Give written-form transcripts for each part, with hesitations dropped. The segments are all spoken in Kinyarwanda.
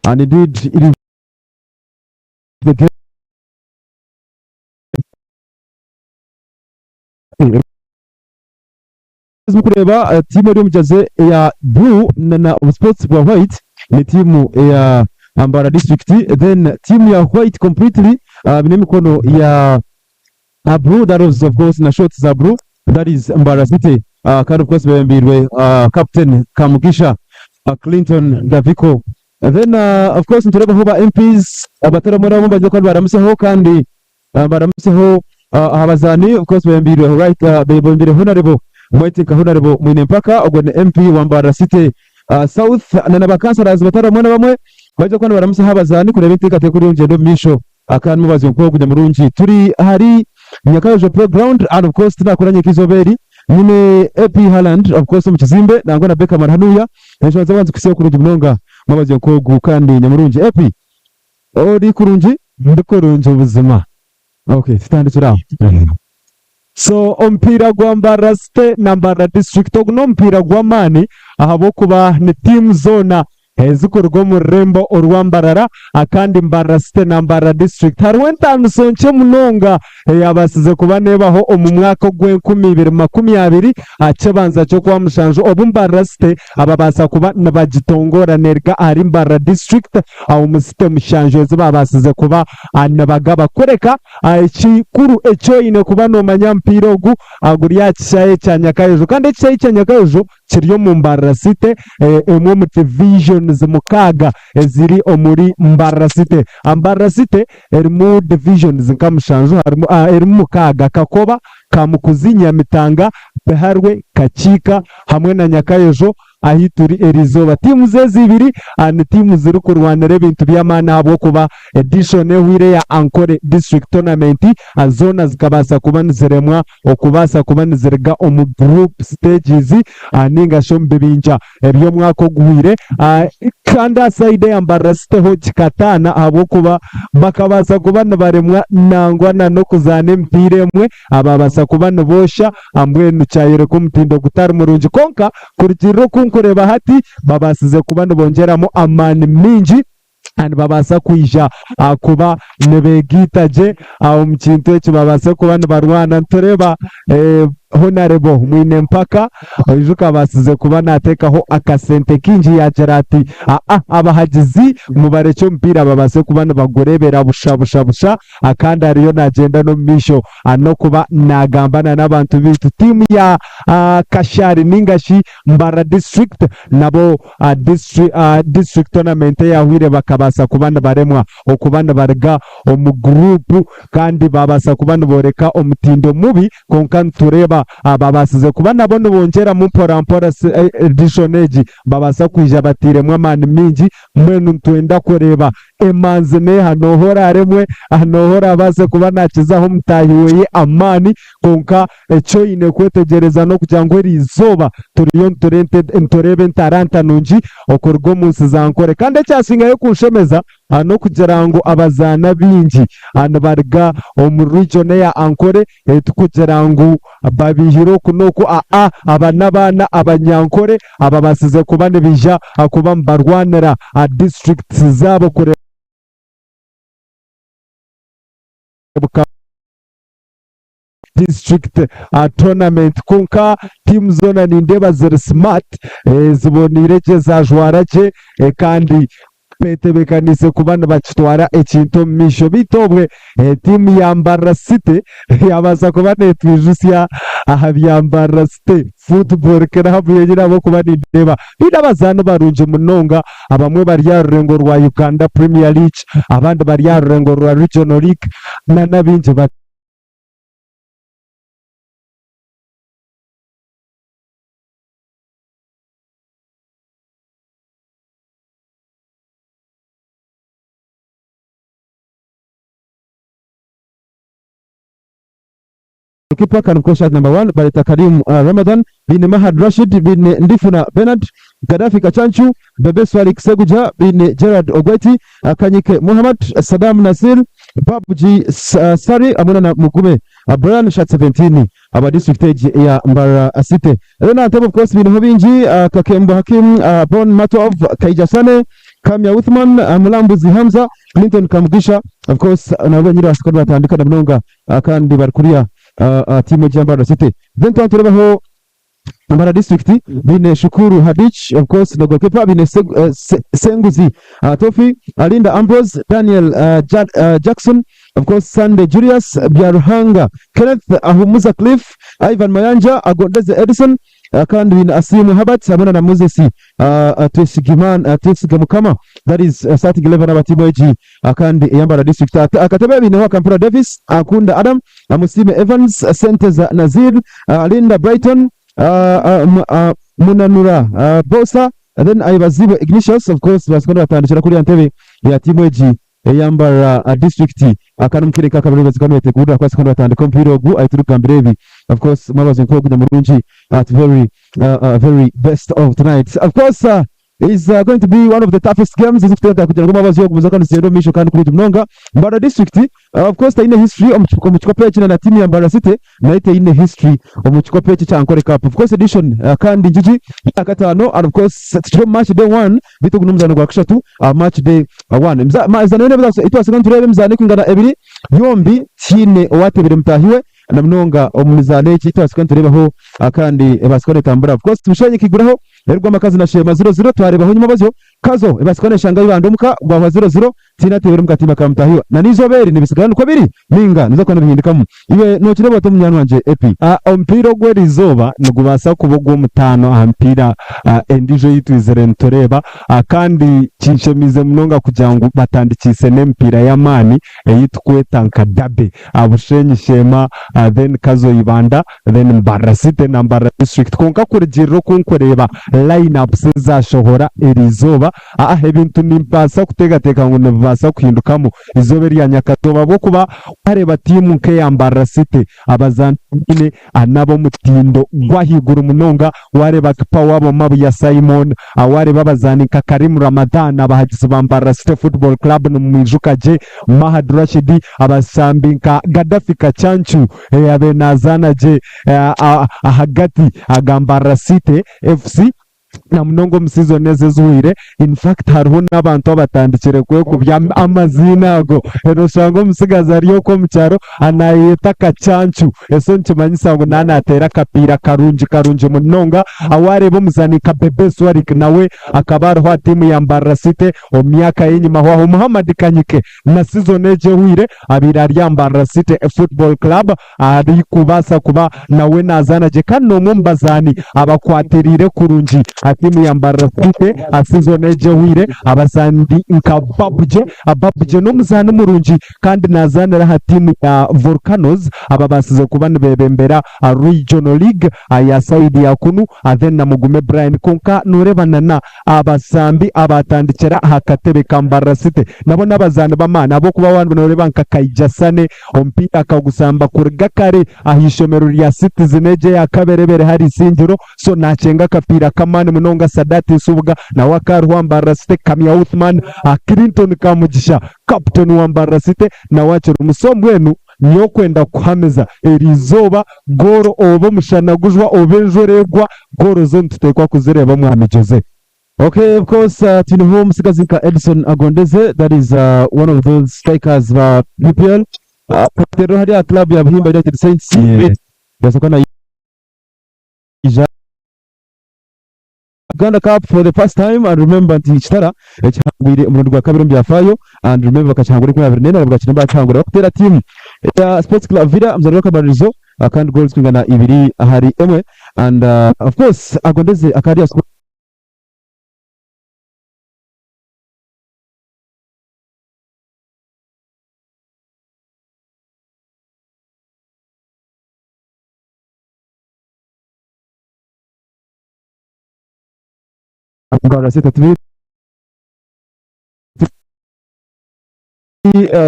and indeed it is the game kureba timu yo mujaze ya blue na sports wa white ni timu ya Ambara district, then timu ya white completely bine mikono ya blue, that was of course na shots za blue, that is Ambara City, kind of course bembirwe captain Kamugisha Clinton Daviko, then of course ntureba hoba MPs abatara muri abo baje ko baramuseho kandi baramuseho abazani of course bembirwe right, bembirwe honorable Mwite Honorable Mwinempaka ogwe MP wa Ambara City South na nabakansarazi batara mwana bamwe baje ko baramuseho abazani kureba iteka tekuri ngendo misho akantu mubaze ko kujya murungi turi hari Nyakayojo playground, and of course tunakoranye kizoberi nyine AP Haaland of course mu kizimbe nango na Beckham haranuya ejo zabanze kusiyo kurungi mnonga mubaze ko gukandi nyamurungi AP ori kurungi ndikorunje ubuzima. Okay, tutandikira so ompira gwa Ambara City na Ambara district ogno mpira gwa mani ahabo kuba ni team zona ezikorwa mu rembo orwambarara akandi Ambara City na Ambara district harwenta nsonche munonga yabasize kuba nebaho mu mwaka gwe2020 achebanza cyo kwa mushanjo obu Ambara City ababasa kuba nabagitongora nerga ari Ambara district aho musite mushanjo zibabasize kuba anabagaba koreka ekikuru echo ine kuba no manyampira ogu aguri yakisaye cya Nyakayojo kandi ekisaye cya Nyakayojo kiriyo mu Ambara City emwe mu division mukaga eziri omuri Ambara City. Ambara City erimu divisions nkamushanjo harimo erimu mukaga Kakoba, Kamukuzinya, Mitanga, Beharwe, Kachika hamwe na Nyakayojo ahituri erizoba timu zezibiri and timu ziri kurwanira ibintu by'amana abo kuba edition ehwire ya Ankole district tournament azona zikabasa kuba niziremwa okubasa kuba nizirga omu group stages ninga shombe binja ebyo mwako guhire kanda side ya Ambara City ho kikatana abo kuba bakabasa kuba baremwa nangwa no kuzana empire mwe ababasa kuba bosha ambwe nucyayire ko mutindo gutari murungi konka kurikiro kureba hati babasize kuba bongeramo amani mingi and babasa kuija kuba nebegitaje mu kintu cyo babasa kuba barwana tureba Honorable Mwinempaka ojuka basize kuba natekaho akasente kinji ya Gerati abahagizi mubare cyo mpira babase kuba bagorebera busha akandi ariyo nagenda no misho no kuba nagambana n'abantu bitu timu ya Kashari ningashi Ambara district nabo district tournament yahwire bakabasa kuba baremwa okubana barega omu group kandi babasa kuba boreka omutindo mubi konka tureba babasize kuba nabo bongera mu mpora edition age babasa kwija batiremwa amani mingi mwenu twenda kureba emanze ne hanohora aremwe hanohora base kuba nakizaho mutahiwe amani konka echo ine kwetegereza no kujango rizoba turiyo ntorebe ntaranta nungi okorgo munsi zankore kandi cyasinga yo kunshemeza no kugira ngo abazana bingi barga omu region ya Ankole tukugira ngo babihiro kunoko abanabana abanyankore ababasize kuba nebija kuba mbarwanira district zabo kure district tournament konka team zona nindeba ziri smart zibonire za jwaraje kandi petebekanise kubana bakitwara ekintu misho bitobwe timu ya Ambara City yabaza kubana twijusya ahabya Ambara City football kerahabu yegira abo kubana ndeba bidabazana barunje munonga abamwe bari yarengo rwa Uganda Premier League abandi bari yarengo rwa Regional League nabinje kipa kan coach number 1 Barita Karim Ramadan bin Mahad Rashid bin Ndifuna Bernard Gaddafi Kachanchu Bebe Swali Seguja bin Gerard Ogweti Kanyike Muhammad Saddam Nasir Babuji Sari amuna na Mugume Brian Shat 17 aba district ya Ambara City. Then on top of course bin Hobinji Kakembo Hakim Bon Matov Kaijasane Kamya Uthman, Mulambuzi Hamza, Clinton Kamugisha, of course nabo nyiri basikora batandika na mnonga kandi barikuria timu Jambara City. Then turebaho Mbara district bine Shukuru Hadich, of course na goalkeeper bine Senguzi Tofi, Alinda Ambrose, Daniel Jackson, of course Sunday Julius, Biaruhanga Kenneth, Ahumuza Cliff, Ivan Mayanja, Agondeze Edison, kandi bine Asimu Habat hamwe na Moses Twesigamukama, that is starting 11 abatimu eji kandi Yambara district. Akatebe bine wa Kampala Davis, Akunda Adam, Musime Evans, Senteza Nazir, Alinda Brighton, Munanura Bosa, and then Ivazibo Ignatius, of course basikora batandikira kuri antebe ya timu eji Yambara district akanumkireka kabiri basikora betegura kwa sikora batandika mpiro gu aituruka mbirebi, of course mabazo nko kunya murunji at very best of tonight. Of course is going to be one of the toughest games if tuta kugira ngo mabazo yo kumuzaka n'isendo misho kandi kuri Mnonga Mbara district. Of course ine history omuchiko pechi na timu ya Mbara City na ine history omuchiko pechi cha Ankole Cup, of course edition kandi njiji akatano, and of course match day 1 bitu kunumzana kwa kishatu match day 1 mazana ne bazo itwa second turebe mzane kwingana ebiri yombi chine owatebere mtahiwe na Mnonga omulizane cyitwa second turebaho kandi basikone tambura, of course tushanye kiguraho erwa makazi na shema 00 twarebaho nyuma bazo kazo basikone shanga yibandomuka gwa 00 tina tebere mukatima kamtahiwa na nizobere nibisigana ko biri minga nizo kone bihindikamu iwe no kirebo to munyana wanje epi ompiro gwe rizoba nugubasa kubogwo mutano ampira endijo yitwizere ntoreba kandi kinshemize Mnonga kujangu batandikise nempira yamani yitwetanka dabe abushenyi shema then kazo yibanda then Mbara City na Mbara district konka kurigiro kunkoreba lineup zizashohora erizoba ebintu nimbasa kutegateka ngo nibasa kuhindukamo izoberi ya Nyakatoba bo kuba bareba timu nke ya Mbara City abazantine anabo mutindo gwahigura Munonga wareba kipa wabo mabu ya Simon aware babazanika Karim Ramadan abahagize ba Mbara City Football Club no mwijuka je Mahad Rashidi abasambinka Gaddafi Kachanchu yabe nazana je hagati agambara City FC na Mnongo msizo neze zuhire. In fact hariho n'abantu abatandikire kwe kubya amazina ago eroshango musigaza ariyo ko mucyaro anayeta Kachanchu eso nkimanyisa ngo nanatera kapira karunji Munonga aware bo muzanika Bebe Swarik nawe akabaro timu ya Mbara City omyaka yenyuma ho Muhammad Kanyike na season eje huire abirari ya Mbara City Football Club ari kubasa kuba nawe nazana je kano mumbazani abakwatirire kurunji timu ya Mbara City season eje huire abazandi nkababuje no muzana murunji kandi nazanira ha timu ya Volcanoes ababasize kubana bebembera Regional League ya Saudi ya kunu then na Mugume Brian konka nurebana na abasambi abatandikira hakatebe ka Mbara City nabo nabazana bamana abo kuba wandu noreba nkakayijasane ompira akagusamba kurga kare ahishomero ya Citizen eje ya kaberebere hari singiro so nacenga kapira kamane Munonga Sadati Subuga na wakaru wa Mbara City Kamya Uthman Clinton Kamugisha captain wa Mbara City na wacero umusombwenu niyo kwenda kuhameza erizoba goro obo mushanagujwa obenjoregwa goro zo ntutekwa kuzireba mwami Jose. Okay, of course tino musigazika Edison Agondeze, that is one of those strikers wa PPL kapitero hadi club ya Buhimba United Saints yasokana Uganda Cup for the first time, and remember ntichitara echangwire umurundi gwa kabiri mbyafayo, and remember kachangure kwa Vernena na bwakina bachangure bakutera team ya Sports Club Vida mzariro kabarizo kandi goals kwingana ibiri ahari emwe, and of course Agondeze akari Mbara City TV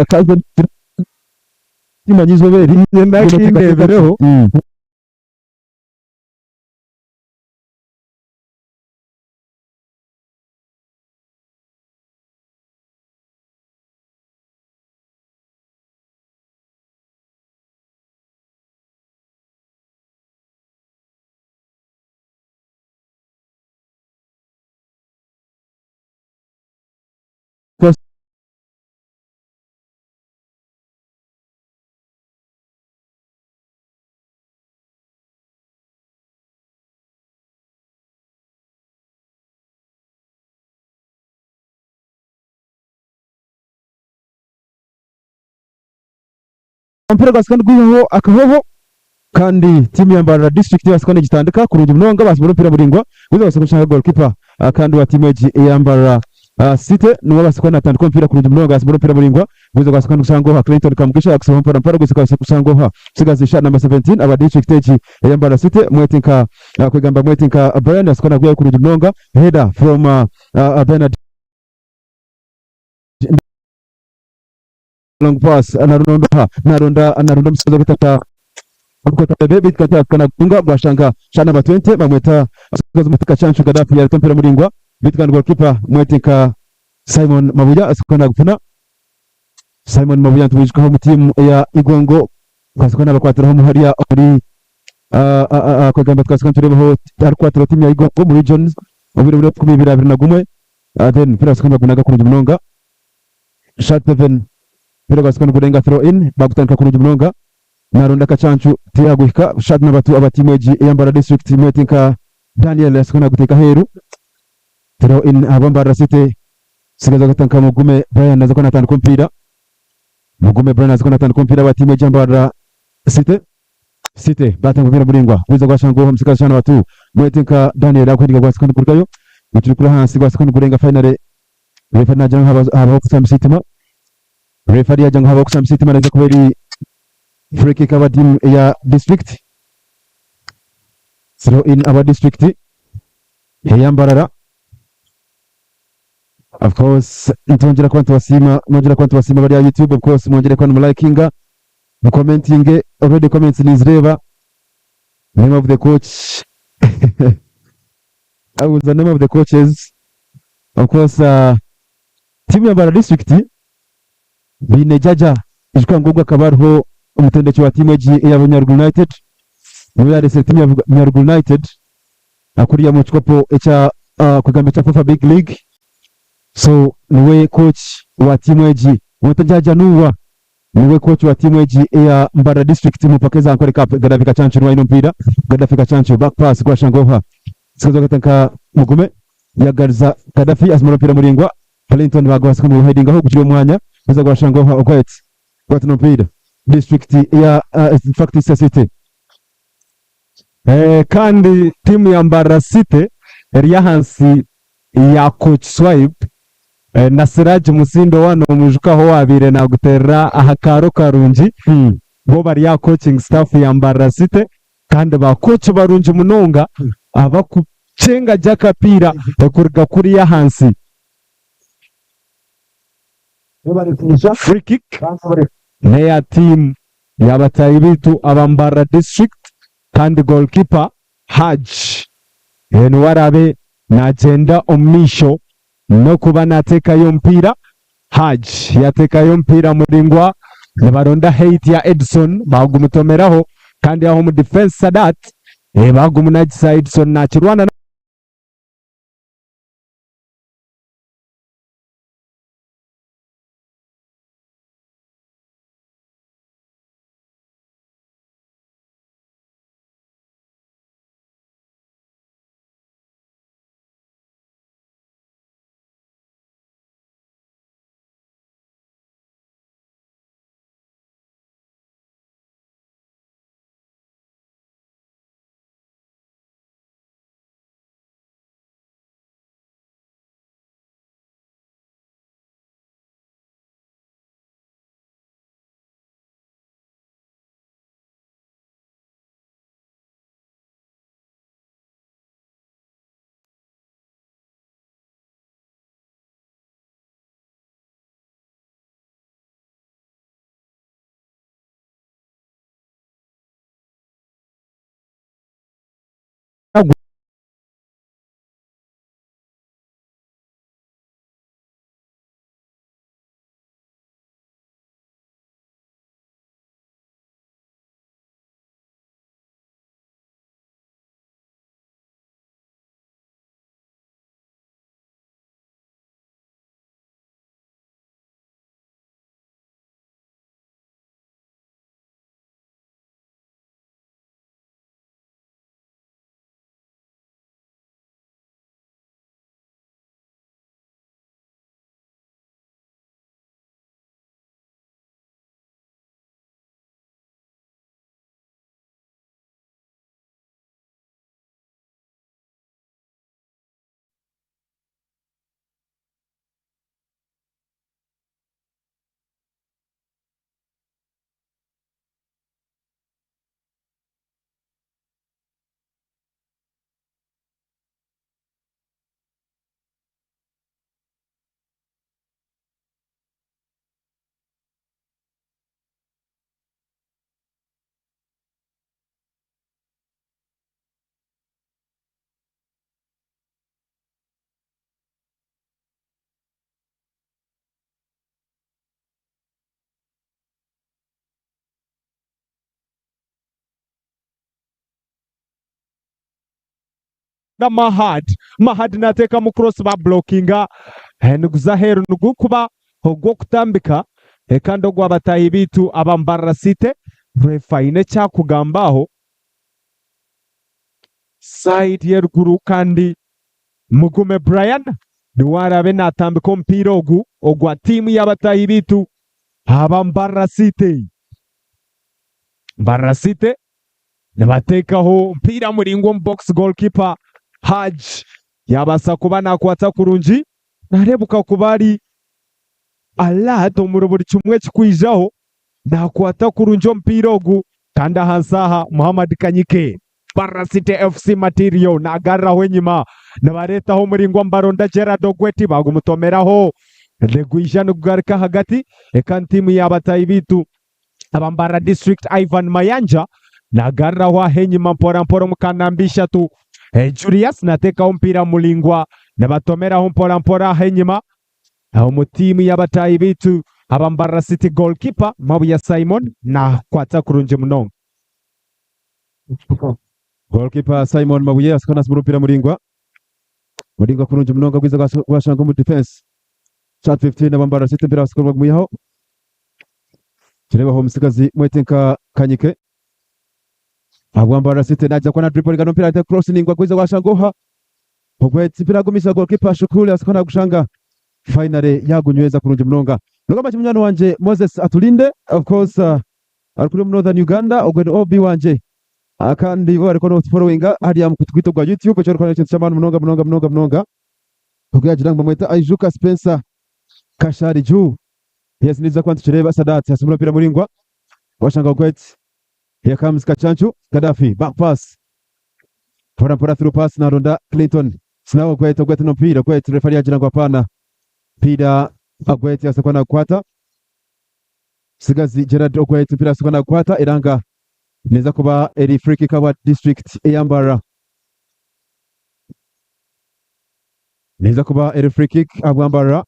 kaza timanyizo beri yenda kindebereho mpira gwasikana gwiho akahoho kandi timu ya Mbarara District basikana gitandika kurungi munonga basubira mpira muringwa wiza basubira goalkeeper kandi wa timu ya Mbarara City nuwa basikana atandika mpira kurungi munonga basubira mpira muringwa wiza basukana kusango ha Clinton Kamugisha akusaba mpira gusa kusango ha sigazisha number 17 aba district eji ya Mbarara City mwetinka kwegamba mwetinka Brian asikana gwa kurungi munonga header from Bernard long pass anaronda msizo kitata kwa bebe kata kana kunga bashanga shana ba 20 bamweta asoza mutika chanchu Gaddafi ya tompera muringwa bitkan goalkeeper mwetinka Simon Mabuya asikana gufuna Simon Mabuya tubijwe ho mutimu ya Igongo kwasikana bakwatira ho muhariya muri kwa gamba twasikana turebaho arkwatira timu ya Igongo muri regions obire muri 2021 then pira asikana gunaga kurungi munonga shot 7 pira basikana kurenga throw in bagutanka kurungi munonga naronda kachanchu tiaguhika shot number 2 abatimweji ya Mbarara District mwetinka Daniel asikana guteka heru throw in Mbarara City sigaza gutanka Mugume Brian azakona atanu kompira Mugume Brian azakona atanu kompira batimweji ya Mbarara City batanga mpira muringwa wiza gwashango msikaza shana watu mwetinka Daniel akwendika gwasikana kurgayo muturikura hansi gwasikana kurenga finale referee najanga haba kusamsitima referee yajanga haba kusamsitima naza kuberi free kick aba team ya district throw in aba district ya Mbarara of course ntongera kwantu wasima bari ya YouTube of course mwongere kwantu likinga commenting already comments is reva name of the coach I was the name of the coaches of course team ya Mbarara District binejaja ijwa ngubwa kabarho umutendeki wa timu ya Nyaruguru United niwe yarese timu ya Nyaruguru United akuriya mu kikopo cha kugamba cha FIFA Big League so niwe coach wa timu umutajaja nuwa niwe coach wa timu ya Mbarara District mupakeza ankore cup Gaddafi kachanchu wa ino mpira Gaddafi kachanchu back pass kwa Shangoha sikazo gatanka Mugume ya Garza Gaddafi asmara mpira muringwa Clinton bagwasika mu heading aho kuchiro mwanya biza kwa Shangoha okwet kwatino mpira district ya Factory City kandi timu ya Mbarara City eri hansi ya coach Swipe na Siraj Musindo wano mujukaho wabire na guterra ahakaro karungi bo bari ya coaching staff ya Mbarara City kandi ba coach barungi munonga abakucenga jakapira ekuriga kuri ya hansi free kick neya team yabatayi bitu aba Mbarara District kandi goalkeeper Haj warabe nagenda omisho no kuba nateka yo mpira Haj yateka yo mpira muringwa baronda hate ya Edson bagumutomeraho kandi aho mu defense Sadat bagumunagisa Edson na kirwana na Mahad nateka mu cross ba blockinga nuguza heru nugukuba ogwo kutambika kandi ogwa batayi bitu abambara site refa ine cyakugambaho side yeruguru kandi Mugume Brian niwarabe natambika omupira ogwa timu y'abatayi bitu abambara site Barasite nabatekaho mpira muringo box goalkeeper Haj yabasa kuba nakwata kurungi narebuka kubari alato muri buri kimwe kikwijaho nakwata kurungi mpira ogu kandi hansaha Muhammad Kanyike Barasite FC material nagarraho enyuma nabaretaho muringo mbaronda Gerard Ogweti bagumutomeraho legwijana kugaruka hagati ekanti timu y'abatayi bitu abambara district Ivan Mayanja nagarraho ahenyuma mpora mukanambisha tu Julius nateka mpira mulingwa nabatomeraho mpora ahenyuma aho mutimu y'abatayi bitu abambara City goalkeeper Mabuya Simon na kwata kurunje munonga goalkeeper Simon Mabuye asikana mpira mulingwa kurunje munonga gwiza gwashanga mu defense chat 15 abambara City mpira asikorwa muyaho Tureba musigazi Mwetenka Kanyike agwambara City najya kwa na dribble gano mpira cross ningwa gwiza gwashangoha ogwetse mpira gumisa goalkeeper Shukuru asikana gushanga finale yagunyweza kurunje munonga nogamba kimunyano wanje Moses Atulinde of course ari mu Northern Uganda ogwene obi wanje akandi go ariko no following hari ya mukutwito gwa YouTube cyo rukana cyane cyane munonga ogyagira ngo mweta Ajuka Spencer Kashari Ju yes niza kwantu chireba Sadat asimula pira muringwa washanga gwet here comes Kachanchu Gaddafi back pass pora through pass na Ronda Clinton sinawo gwet no pira gwet referee agira ngo hapana pira agwet asakwana kwata sigazi Gerard Ogwet pira asakwana kwata iranga neza kuba eri free kick wa district eyambara neza kuba eri free kick abwambara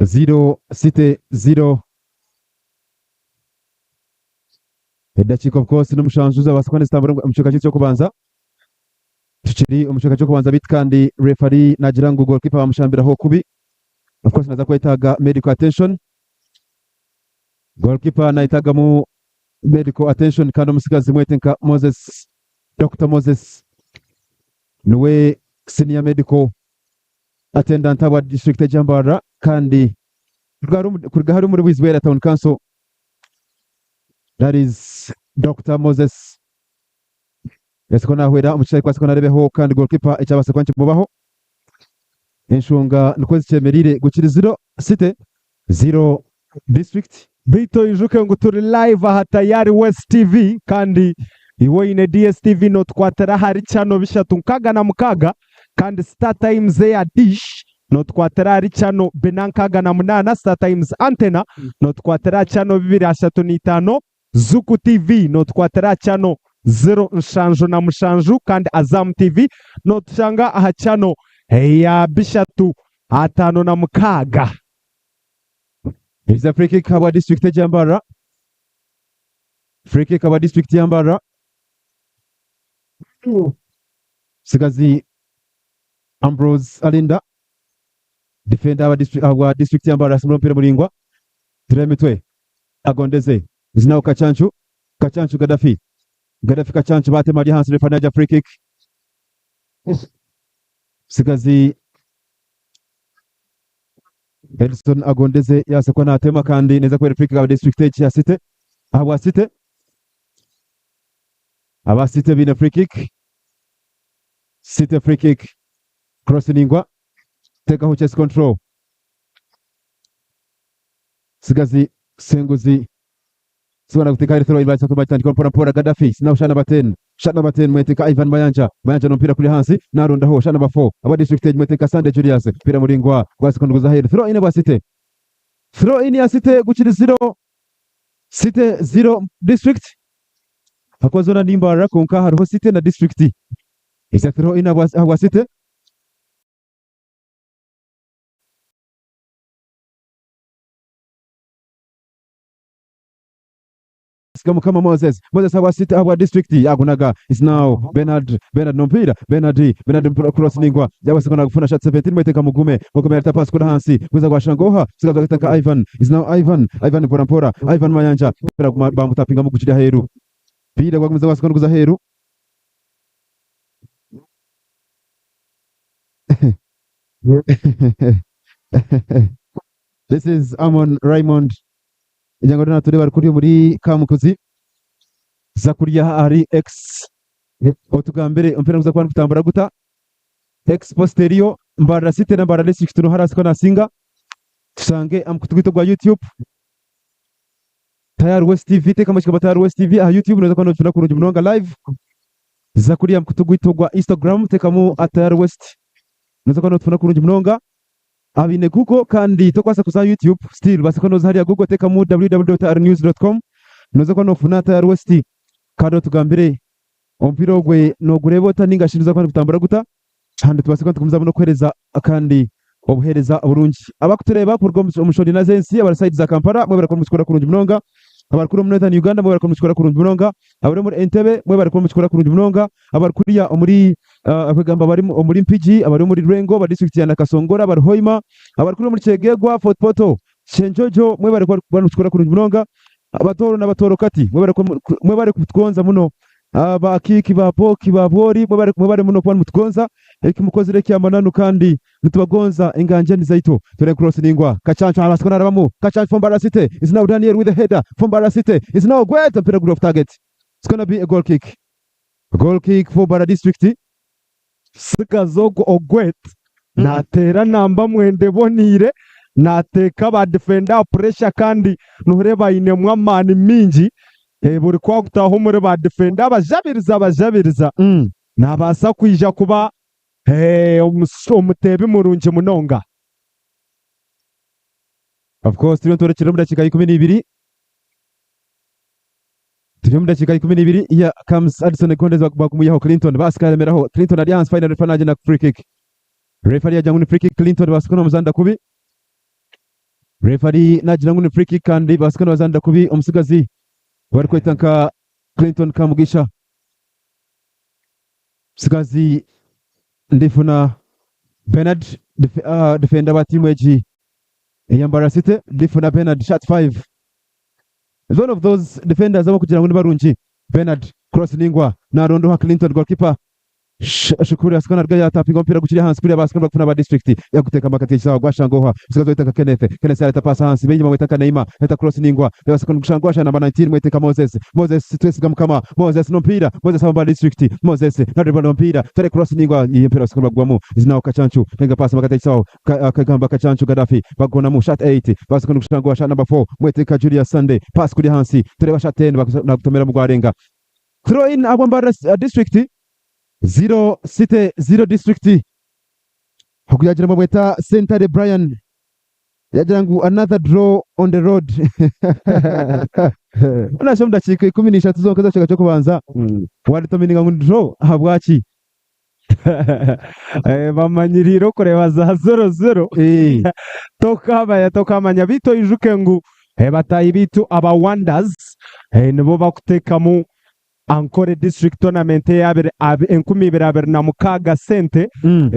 0 City 0 edachiko of course n'umushanjuza basakwane stambura umushaka cyo kubanza tukiri umushaka cyo kubanza bitkandi referee nagira ngo goalkeeper bamushambira ho kubi of course naza kwitaga medical attention goalkeeper naitaga mu medical attention kandi umusigazi Mwetenka Moses Dr. Moses niwe senior medical attendant wa district Jambara kandi kurigahari muri Wizwera Town Council that is Dr. Moses yasikona hwera umucyayi kwasikona rebeho kandi goalkeeper icyabase kwanci mubaho enshunga nuko zicemerire gukira 0 City 0 district Bito ijuke ngo turi live aha tayari West TV kandi iwe ine DSTV no twatara hari cyano bishatu nkaga na mukaga kandi Star Times ya dish no twatara hari cyano benankaga na munana Star Times antenna no twatara cyano 235 Zuku TV no twatara cyano 0 nshanjo na mushanju kandi Azam TV no tushanga aha cyano ya bishatu atano na mukaga Is a free kick wa district Jambara. Free kick wa district Jambara. Sigazi Ambrose Alinda. Defender wa district Jambara simula mpira mulingwa. Turemitwe. Agondeze. Zinao Kachanchu. Kachanchu Gaddafi. Gaddafi Kachanchu bate mali hansi refanaja free kick. Sigazi Edson Agondeze yasekwa na tema kandi neza kwere free kick wa district ya City aba City bina free kick City free kick crossiningwa teka ho chest control sigazi senguzi sibana guteka throw ibasa ko batandi pora Gaddafi sina shana baten Mwetenka Ivan Mayanja no mpira kuri hansi naronda ho shana ba 4 aba district Mwetenka Sande Julius mpira muringwa gwasikonduza heri throw ine ba City throw ine ya City gukiri 0 City 0 district akozona nimbara konka hariho City na district isa throw ine wa City basigamu kama Moses aba City aba district yagunaga is now Bernard Nompira Bernard cross ningwa yabasikana gufuna shot 17 mweteka mugume ta pass kuri hansi guza gwashangoha sigaza gutaka Ivan is now Ivan Porampora Ivan Mayanja pera bamutapinga mu gucira heru pira gwagumza gwasikana guza heru This is Amon Raymond Jango na turi barikuri muri Kamukuzi Zakuriya hari X otugambere umpera guza kwa kutambara guta X posterior Mbara City na Mbara District no harasi kona singa tusange amkutugito gwa YouTube Tayari West TV teka mashika Tayari West TV YouTube unaweza kwa nofuna kurungi mnonga live Zakuriya amkutugito gwa Instagram teka mu Tayari West unaweza kwa nofuna kurungi mnonga abine kuko kandi tokwasa kuza YouTube still basikono hariya Google teka mu www.rnews.com unaweza kwa nofuna Tayari West kado tugambire ompiro gwe no gurebota ningashiriza kwa kutambara guta hande tubasiko tukumza no kwereza akandi obuhereza burungi abakutureba ku rwo umushodi na zensi aba side za Kampala mwe barakora mushikora kurungi mnonga abakuru mu Northern Uganda mwe barakora mushikora kurungi mnonga abari muri Entebbe mwe barakora mushikora kurungi mnonga abakuriya muri akagamba bari muri Mpigi abari muri Rengo ba district ya Nakasongora bari Hoima abakuru muri Chegegwa Fort Poto Shenjojo mwe barakora mushikora kurungi mnonga abatoro n'abatoro kati mwe bari kutgonza muno abakiki bapoki babori mwe bari muno kwa mutgonza mukozi reki amananu kandi nitubagonza enganje nizaito tore cross ningwa Kachancho abasikona rabamu Kachancho from Mbara City is now Daniel with the header from Mbara City is now great pira good of target. It's gonna be a goal kick for Mbara district Sikazogo Ogwet natera namba mwende bonire nateka ba defender pressure kandi nuhureba inemwa amani mingi buri kwa gutaho muri ba defender abajabiriza nabasa kwija kuba umutebe murunje munonga. Of course turiyo turekera mu dakika 12 turiyo mu dakika 12 ya comes Addison Gondes bakumuyaho Clinton baskaremeraho Clinton Alliance final referee na free kick referee yajanguni free kick Clinton basikona muzanda kubi referee najiranguni free kick kandi basikona bazanda kubi umusigazi bari kwetanka Clinton Kamugisha musigazi ndifuna Bernard defender wa timu eji Mbara City ndifuna Bernard shot 5 is one of those defenders abo kugira ngo ni barungi Bernard cross ningwa na rondo ha Clinton goalkeeper Shukuri asikana rgaya tapinga mpira guchiri hansi kuri abasikana bakufuna ba district ya guteka makati sawa gwashangoha musigazo itaka Kenneth arata pasa hansi benyi mwetaka Neima eta cross ningwa abasikana gushangosha namba 19 mweteka Moses twesiga mukama Moses no mpira Moses aba district Moses na dribble mpira tare cross ningwa iyi mpira asikana bagwamo izinao Kachancho tenga pasa makati sawa kagamba Kachancho Gaddafi bagona mu shot 8 abasikana gushangosha namba 4 mweteka Julius Sunday pass kuri hansi tare shot 10 bakutomera mugwarenga throw in abo Mbara district 0 City 0 district hakuyagira mabweta Center de Brian yajangu another draw on the road ona shomda chike 13 zonkaza chaka cyo kubanza wari tomininga ngo draw habwachi bamanyiriro kureba za 0-0 toka manya bito ijuke ngo batayi bitu aba Wonders nibo bakutekamu Ankore district tournament yabere 2026 sente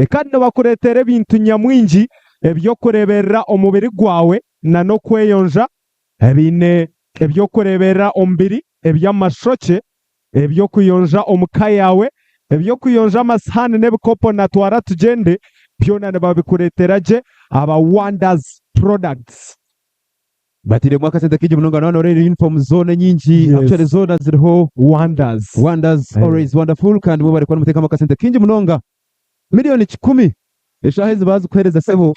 kandi bakuretere bintu nyamwinji ebyo kurebera omubiri gwawe na no kweyonja ebine ebyo kurebera ombiri ebyamashoche ebyo kuyonja omuka yawe ebyo kuyonja amasahani n'ebikopo natwara tugende byona ne babikureteraje aba Wonders products batire mwaka sente kije munonga nano rero uniform zone nyinji actually zone ziriho Wonders always wonderful kandi bo bari kwa muteka mwaka sente kije munonga milioni 10 eshaheze bazi kwereza sebo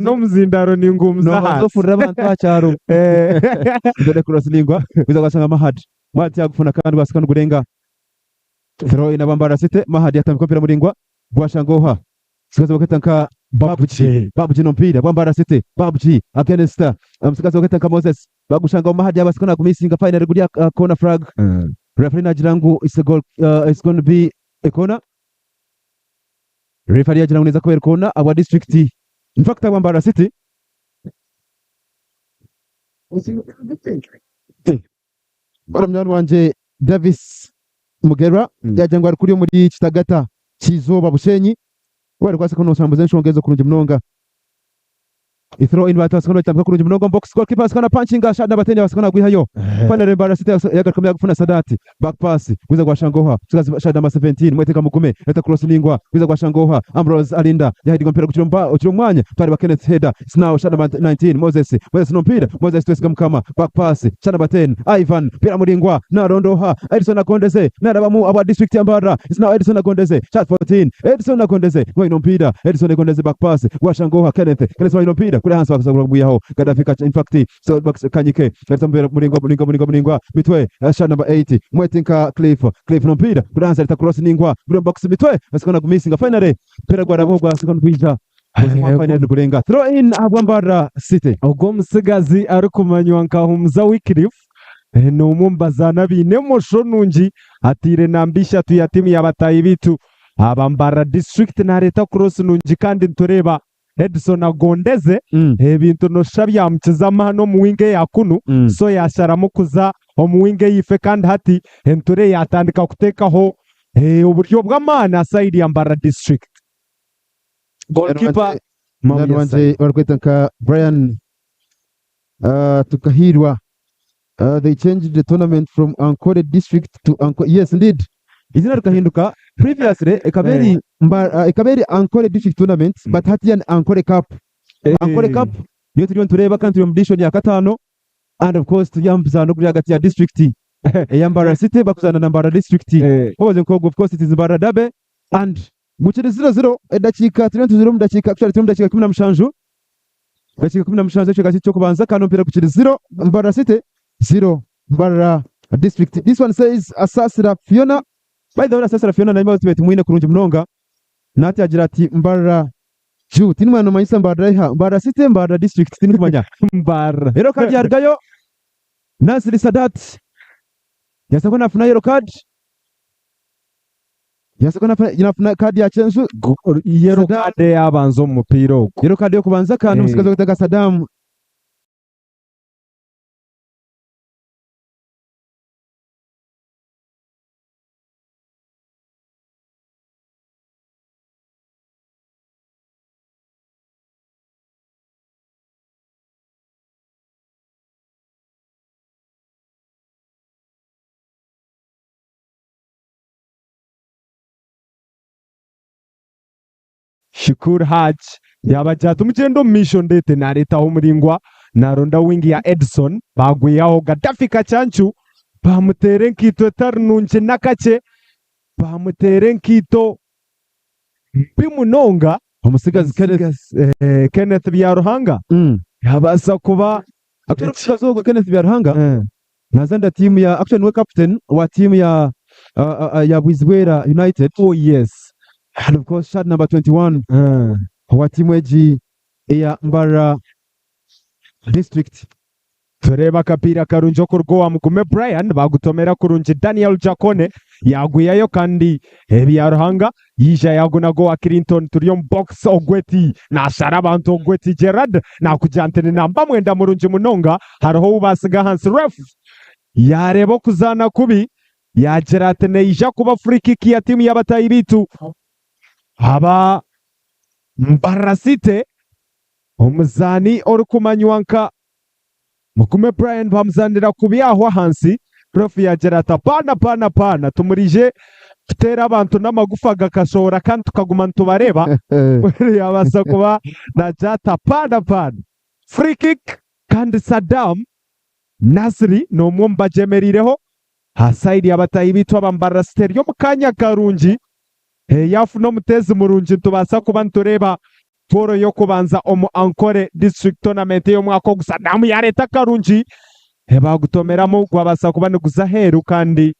no muzindaro ningumza hasi no furira abantu bacaro ndode cross lingwa biza gasanga Mahad mwati yagufuna kandi basikana gurenga throw in Mbara City Mahad yatamikompira muringwa gwashangoha sikaza baketanka Babuji no mpira kwa Mbara City Babuji against msikazi waketanka Moses bagushanga Mahad yabasikana kumisinga final gudia corner flag referee najirangu is a goal it's going to be a corner referee yajirangu neza ko corner aba district in fact Mbara City baramyana wanje Davis Mugera yajangwa kuri muri Kitagata Kizoba Bushenyi wari kwase kono sambuze nshongezo kurunje mnonga ithrow in batas kono tamka kurunje mnonga box goalkeeper skana punching shot nabatende baskana gwihayo panere Mbarasite yagarukamya gufuna Sadati back pass gwiza kwa Shangoha tukazi shot number 17 mweteka mugume eta cross lingwa gwiza kwa Shangoha Ambrose Alinda yahidi mpira kuchiro mwanya twari ba Kenneth Header now shot number 19 Moses no mpira Moses twesika mukama back pass shot number 10 Ivan pira muringwa na Rondoha Edison Akondeze na rabamu aba district Ambara is now Edison Akondeze shot 14 Edison Akondeze no mpira Edison Akondeze back pass kwa Shangoha Kenneth no mpira kule hansi bakasabura kubuyaho gadafika in fact so Kanyike gatambera muringwa mitwe shot number 80 mwetinka Cliff no mpira kule hansi alita cross ningwa bro box mitwe basikona gumisinga finally pera gwa rabogwa second pija final kurenga throw in Ambara City ubwo musigazi ari kumanywa nkahumza Wycliffe no mumbazana binemosho nungi atire nambisha tu ya timu y'abatayi bitu Ambara district na leta cross nungi kandi tureba Edson Agondeze ebintu no shabya mukizama hano mu winge yakunu so yasharamu kuza mu winge yife kandi hati enture yatandika kutekaho uburyo bw'amana side Ambara district goalkeeper wanje warkwetaka Brian Tukahirwa they changed the tournament from Ankole district to Ankole. Yes indeed izina rikahinduka previously ekaberi Ankole district tournament but hatiyan Ankole cup Ankole cup niyo turiyo tureba kandi mu edition ya gatano and of course tuyambuza no kuri hagati ya district Ambara City bakuzana na Ambara district hoze ko of course it is Ambara Dabe and mukiri 0-0 edakika 30 mu dakika 17 dakika 15 cheka cyo kubanza kandi mpira kukiri 0 Ambara City 0 Ambara district. This one says Asasira Fiona. By the way, Asasira Fiona na motivate mwine kurunje mnonga nati agira ati Ambara Ju tinmano mayisa Ambara City Ambara district tinkumanya Ambara yero kadi yargayo Nasri Sadat yasakona afuna yero card yasakona kadi ya chensu yero kadi yabanzo mu mupira uko yero kadi yo kubanza kandi musikazo gutaka Saddam Shukur Haj yabajatu mugendo mission ndete na leta ho muringwa na ronda wingi ya Edson bagwiyaho Gaddafi Kachanchu bamutere nkito tarnunje nakache bamutere nkito bimunonga umusigazi Kenneth Byaruhanga yabasa kuba akazogo Kenneth Byaruhanga nazanda timu ya actually we captain wa timu ya Bwizwera United. Oh yes. And of course shot number 21 wa timu eji ya Ambara district tureba kapira karunjo kurgowa mugume Brian bagutomera kurunje Daniel Jakone yaguyayo kandi Byaruhanga yija yaguna go wa Clinton turiyo box Ogweti na Sharabanto Ogweti Gerard na kujantene namba mwenda murunje munonga hariho ubasiga hansi ref yarebo kuzana kubi ya Geratene ija kuba free kick ya timu y'abatayi bitu aba Ambara City omuzani orukumanywanka mugume Brian bamuzanira kubyahwa hansi prof ya Gerata pana tumurije tutera abantu n'amagufa gakashora kandi tukaguma ntubareba yabasa kuba na Jata pana free kick kandi Saddam Nasri no mwomba jemerireho hasaidi y'abatayi bitwa Ambara City yo mukanya karungi yafu no mutezi murungi tubasa kuba ntureba poro yo kubanza omu Ankole district tournament yo mwako gusa damu ya leta karungi bagutomeramo gwabasa kuba niguza heru kandi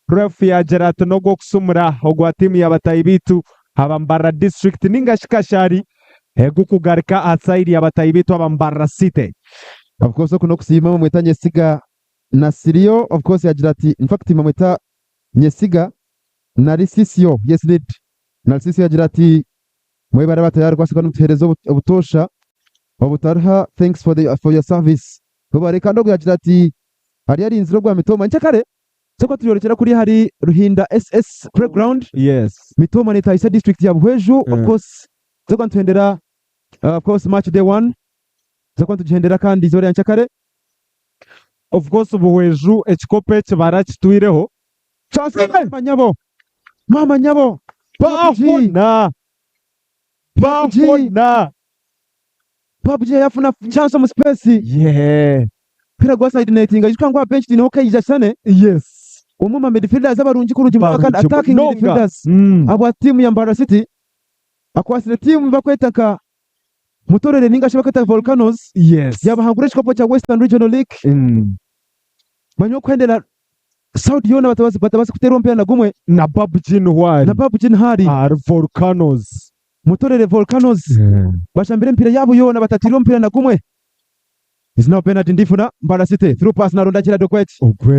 ref ya Gerard no go kusumura ogwa timu y'abatayi bitu Ambara district ningashikashari gukugarika outside y'abatayi bitu Ambara City. Of course kuno kusima mweta Nyesiga na Sirio of course yagira ati in fact mweta Nyesiga na Risisio yes lead na Risisio yagira ati mwebara batayari kwasika n'umuterezo ubutosha obutariha thanks for your service kubareka ndo yagira ati hari yarinze rwa Mitoma ncyakare soko tuyorekera kuri hari Ruhinda SS Playground yes Mitoma ni Taisa district ya Buheju of course soko ntwendera of course match day 1 soko tugendera kandi zore ya ncyakare of course Buheju ekikope kibarakitwireho mama nyabo bafuna PUBG yafuna chance mu space yeah pira gwa side netting yitwa ngwa bench ni okay jasane yes umuma midfielders abarungi kuruji kandi attacking midfielders abo team ya Mbarara City akwasire team bakwetaka mutorere ninga shibakata Volcanoes yes yabahangura chikopo cha Western Regional League banyo kwendera Saudi yona batabazi kutera mpira na gumwe na PUBG ntwari Volcanoes mutorere Volcanoes bashambire mpira yabo yona batatira mpira na gumwe is now penalty ndifuna Mbarara City through pass na ronda kira dokwet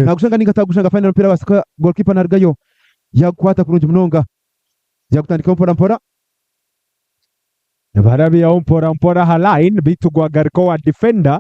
na gushanga ninga tagushanga final mpira basaka goalkeeper na rigayo yakwata kurunji munonga yakutandika mpora barabiya mpora haline bitugwa gariko wa defender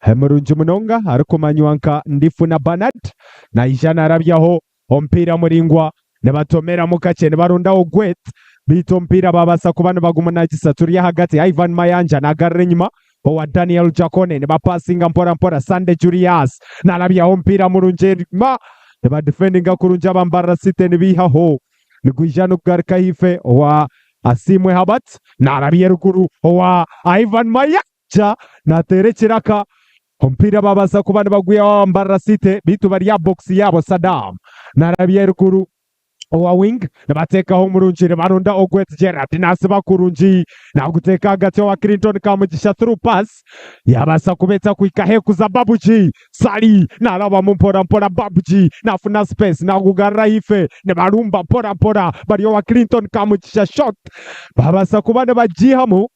Hemurunji munonga ariko manywanka ndifuna Bernard na ijana arabyaho ompira muringwa ne batomera mukakene barunda ogwet bito mpira babasa kubana bagumana gisaturiya hagati Ivan Mayanja na Garenyuma wa Daniel Jakone ne bapasinga mpora Sande Julius na arabyaho mpira murunjerima ne ba defendinga kurunja Mbarara City ne bihaho ni gwijana garika hife wa Asimwe Habat na arabye ruguru wa Ivan Mayanja na tere kiraka ompira babasa kubana baguya Mbarara City bitu bari ya box yabo Saddam na arabye ruguru owa wing nabatekaho murunjire barunda Ogwet Gerard nasiba kurunji na guteka hagati wa Clinton kamugisha through pass yabasa kubeta kuikahe kuza Babuji Sali naraba mpora Babuji nafuna space na kugarra ife ne barumba pora bariyo wa Clinton kamugisha shot babasa kubana bajihamu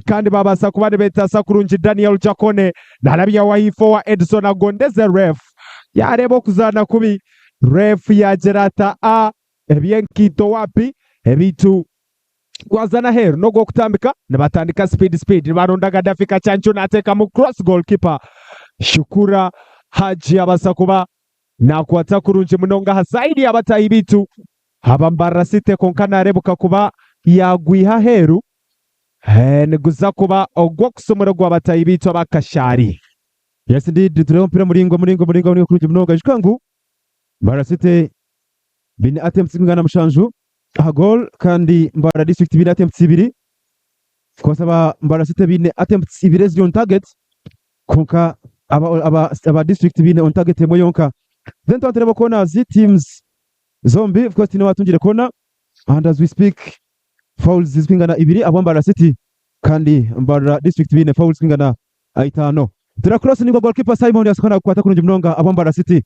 kandi babasa kubana betasa kurunji Daniel Jakone narabya wa ifo wa Edson Agondeze ref yarebo kuzana kubi ref ya Gerata a ebyenkito wapi ebitu kwazana hero nogo kutambika nabatandika speed baronda Gadafika Chancho nateka mu cross goalkeeper Shukura Haji abasakuba na kwata kurunje munonga hasaidi abatayi bitu Mbarara City konkana arebuka kuba yagwiha heru neguza kuba ogwokusomero gw'abatayi bitu abakashari yes indeed tureo mpira muringo kurunje munonga jikwangu Mbarara City bine attempts ngana mushanju goal kandi Mbarara district bine attempts 2 kwasaba Mbarara City bine attempts 2 ziri on target konka aba district bine on target moyonka then tuantereba kona zi teams zombi of course watungire kona and as we speak fouls zingana 2 abo Mbarara City kandi Mbarara district bine fouls zingana 5 tira cross ni goalkeeper Simon yasikana kwata kurunje munonga abo Mbarara City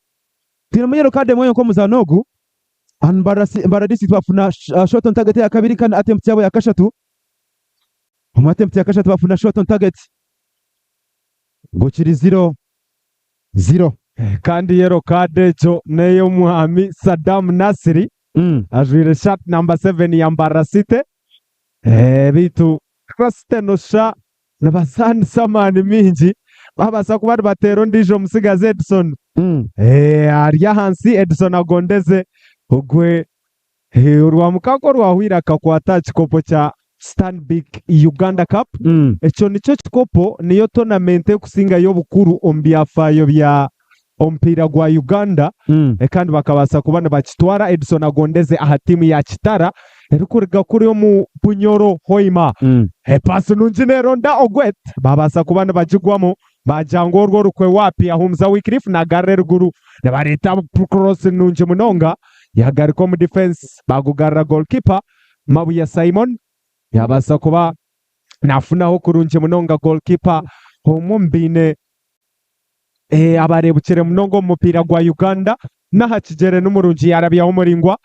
tira manyero kade moyonko muzanogu Mbarara district bafuna shot on target ya kabiri kandi attempt yabo ya kashatu attempt ya kashatu bafuna shot on target gukiri 0 kandi yero kade jo neyo muhami Saddam Nasri ajwire shot number 7 ya Mbarara City bitu cross nabasani samani minji babasa kubari batero ndijo musigaze Edson arya hansi Edson Agondeze ogwe urwamukako rwahwira kakwata chikopo cha Stanbic Uganda Cup echo nicho chikopo niyo tournament kusinga yo bukuru ombiafayo bya ompira gwa Uganda kandi bakabasa kubana bakitwara Edson Agondeze aha timu ya Kitara erikuriga kuri yo mu Bunyoro Hoima pass nunjinero nda Ogwet babasa kubana bajigwamo bajango urwo rukwe wapi ahumza Wycliffe na Garre ruguru ne bareta cross nunje munonga yagariko mu defense bagugarra goalkeeper Mabuya Simon yabasa kuba nafunaho kurunje munonga goalkeeper homumbine abarebukire munongo mupira gwa Uganda nahakigere n'umurunji yarabyaho muringwa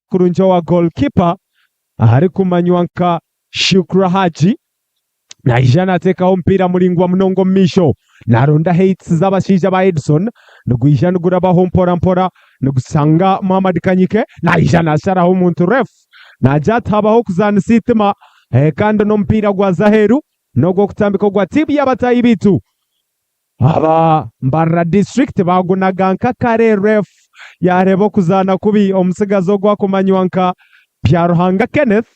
kurunjo wa goalkeeper ahari kumanywa nka Shukra Haji na ijana atekaho mpira muringwa mnongo misho naronda hates z'abashija ba Edson nugwijana gurabaho mpora nugusanga Muhammad Kanyike na ijana asharaho umuntu ref najatabaho kuzana sitima kandi no mpira gwa Zaheru no gwo kutambika gwa timu y'abatayi bitu aba Mbarara District bagunaga nka kare ref yarebo kuzana kubi omusigazo gwa kumanywa nka Byaruhanga Kenneth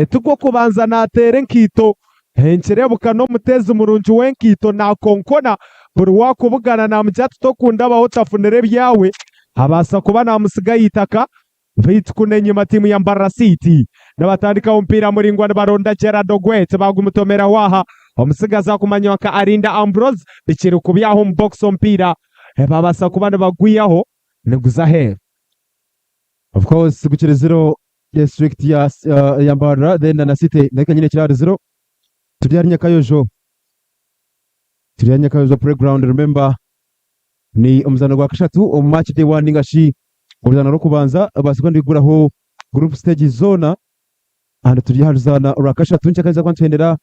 tugwo kubanza natere nkito nkirebuka no mutezi murunji wenkito na konkona buri wakubugana na mujatu tokunda baho tafunere byawe abasa kuba namusiga yitaka mvite kunenyima timu ya Mbarara City nabatandika umpira muringwa baronda Gerard Ogwete bagumutomera waha omusigaza kumanywa ka Arinda Ambrose bikiri kubyaho mbox ompira babasa kuba bagwiyaho neguza he of course gukire 0 district ya Mbarara then na City neka nyine kiraro 0 turyanya kayojo playground. Remember ni omuzano gwa kashatu match day 1 ngashi omuzano ro kubanza basikandi guraho group stage zona and turi harzana urakashatu nchakaza kwantendera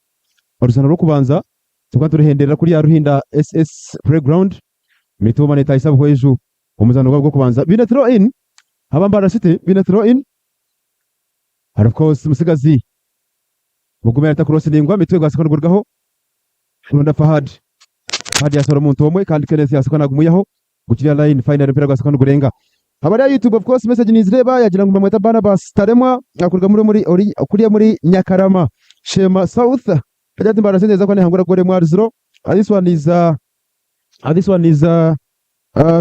omuzano ro kubanza tukanturihendera kuri ya Ruhinda SS playground mitoma neta isabu hweju omuzano gwa kubanza bina throw in Mbarara City bina throw in and of course musigazi Mugumera takurosindingwa mitwe gwasikana gurgaho Runda Fahad yasoro muntu omwe kandi Kenneth yasikana gumuyaho gukira line final mpira gwasikana gurenga abari YouTube of course message nizireba yagira ngo mweta Barnabas Taremwa akurga muri Nyakarama Shema South ajati Mbarara City zakwane hangura gore mwa 0 this one is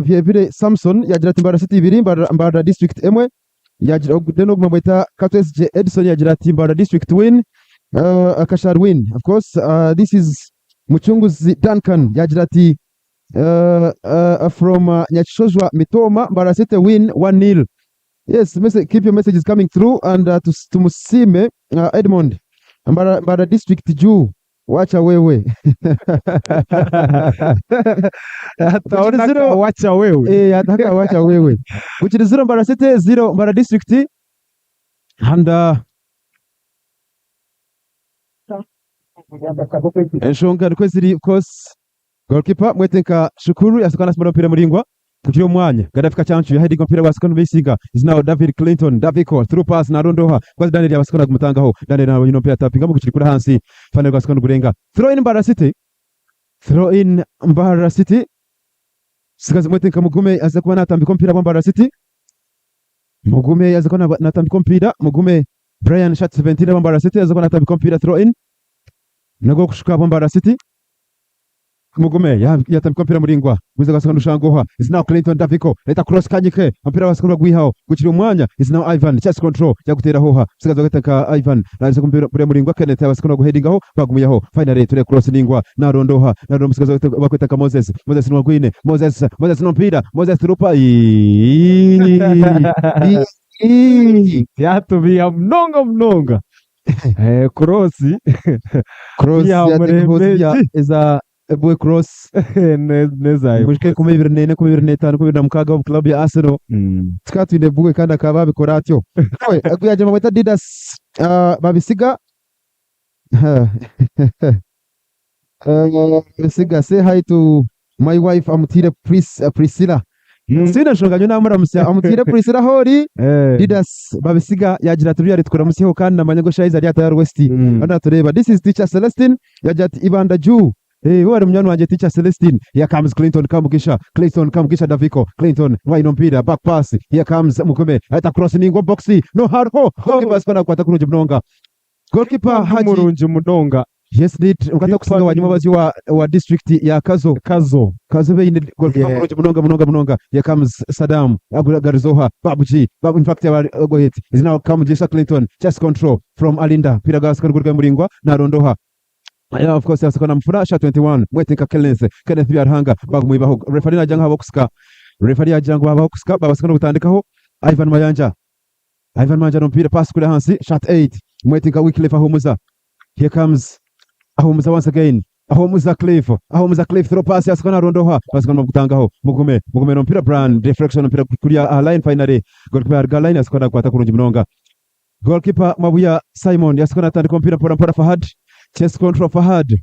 Vievire Samson yagira Mbarara City 2 Mbarara District emwe yagira deno mweta KTSJ Edson yagira Mbarara District win Akashar win. Of course, this is Muchunguzi Duncan Yajrati from Nyachozwa Mitoma Mbarara City win 1-0. Yes, keep your messages coming through and to Musime Edmond Mbarara District juu wacha wewe ataona wacha wewe ataka wacha wewe kuchiri 0 Mbarara City 0 Mbarara District and enshonga kweziri of course goalkeeper mwetenka Shukuru yasukana simba mpira muringwa kutiro mwanya gadafika chanchu ya heading mpira wasukana bisinga is now David Clinton Daviko through pass na rondoha kwa Daniel yabasukana kumutangaho Daniel na yino mpira tapinga mukiri kuri hansi final wasukana gurenga throw in Mbarara City sigaze mwetenka Mugume azakuba natambika mpira wa Mbarara City Mugume azakuba natambika mpira Mugume Brian shot 17 wa Mbarara City azakuba natambika mpira throw in nago kushuka Mbarara City Mugume yatamika mpira muringwa guza gasakana ushangoha is now Clinton Daviko leta cross Kanyike mpira wasakana gwihao gukira umwanya is now Ivan chest control yakutera hoha sigaza gataka Ivan naza kumpira muringwa Kenneth wasakana guheadingaho bagumuyaho finally ture cross ningwa na rondoha na musigaza bakwetaka Moses nwagwine Moses no mpira Moses rupa yatubia mnonga cross ya eza boy cross neza mushike kumibira nene kumibira netanu kumibira mukaga wa club ya Arsenal tukatwinde bugwe kandi akaba bikora atyo nawe akuyaje mabeta Didas babisiga bisiga say hi to my wife Amutire Priscilla sina shonganyo namura musya Amutire Priscilla hori Didas babisiga yagira turiya tukora musyeho kandi namanyago Shaiza ari atayar West ana tureba this is teacher Celestine yajati Ibanda Ju wari mnyano wanje teacher Celestine here comes Clinton kamugisha Daviko Clinton waino mpira back pass here comes Mukume aita cross ningo boxi no hard ho goalkeeper spana kwata kurunje mnonga goalkeeper Haji murunje munonga yes need ukata kusinga wanyuma bazi wa district ya Kazo beine goalkeeper kurunje mnonga here comes Saddam Garizoha Babuji in fact go hit is now Kamugisha Clinton chest control from Alinda piragas kan gurga muringwa na rondoha. Yeah, of course yasakana mfurasha 21 mwetenka Kenneth Byaruhanga bagumuibaho referee ajanga habokuska babasakana gutandikaho Ivan Mayanja no mpira pass kule hansi shot 8 mwetenka Wycliffe Ahumuza here comes Ahumuza once again aho muza Cliff throw pass yasikana rondoha basikana gutangaho mugume no mpira brand deflection mpira kuria line finally goalkeeper line yasikana kwata kurungi mnonga goalkeeper Mabuya Simon yasikana tandika mpira pora Fahad chest control Fahad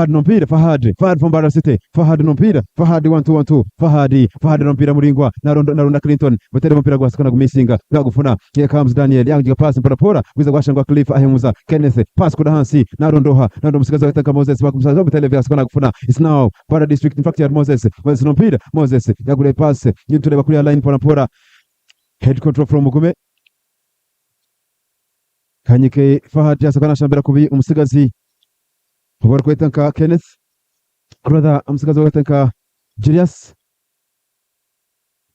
no mpira Fahad from Mbarara City Fahad no mpira Fahad 1-2 Fahad no mpira muringwa na ronda Clinton batere mpira gwasikana gumisinga gufuna here comes Daniel yangiga pass pora wiza gwashangwa Cliff ahemuza Kenneth pass kuda hansi na rondoha na ndo musigaza gataka Moses bakumsaza batere gwasikana gufuna is now para district in fact ya Moses no mpira Moses yagure pass yintule bakuri line pora head control from Mugume Kanyike Fahad yasakana shambira kubi umusigazi Ubwo kwetanka Kenneth brother amusigaza kwetanka Julius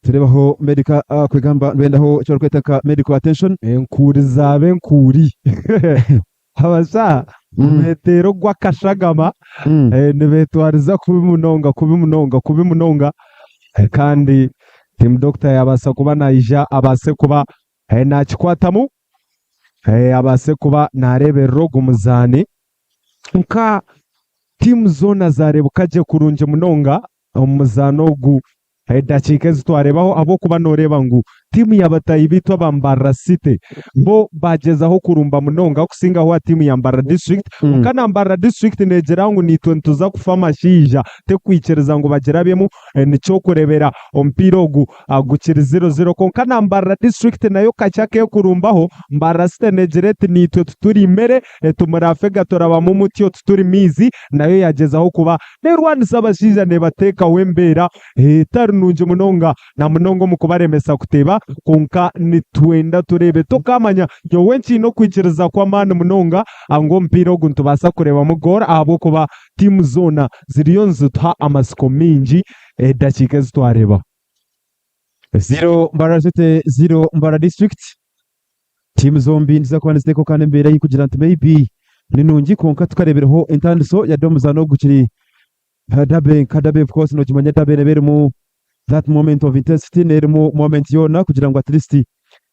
turebaho medical kwegamba bendaho cyo kwetanka medical attention enkuri zabe nkuri habasha metero gwakashagama nebetwariza kubi munonga kandi team doctor yabasa kuba naija abase kuba nakikwatamu abase kuba narebero gumuzani nka team zona zarebukaje kurunje munonga umuzano gu dakika zitwarebaho abo kuba noreba ngu team yabatayi bitwa bambara City bo bagezaho kurumba munonga kusinga ho team yambara district kana mbara district negera ngo nitwe ntuza kufama shija te kwicereza ngo bagerabemo nico kurebera ompiro gu agukira 0-0 ko kana mbara district nayo kachake kurumbaho mbara City negerete nitwe tuturi imbere tumurafe gatora mu mutyo tuturi mizi nayo yagezaho kuba ne Rwanda sabashija ne bateka wembera tarunuje munonga na munongo mukubaremesa kuteba konka nitwenda turebe tokamanya nyowenchi no kwicereza kwa mane munonga ango mpiro guntubasa kureba mugora abo kuba team zona ziriyo nzutha amasiko minji dakika zitwareba 0 Mbarara City 0 Mbarara district team zombi ndiza kwa ndiko kane mbere y'ikugira nti maybe ninungi konka tukarebereho intandiso ya domuzano gukiri Kadabe of course no kimanya Dabe nebere mu that moment of intensity nerimo moment yona kugira ngo at least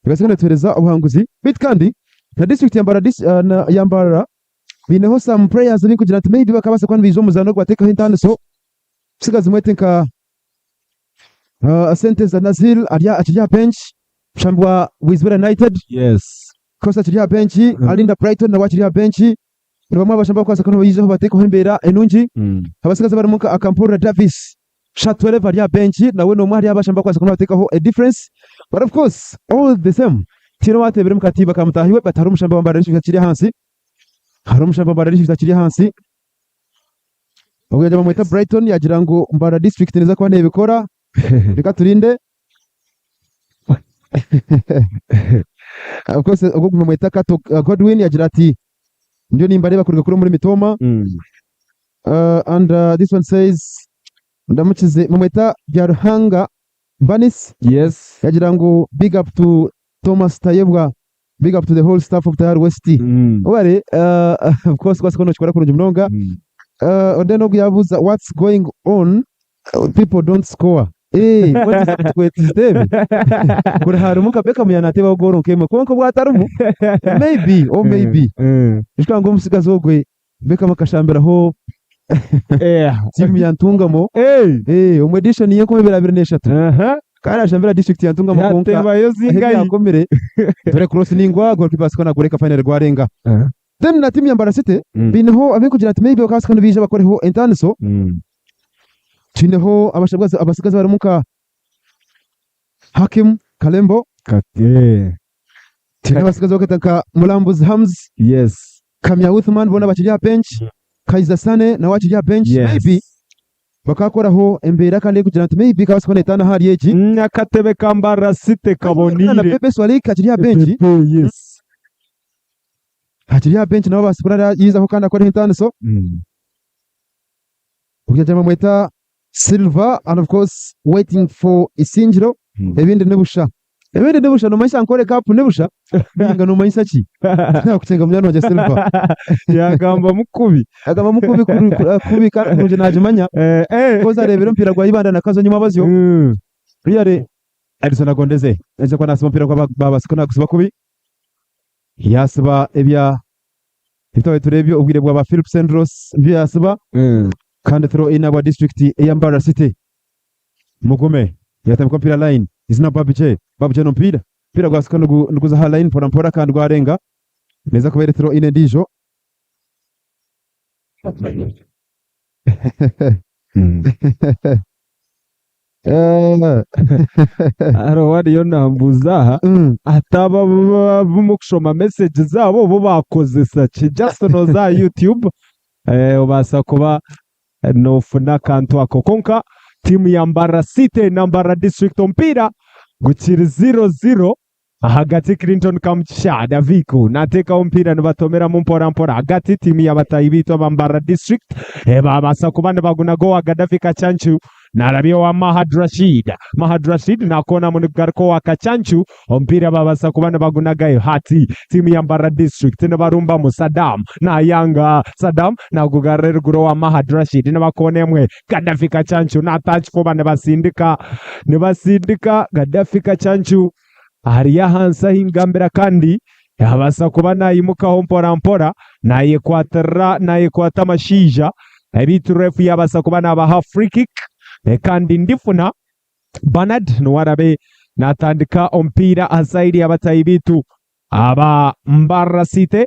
bigasikana tuhereza ubuhanguzi bit kandi na district yambara bineho some prayers ni kugira ati maybe bakabasa kwa bizo muzano gwateka hintane so sigazi mwetenka sentence Nazil akijya bench shambwa Wizbera United yes kosa akijya bench alinda Brighton na wakijya bench Nibamwe bashamba kwasa kano yizo bateko hembera enunji abasigaza baramuka akampura Davis Shatwele varia bench nawe no mwari abashamba kwasa kano batekaho a difference but of course all the same tino watebere mukatiba kamutahiwe bataru mushamba wambara rishika kiri hansi haru mushamba wambara rishika kiri hansi ubwo yajya bamwita Brighton yagira ngo Mbara district neza kwa nebikora reka turinde of course ubwo kumwita Kato Godwin yagira ati ndio nimbareba kurika kuri muri Mitoma and this one says ndamukize mumweta Byaruhanga Banis yes yagira ngo big up to Thomas Tayebwa big up to the whole staff of the West wale of course kwa sikono chikora kurunje mnonga ondeno yabuza what's going on people don't score what is it system kuri harumuka beka muyanateba goro kemwe konko bwatarumu maybe ishwa ngo musigazo gwe beka makashambera ho timu yantungamo umwedition yeko 2023 kana shambera district yantungamo konka yateba yozinga yakomere dore cross ningwa goalkeeper sikona gureka final rwarenga then na timu ya Mbara City bineho abikugira ati maybe bakasikana bije bakoreho intaniso Chineho abasigaza baramuka Hakim Kalembo Tina abasigaza bakataka Mulambuzi Hams yes Kamya Uthman bona bakiriya bench Kaiza Sane na wakiriya bench maybe bakakoraho embera kandi kugira ati maybe kabasikana itana hari yeji Nyakatebe Kambara City kabonire na Pepe Swali kakiriya bench yes kakiriya bench nabo basikura yizaho kandi akora intaniso Ukijama mweta Silva and of course waiting for Isinjiro ebindi nebusha no maisha nkore cup nebusha binga no maisha ki na kucenga mujano wa Silva yagamba mukubi kubi kandi najimanya koza rebero mpira gwa ibanda nakazo nyuma bazyo riyare Edison agondeze eje kwa nasoma mpira kwa baba sikona kusiba kubi yasaba ebya itawe turebye ubwire bwa Philip Sendros byasaba kandi throw in aba district ya Mbarara City Mugume yatamka mpira line izina Babiche no mpira gwasuka nuguza ha line mpora kandi gwarenga neza kubera throw in ndijo Arowari yo nambuza ataba bumukushoma message zabo bo bakoze search just no za YouTube ubasa kuba nofuna kantu ako konka timu ya Mbarara City na Mbarara District mpira gukira 0-0 hagati Clinton Kamcha Daviku nateka umpira nibatomera mu mpora hagati timu ya batayibito ba Mbarara District babasa kubana baguna go Gaddafi Kachanchu narabio wa Mahad Rashid nakona munigarko wa Kachanchu ompira babasa kubana bagunagayo hati timu ya Mbarara District barumba mu Saddam na Yanga Saddam na gugarere guro wa Mahad Rashid nabakonemwe Gaddafi Kachanchu na touch for bane basindika Gaddafi Kachanchu hariya hansa hingambira kandi yabasa kubana imukaho mpora naye kwata mashija ebitu refu yabasa kubana aba free kick kandi ndifuna Bernard nuwarabe natandika ompira asaidi abatayibitu aba Mbarara City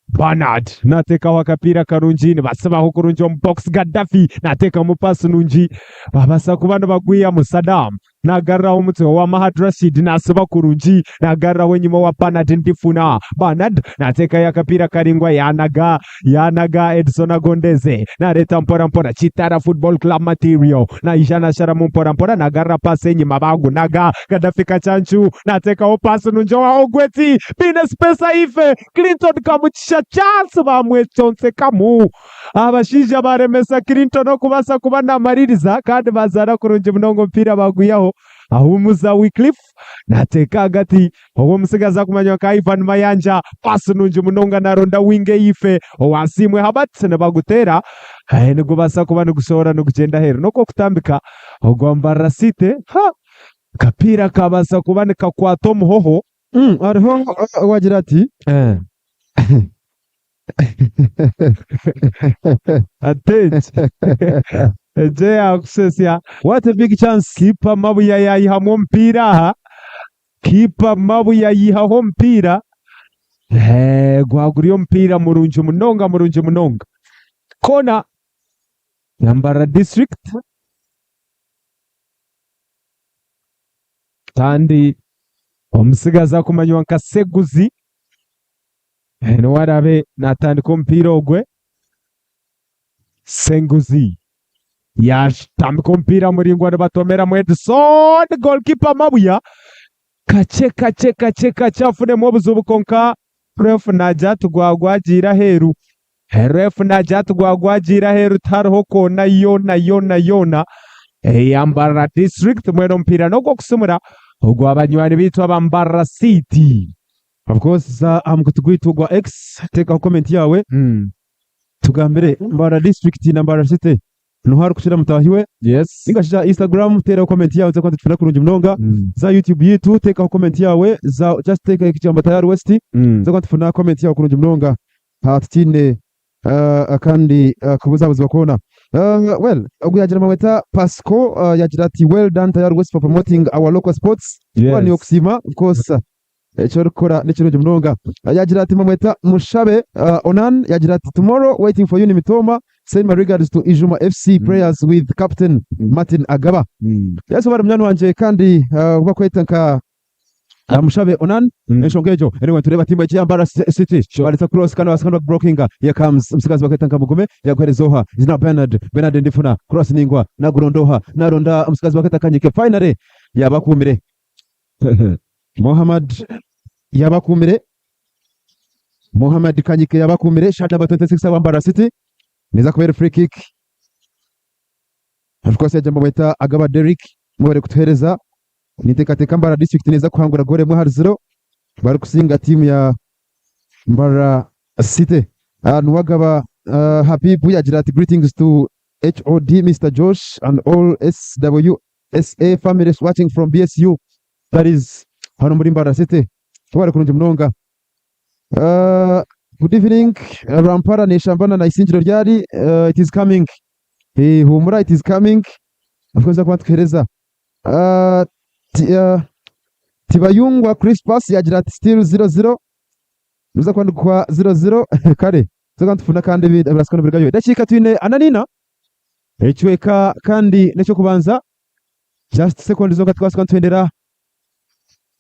Bernard nateka wakapira karunji basaba hukurunji box Gaddafi nateka mupasi nunji babasa kubana bagwiya mu Saddam nagarra umutwe wa Mahad Rashid nasaba kurunji nagarra wenyuma wa Bernard ndifuna Bernard nateka yakapira karingwa yanaga Edson Agondeze na reta mpora Chitara Football Club material na ijana shara mpora nagarra pase nyuma bagu naga Gaddafi Kachanchu nateka opasi nunjo wa Ogweti bine spesa ife Clinton Kamuchisha chance bamwechonse kamu abashija baremesa Clinton no kubasa kubana maririza kandi bazara kurunje munongo mpira baguyaho ahumuza Wycliffe nateka hagati owo musigaza kumanywa ka Ivan Mayanja pasi nunje munonga naronda winge ife owasimwe habatse nabagutera nigo basa kubana gushora no kugenda hero noko kutambika ogwa Mbarara City kapira kabasa kubanika kwa Tom Hoho ariho wagira ati Eje akusesia what a big chance kipa mabuya yayihamwo mpira kipa mabuya yihaho mpira gwaguriyo mpira murunje munonga kona ya Mbarara District kandi omusigaza kumanywa nka Seguzi warabe natandika mpira ogwe Senguzi yatambika mpira muringwa batomera mu Edson goalkeeper mabuya kache chafune mu buzubukonka ref naja tugwagwagira heru tarho kona yona ya Mbarara District mwero mpira noko kusumura ogwa abanywani bitwa ba Mbarara City. Of course amukutugwitugwa X teka comment yawe tugambere Mbarara District na Mbarara City nuharu kushira mutahiwe yes ingashira Instagram tera comment yawe zakwantu tufuna kurunje mnonga za YouTube yetu teka comment yawe za just teka ikijamba tayari West zakwantu tufuna comment yawe kurunje mnonga hatine kandi kubuzabuzi bakona well oguyagira maweta Pasco yagira ati well done tayari West for promoting our local sports yes. Ni okusima of course chorukora n'ikirunje mnonga yagira ati mamweta Mushabe Onan yagira ati tomorrow waiting for you ni Mitoma send my regards to Ijuma FC prayers with Captain Martin Agaba yeso bari mnyano wanje kandi bakwetanka Mushabe Onan nshongejo anyway tureba timu ya Mbarara City balitsa cross kana wasakana blocking here comes msikazi bakwetanka Mugume yakwerezoha izina Bernard ndifuna cross ningwa na gurondoha naronda msikazi bakwetanka nyike finally yabakumire Mohamed Kanyike yabakumire shot number 26 wa Mbarara City niza kubera free kick afukose jambo mweta Agaba Derrick mwere kutuhereza nitekateka Mbarara District niza kuhangura gore mu 0 bari kusinga timu ya Mbarara City nuwagaba Habibu yagira ati greetings to HOD Mr. Josh and all SWSA families watching from BSU that is hano muri Mbarara City bari kurunje mnonga good evening Rampara ni shambana na isingiro ryari it is coming humura it is coming afunza kwa twereza Tibayungwa Crispus yagira ati still 0-0 nuza kwandikwa 0-0 kare zoga ntufuna kandi biraskona birgayo dakika twine ananina echweka kandi necho kubanza just second zoga twaswa ntwendera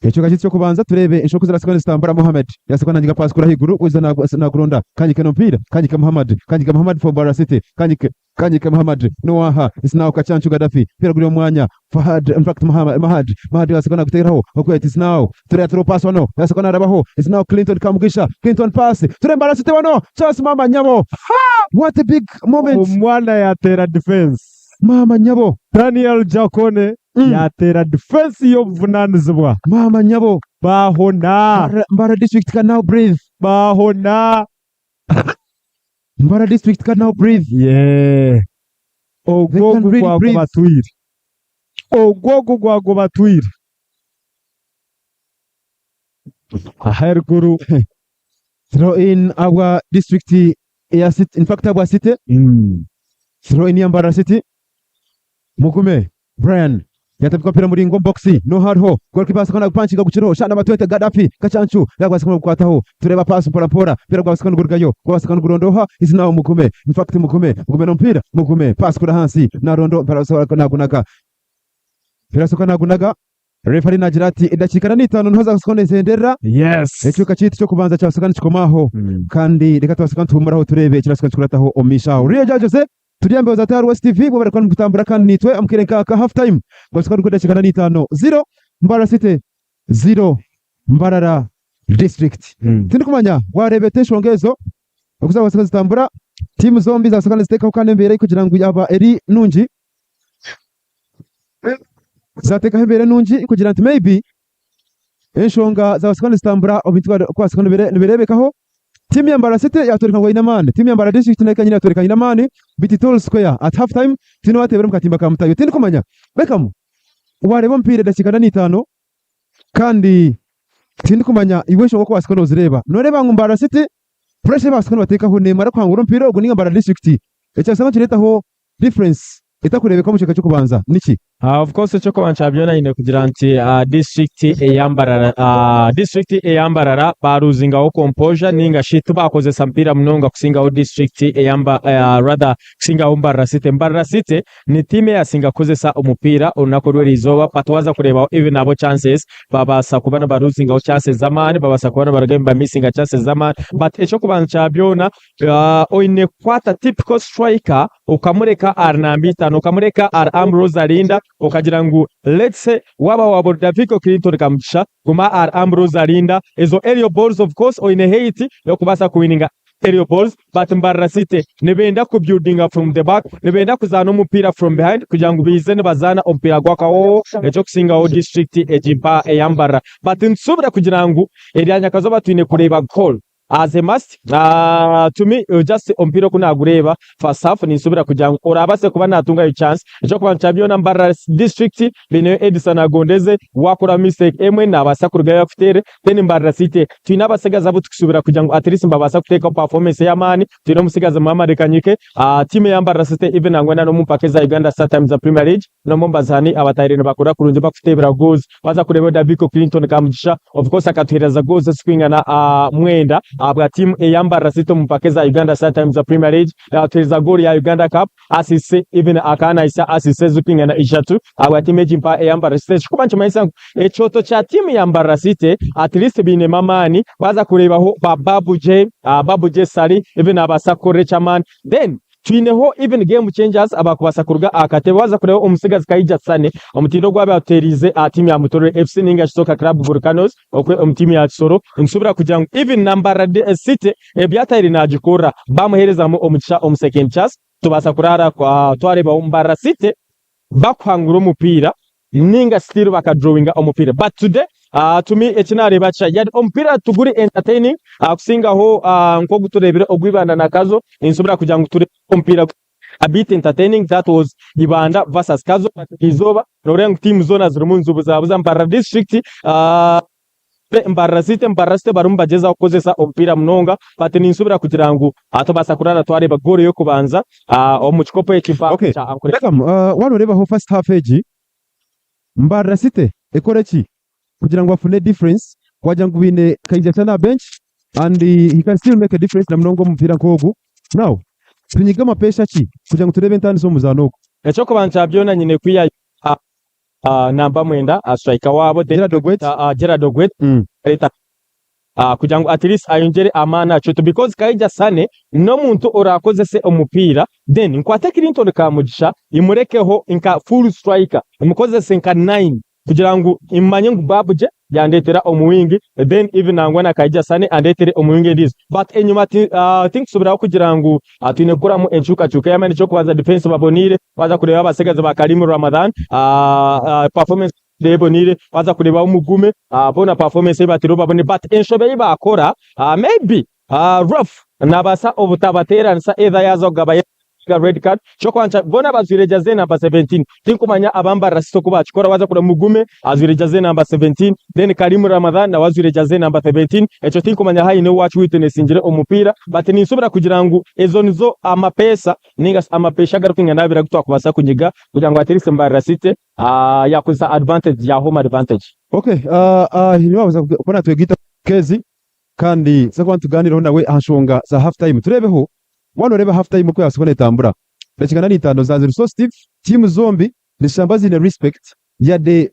echweka cyo kubanza turebe inshoku za second stambara Mohamed yasekwa nangiga pass kura higuru uza na kuronda kanyike no mpira kanyike Muhammad for Bara City kanyike Muhammad Noaha isnao kachanchu Gaddafi pira guri mwanya Fahad in fact Mahad yasekwa guteraho okwe it is now ture atro pass wano yasekwa arabaho is now Clinton kamugisha Clinton pass ture Bara City wano chance mama nyabo what a big moment umwana yatera defense mama nyabo Daniel Jakone yatera defense yo vunanizibwa mama nyabo bahona Mbara district can now breathe bahona Mbara district can now breathe ogogo gwago batwire aherguru throw in our district in fact our city throw in Mbara City Mukume Brian yatabika pira muri ngo boxi no hardho goalkeeper sakona punching gukiro shana batwete Gaddafi kachanchu yagwasikana gukwataho tureba pass pora pira gwasikana gurgayo gwasikana gurondoha is now Mukume in fact Mukume no mpira Mukume pass kura hansi na rondo pira sakona gunaga referee najirati idakikana n'itano ntoza sakona zendera ecyuka cyiti cyo kubanza cya sakana kikomaho kandi reka twasakana tumuraho turebe kirasakana kurataho omishaho Rio Jose Turiambe za Taru West TV bwo bariko kutambura kandi nitwe amkirenka ka half time gwasika rukoda chikana n'itano 0 Mbara City 0 Mbarara District tindi kumanya warebete shongezo okuza wasika zitambura timu zombi za sakana ziteka ukane mbere kugira ngo yaba eri nunji zateka hembere nunji kugira nti maybe enshonga za sakana zitambura obitwa kwa sakana birebekaho timu ya Mbara City yatoreka ngo inamane timu ya Mbara District neka nyina yatoreka inamane Bititol Square at half time tino watebera mukatimba ka mutayo tindi kumanya Beckham wareba mpire dakikana n'itano kandi tindi kumanya iwesho wako wasikano zireba noreba ngo Mbara City pressure basikano batekaho Neymar kwangura mpire ubwo ninga Mbara District ecyasanga kiretaho difference itakurebeka mu cyaka cyo kubanza niki of course cyo kubanza byona ine kugira nti district eyambarara baruzinga ho composure ninga shitu bakoze sampira mnonga kusinga ho district rather kusinga ho Mbara City ni time yasinga kozesa umupira unakorwe rizoba patwaza kureba even abo chances babasa kubana baruzinga ho chances zamani babasa kubana baragemba missing chances zamani but cyo kubanza byona oine kwata typical striker ukamureka Arnambita ukamureka Ambrose Arinda ukagira ngo let's say waba Daviko Clinton kamugisha guma Ambrose Arinda ezo aerial balls of course oine hate yo kubasa kuwininga aerial balls but Mbara City nebenda ku building from the back nebenda kuzana umupira from behind kugira ngo bizene bazana umupira gwakaho ejo kusinga ho district ejimpa eyambara but nsubira kugira ngo eryanya kazoba twine kureba goal as a must to me just ompiro kuna gureba first half ni subira kujangu orabase kuba natunga yo chance ejo kuba champion Mbara District bene Edison agondeze wakora mistake emwe nabasa kurga ya fitere then Mbara City twina basegaza butukisubira kujangu at least mbabasa kuteka performance ya mani twina musigaza mama rekanyike team ya Mbara City even angwena no mupakeza Uganda Startimes za Premier League no mombazani abatayirene bakora kurunje bakutebera goals baza kureba Daviko Clinton kamugisha of course akatwereza goals swingana mwenda abwa team Mbara City mupakeza Uganda Startimes za Premier League atweza goal ya Uganda Cup asise even akana isa asise zupingana ishatu abwa team ejimpa Mbara City kubancha maisa echoto cha team ya Mbara City at least bine mamani baza kurebaho Babu J Sali even abasakore chaman then twineho even game changers abakubasa kurga akate baza kureba umusigazi kayija sane omutindo gwabe aterize team ya Mutoro FC ninga Soka Club Volcanoes okwe team ya Soro insubira kugira ngo even Mbara City ebyatayiri najikora bamuhereza mu omugisha second chance tubasa kurara kwa twareba Mbara City bakwangura umupira ninga still bakadrawinga umupira but today to me echinare bacha yad ompira tuguri entertaining kusinga ho nko guturebera ogwibanda nakazo insubira kugira ngo ture ompira a bit entertaining that was Ibanda versus Kazo izoba norenga team zona zirumunzu buzabuza Mbara District Mbarra City barumbageza okozesa omupira munonga but ninsubira kugira ngo atobasa kurara twareba goal yo kubanza omukikopo ekipa cha Ankole. Wano reba ho first half age Mbarra City ekoreki kugira ngo afune difference wagira ngo bine Kaija na bench and he can still make a difference na mnongo mupira nkogu. Now tunyiga mapesha ki kugira ngo turebe ntani so muzanoko ekyo kubanza byona nyine kwiya namba mwenda striker wabo Gerard Ogwet leta kugira ngo at least ayongere amana cyo because Kaija Sane no muntu orakozese omupira then nkwate Clinton Kamugisha imurekeho inka full striker imukozese inka 9 kugira ngo imanye ngo babuje yandetera omuwingi then even angwana Kaija Sane andetere omuwingi this but enyuma think subira kugira ngo atine kuramo enchuka yamani cyo kubaza defense babonire baza kureba abasegaza ba Karim Ramadan performance de bonire baza kureba umugume bona performance batiro babone but enshobe bakora maybe rough nabasa obutabatera nsa either yazo gaba red card chokwancha bona bazwireja ze number 17 tinkumanya abambara sito kuba chikora waza kula mugume azwireja ze number 17 then Karim Ramadan na wazwireja ze number 17 echo tinkumanya hayi no watch witness injire omupira but ninsubira kugira ngo ezo nizo amapesa ninga amapesha garukinga ndabira gutwa kubasa kunyiga kugira ngo atirise Mbarra City yakuza advantage ya home advantage. Okay niwabuza kubona twegita kezi kandi sakwa tuganira nawe ahashonga za half time turebeho wano reba half time ko yasubone tambura ndakigana n'itando za Zero Steve team zombi nishambazi na respect ya de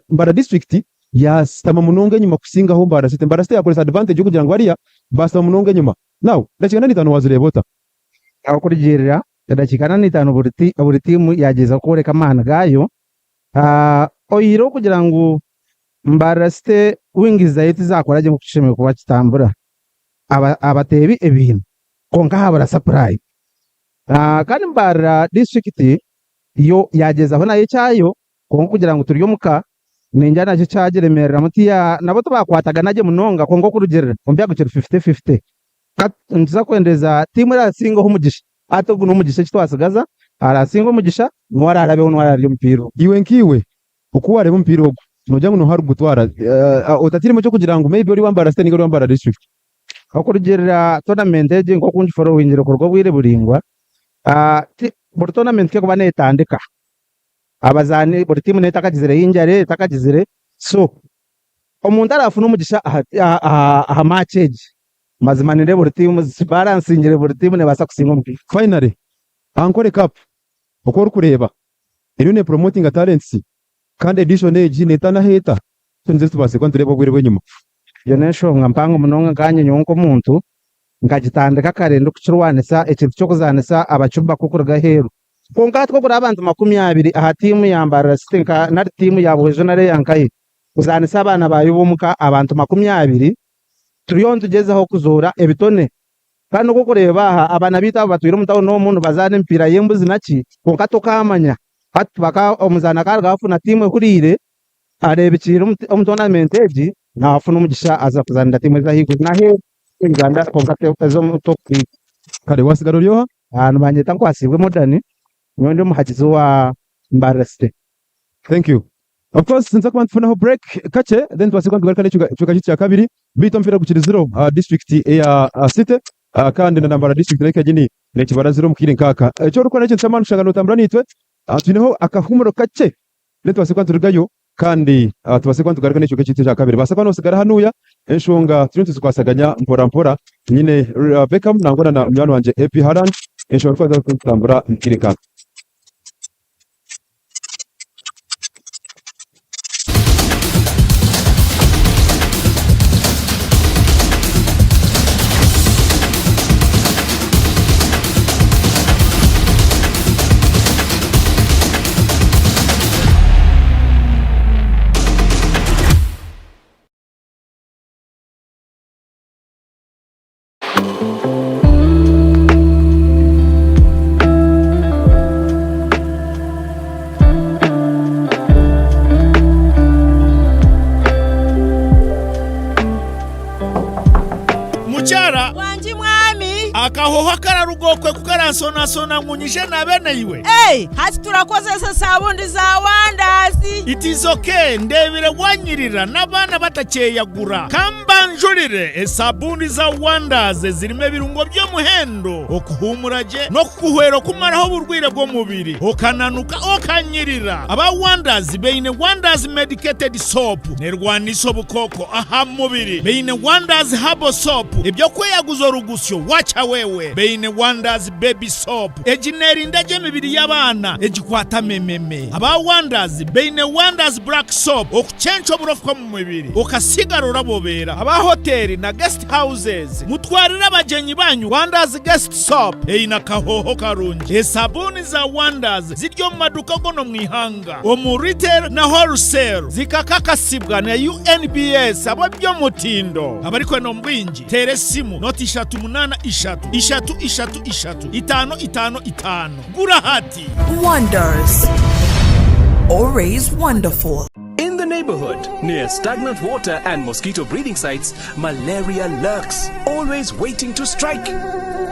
Mbarra district ya stama munonga nyuma kusinga ho Mbarra City yakoresha advantage yo kugira ngo ariya basta munonga nyuma now ndakigana n'itando wazirebota akurigirira ndakigana n'itando buri team yageza koreka mana gayo oyiro kugira ngo Mbarra City wingiza yiti zakoraje mu kushimira kuba kitambura abatebi ebintu konka habara supply kandi Mbarra district yo yagezaho nayo cyayo konka kugira ngo turiyo muka ninjana cyo cyageremerera mutiya nabo tubakwataga naje munonga kongo kurugerera ombya gukira 50-50 nza kwendeza timu ya singo humugisha atogu n'umugisha kitwasigaza arasingo umugisha nwara arabeho nwara ari mpiro iwe nkiwe ukuware mpiro ogo nojya ngo haru gutwara otatirimo cyo kugira ngo maybe uri Mbarra City n'ingoro Mbarra district akurugirira tournament eje ngo kunji foro wingiro korwo bwire buringwa buri tournament ke kuba netandika abazani buri team netakagizire yinjare takagizire so omuntu arafu n'umugisha aha match eje mazimanire buri team balance ingire buri team ne basa kusinga umupira finally Ankole Cup uko kureba iri ne promoting talents kandi edition eje netana heta tunze tubase ko tureba bwire bwenyuma yonesho ngampango munonga kanye nyonko muntu ngagitandika karendo kuchirwanisa ekintu cyo kuzanisa abacuba kukurga heru konka two kuri abantu 20 aha timu ya Mbarra City na timu ya Buhejonare yankaye kuzanisa abana bayubumuka abantu 20 turiyo tugezeho kuzora ebitone kandi uko kureba aha abana bita batwira mutaho no muntu bazane mpira yembuzi naki konka tokamanya baka omuzana kargafu na timu kurire arebikira tournament eji na afuna umugisha aza kuzanira timu za higo na he inganda konkate ezo mutoki kare wasigaro ryoha abantu banyeta kwasibwe modani nyondo muhagizi wa Mbarra City. Thank you. Of course since kwa tufunaho break kache then twasikwa kugaruka n'cyuka cya kabiri bito mfira gukira 0 district ya City kandi na Mbarra district reka gini nekibara 0 mukire nkaka cyo rukora n'icyo nsamana ushangano tambura nitwe atuneho akahumuro kache then twasikwa turugayo kandi tubasekwa tugaruka n'icyo cya kabiri basakwa no sigara hanuya enshonga turuntu twasaganya mpora nyine Beckham nangona na mwana wanje Happy Haaland enshonga kwa tutambura mukire nkaka. akahoho kararuma rugokwe kukaransonasona nkunyije na bene iwe. Hati turakozesa sabundi za Wandazi. It is okay, ndebire wanyirira n'abana batakeyagura. Kambanjurire esabundi za Wandazi zirimo ebirungo byo muhendo okuhumuraje no kuhwero kumaraho burwire bwo mubiri okananuka okanyirira. Aba Wandazi beine Wandazi medicated soap nerwaniso bukoko aha mubiri beine Wandazi herbal soap ebyo kweyaguzo rugusyo wacha wewe beine Wandazi baby soap ejineri ndaje mibiri y'abana ejikwata mememe. Aba Wandazi beine Wandazi black soap okuchencho burofko mu mubiri okasigarura bobera. Aba hoteli na guest houses mutwarira abajenyi banyu Wandazi guest soap eina kahoho karungi. Esabuni za Wandazi ziryo mu maduka gono mwihanga omu retail na wholesale zikakakasibwa na UNBS abo byo mutindo. Abariko no mbwinji tere simu noti 383 gura hati. Wonders, always wonderful. In the neighborhood, near stagnant water and mosquito breeding sites, malaria lurks, always waiting to strike.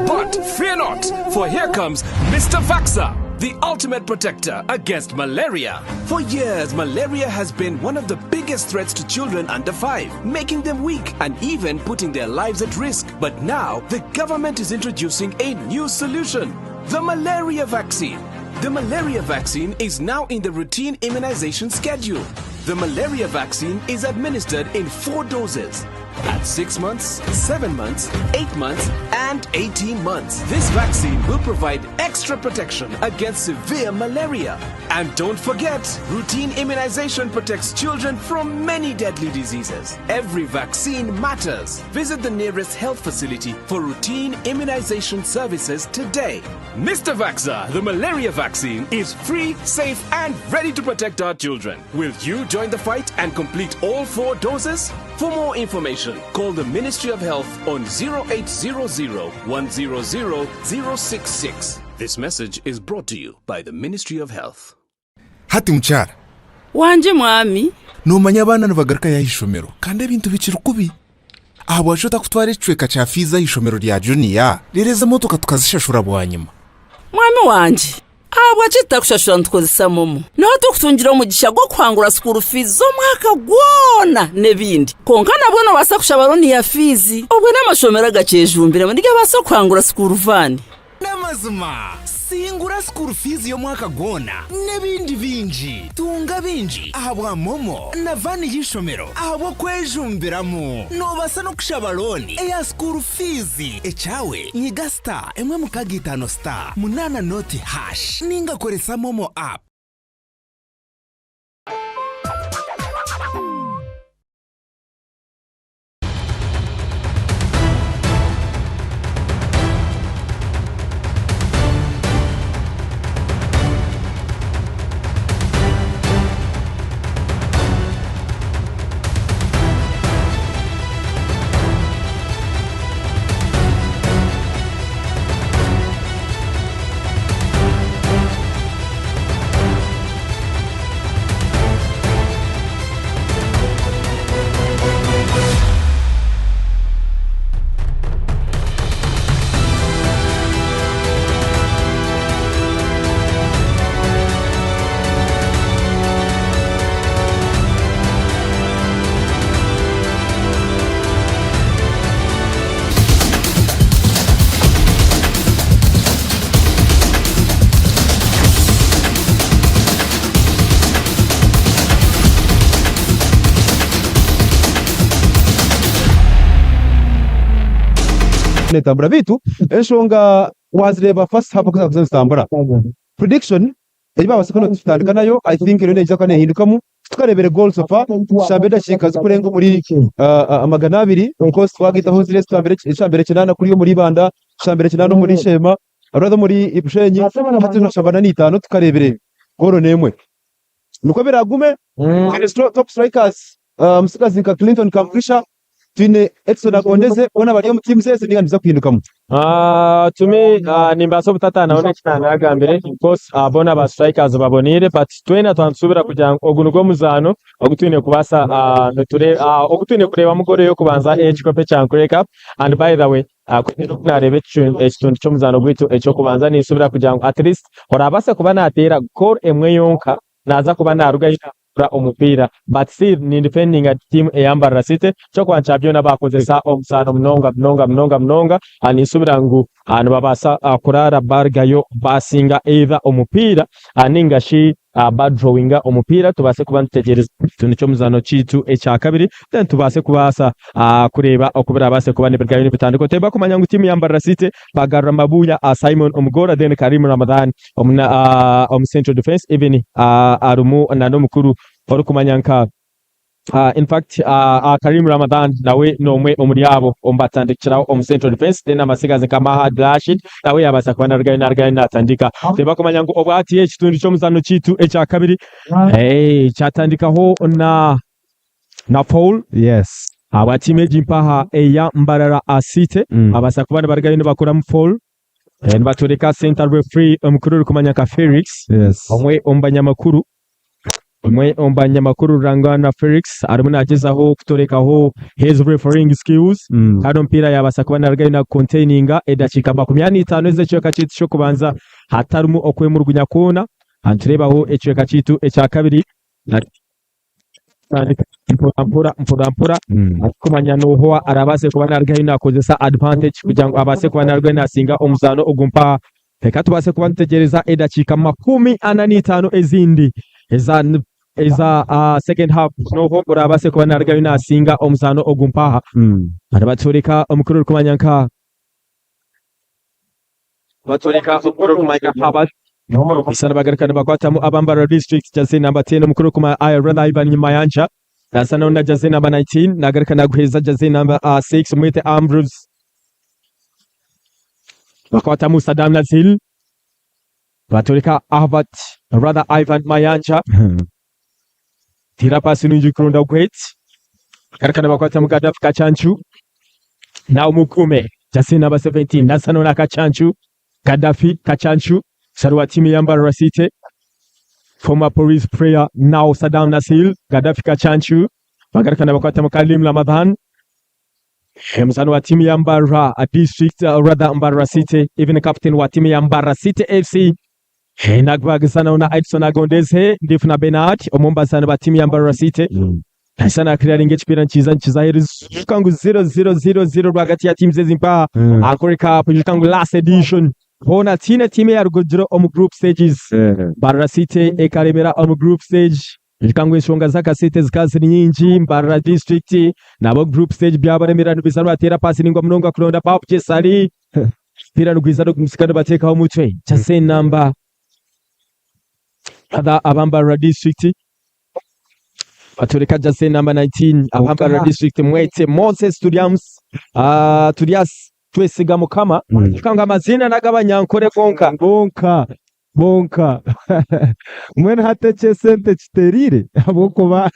But fear not, for here comes Mr. Vaxa, the ultimate protector against malaria. For years, malaria has been one of the biggest threats to children under 5, making them weak and even putting their lives at risk. But now, the government is introducing a new solution, the malaria vaccine. The malaria vaccine is now in the routine immunization schedule. The malaria vaccine is administered in 4 doses at 6 months, 7 months, 8 months, and 18 months. This vaccine will provide extra protection against severe malaria. And don't forget, routine immunization protects children from many deadly diseases. Every vaccine matters. Visit the nearest health facility for routine immunization services today. Mr. Vaxa, the malaria vaccine is free, safe, and ready to protect our children. Will you join the fight and complete all 4 doses? For more information, call the Ministry of Health on 0800 100 066. This message is brought to you by the Ministry of Health. Hati mchara Wanje mwami numanya abana nubagaruka y'ishomero kandi ibintu bikiri kubi. Abo bashota kutwara icweka cha fiza y'ishomero rya Junior rireza motoka tukazishashura bwanyuma. Mwami wanje abo acita kushashura ntukozesa momo naho tukutungira umugisha gwo kwangura school fees zo mwaka gwona nebindi konka nabona basakusha baroni ya fizi obwe n'amashomero agacejumbire muri ge baso kwangura school van namazuma singura school fees yo mwaka gwona nebindi binji tunga binji ahabwa momo na van y'ishomero abo kwejumbiramo no basa no kushabaroni eya school fees echawe nyiga star emwe mukagitano star munana noti hash ninga koresa momo app. netambura bitu eshonga wazireba first half kuza kuzambura prediction ejiba basakano tutandika nayo I think rero nejya kane hindukamu tukarebere goals of shambeda shikazi kurenga muri amagana 2 because twagita ho zire shambere kinana kuri yo muri banda shambere kinana muri shema arado muri ibushenyi hati no shambana ni 5 tukarebere goro nemwe nuko biragume top strikers musikazi nka Clinton Kamfisha twine Edson Agondeze bona bari mu team zese ninganiza kwihindukamu to me nimbaso butata naone kinana agambere because bona ba strikers babonire but twena twansubira kugira ogunugo muzano ogutwine kubasa noture ogutwine kureba mugore yo kubanza age cope chan Cup and by the way kugira ngo narebe ekintu cy'omuzano gwitu ekyo kubanza nisubira kugira ngo at least orabase kuba natera goal emwe yonka naza kuba naruga omupira but still ni defending a team eyambara City cyo kwanca byona bakozesa omusano mnonga anisubira ngo anu babasa kurara bargayo basinga either omupira aninga shi bad drawinga omupira tubase kuba ntegereza tuntu cyo muzano citu echa kabiri then tubase kubasa kureba okubira base kuba nibirgayo bitandiko teba kumanya ngo team yambara City bagarra mabuya Simon Omugora then Karim Ramadan central defense even arumu nano mukuru orukumanyanka in fact Karim Ramadan nawe nomwe omuriabo ombatandikiraho central defense then amasigaze kama Rashid nawe yabasa kuba nargayo natandika teba kumanya ngo obwati ekitundu cyo muzano citu echa kabiri cyatandikaho na foul yes abatime jimpaha eya mbarara City abasa kuba bargayo bakora mu foul batureka center referee omukuru kumanya ka Felix yes omwe ombanyamakuru Rangana Felix arimo nagezaho kutorekaho his refereeing skills kandi mpira yabasa kuba nargayo na containinga edakika 25 ezecyoka citu cyo kubanza hatarumu okwemurgunya kona anturebaho ecyoka citu echa kabiri mpura kumanya noho arabase kuba nargayo nakozesa advantage kugira ngo abase kuba nargayo nasinga omuzano ogumpa reka tubase kuba ntegereza edakika 45 ezindi eza second half noho urabase kuba nargayo nasinga omuzano ogumpaha arabaturika omukuru kumanyanka baturika omukuru kumanya habat isana bagarikana bakwatamu abambara district jase number 10 omukuru kuma Radha Ivan Mayanja nasana onda jase number 19 nagarikana guheza jase number 6 mwete Ambrose bakwatamu Saddam Nazil baturika Ahvat Radha Ivan Mayanja tira pasi nunji kurunda gwet garikana bakwatamu Gaddafi Kachanchu na umukume jase number 17 nasana ona Kachanchu Gaddafi Kachanchu Sarwa timu yambara City former police player now Saddam Nasil Gaddafi Kachanchu bagarikana bakwatamu Karim Ramadan msano wa timu yambara district Radha Mbara City even captain wa timu yambara City FC nagbagisana una Edson Agondeze ndifuna Bernard omomba sana ba timu yambara City sana clearing experience nchiza heri kangu 0-0-0-0 rwagati ya timu zezimpa akoreka pujikangu last edition bona timu ya rugojiro group stages Mbara City ekaremera group stage kangu ishonga zaka City zikazi nyingi Mbara district nabo group stage byabaremera nubisano atera pasi ningwa mnonga kulonda papu jesari pira nugwizado kumsikana bateka umutwe chase number abambara district batureka jase number 19 abambara district mwete Moses Turias twesiga mukama kanga amazina nagabanyankore bonka mwene hateche sente kiterire abokuba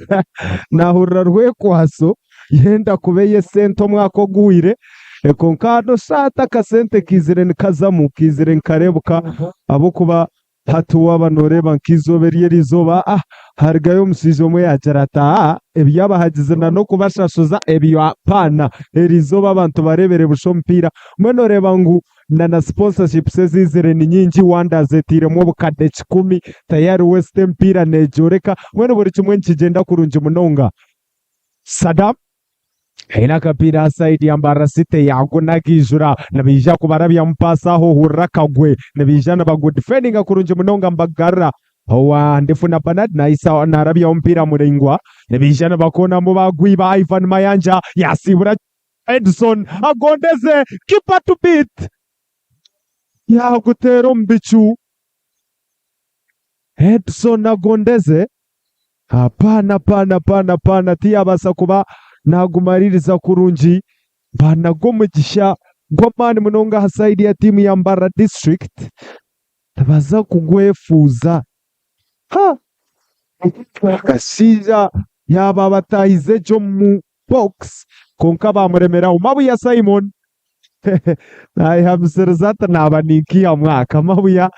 nahurira rwekwaso yenda kubeye sente omwako guire ekonkado sata kasente kizire nkazamu nkarebuka abokuba hatuwa banoreba nkizoberiye rizoba hargayo musizo mwe yajarata ebyabahagize no kubashashuza ebyapana erizoba abantu barebere busho mpira mwenoreba ngu na sponsorship sezizire ni nyingi wanda zetire mu bukade 10 tayari West mpira nejoreka mwene buri kimwe nkigenda kurunje munonga Saddam ina kapira side ya Mbara City yagunagijura nabija kubarabya mpasaho hurakagwe nabijana bago defending akurunje munonga mbagara Owa ndifuna Bernard na isa na arabia mpira murengwa nabijana bakona mu bagwi ba Ivan Mayanja yasibura Edson Agondeze keeper to beat ya gutero mbichu Edson Agondeze pana tia basa kuba nagumaririza kurunji banago mugisha gwamani munonga hasaidi ya timu ya Mbara district tabaza kugwefuza kasiza yaba batahize jo mu box konka bamuremera umabu ya Simon hamuserezata nabanikia mwaka mabuya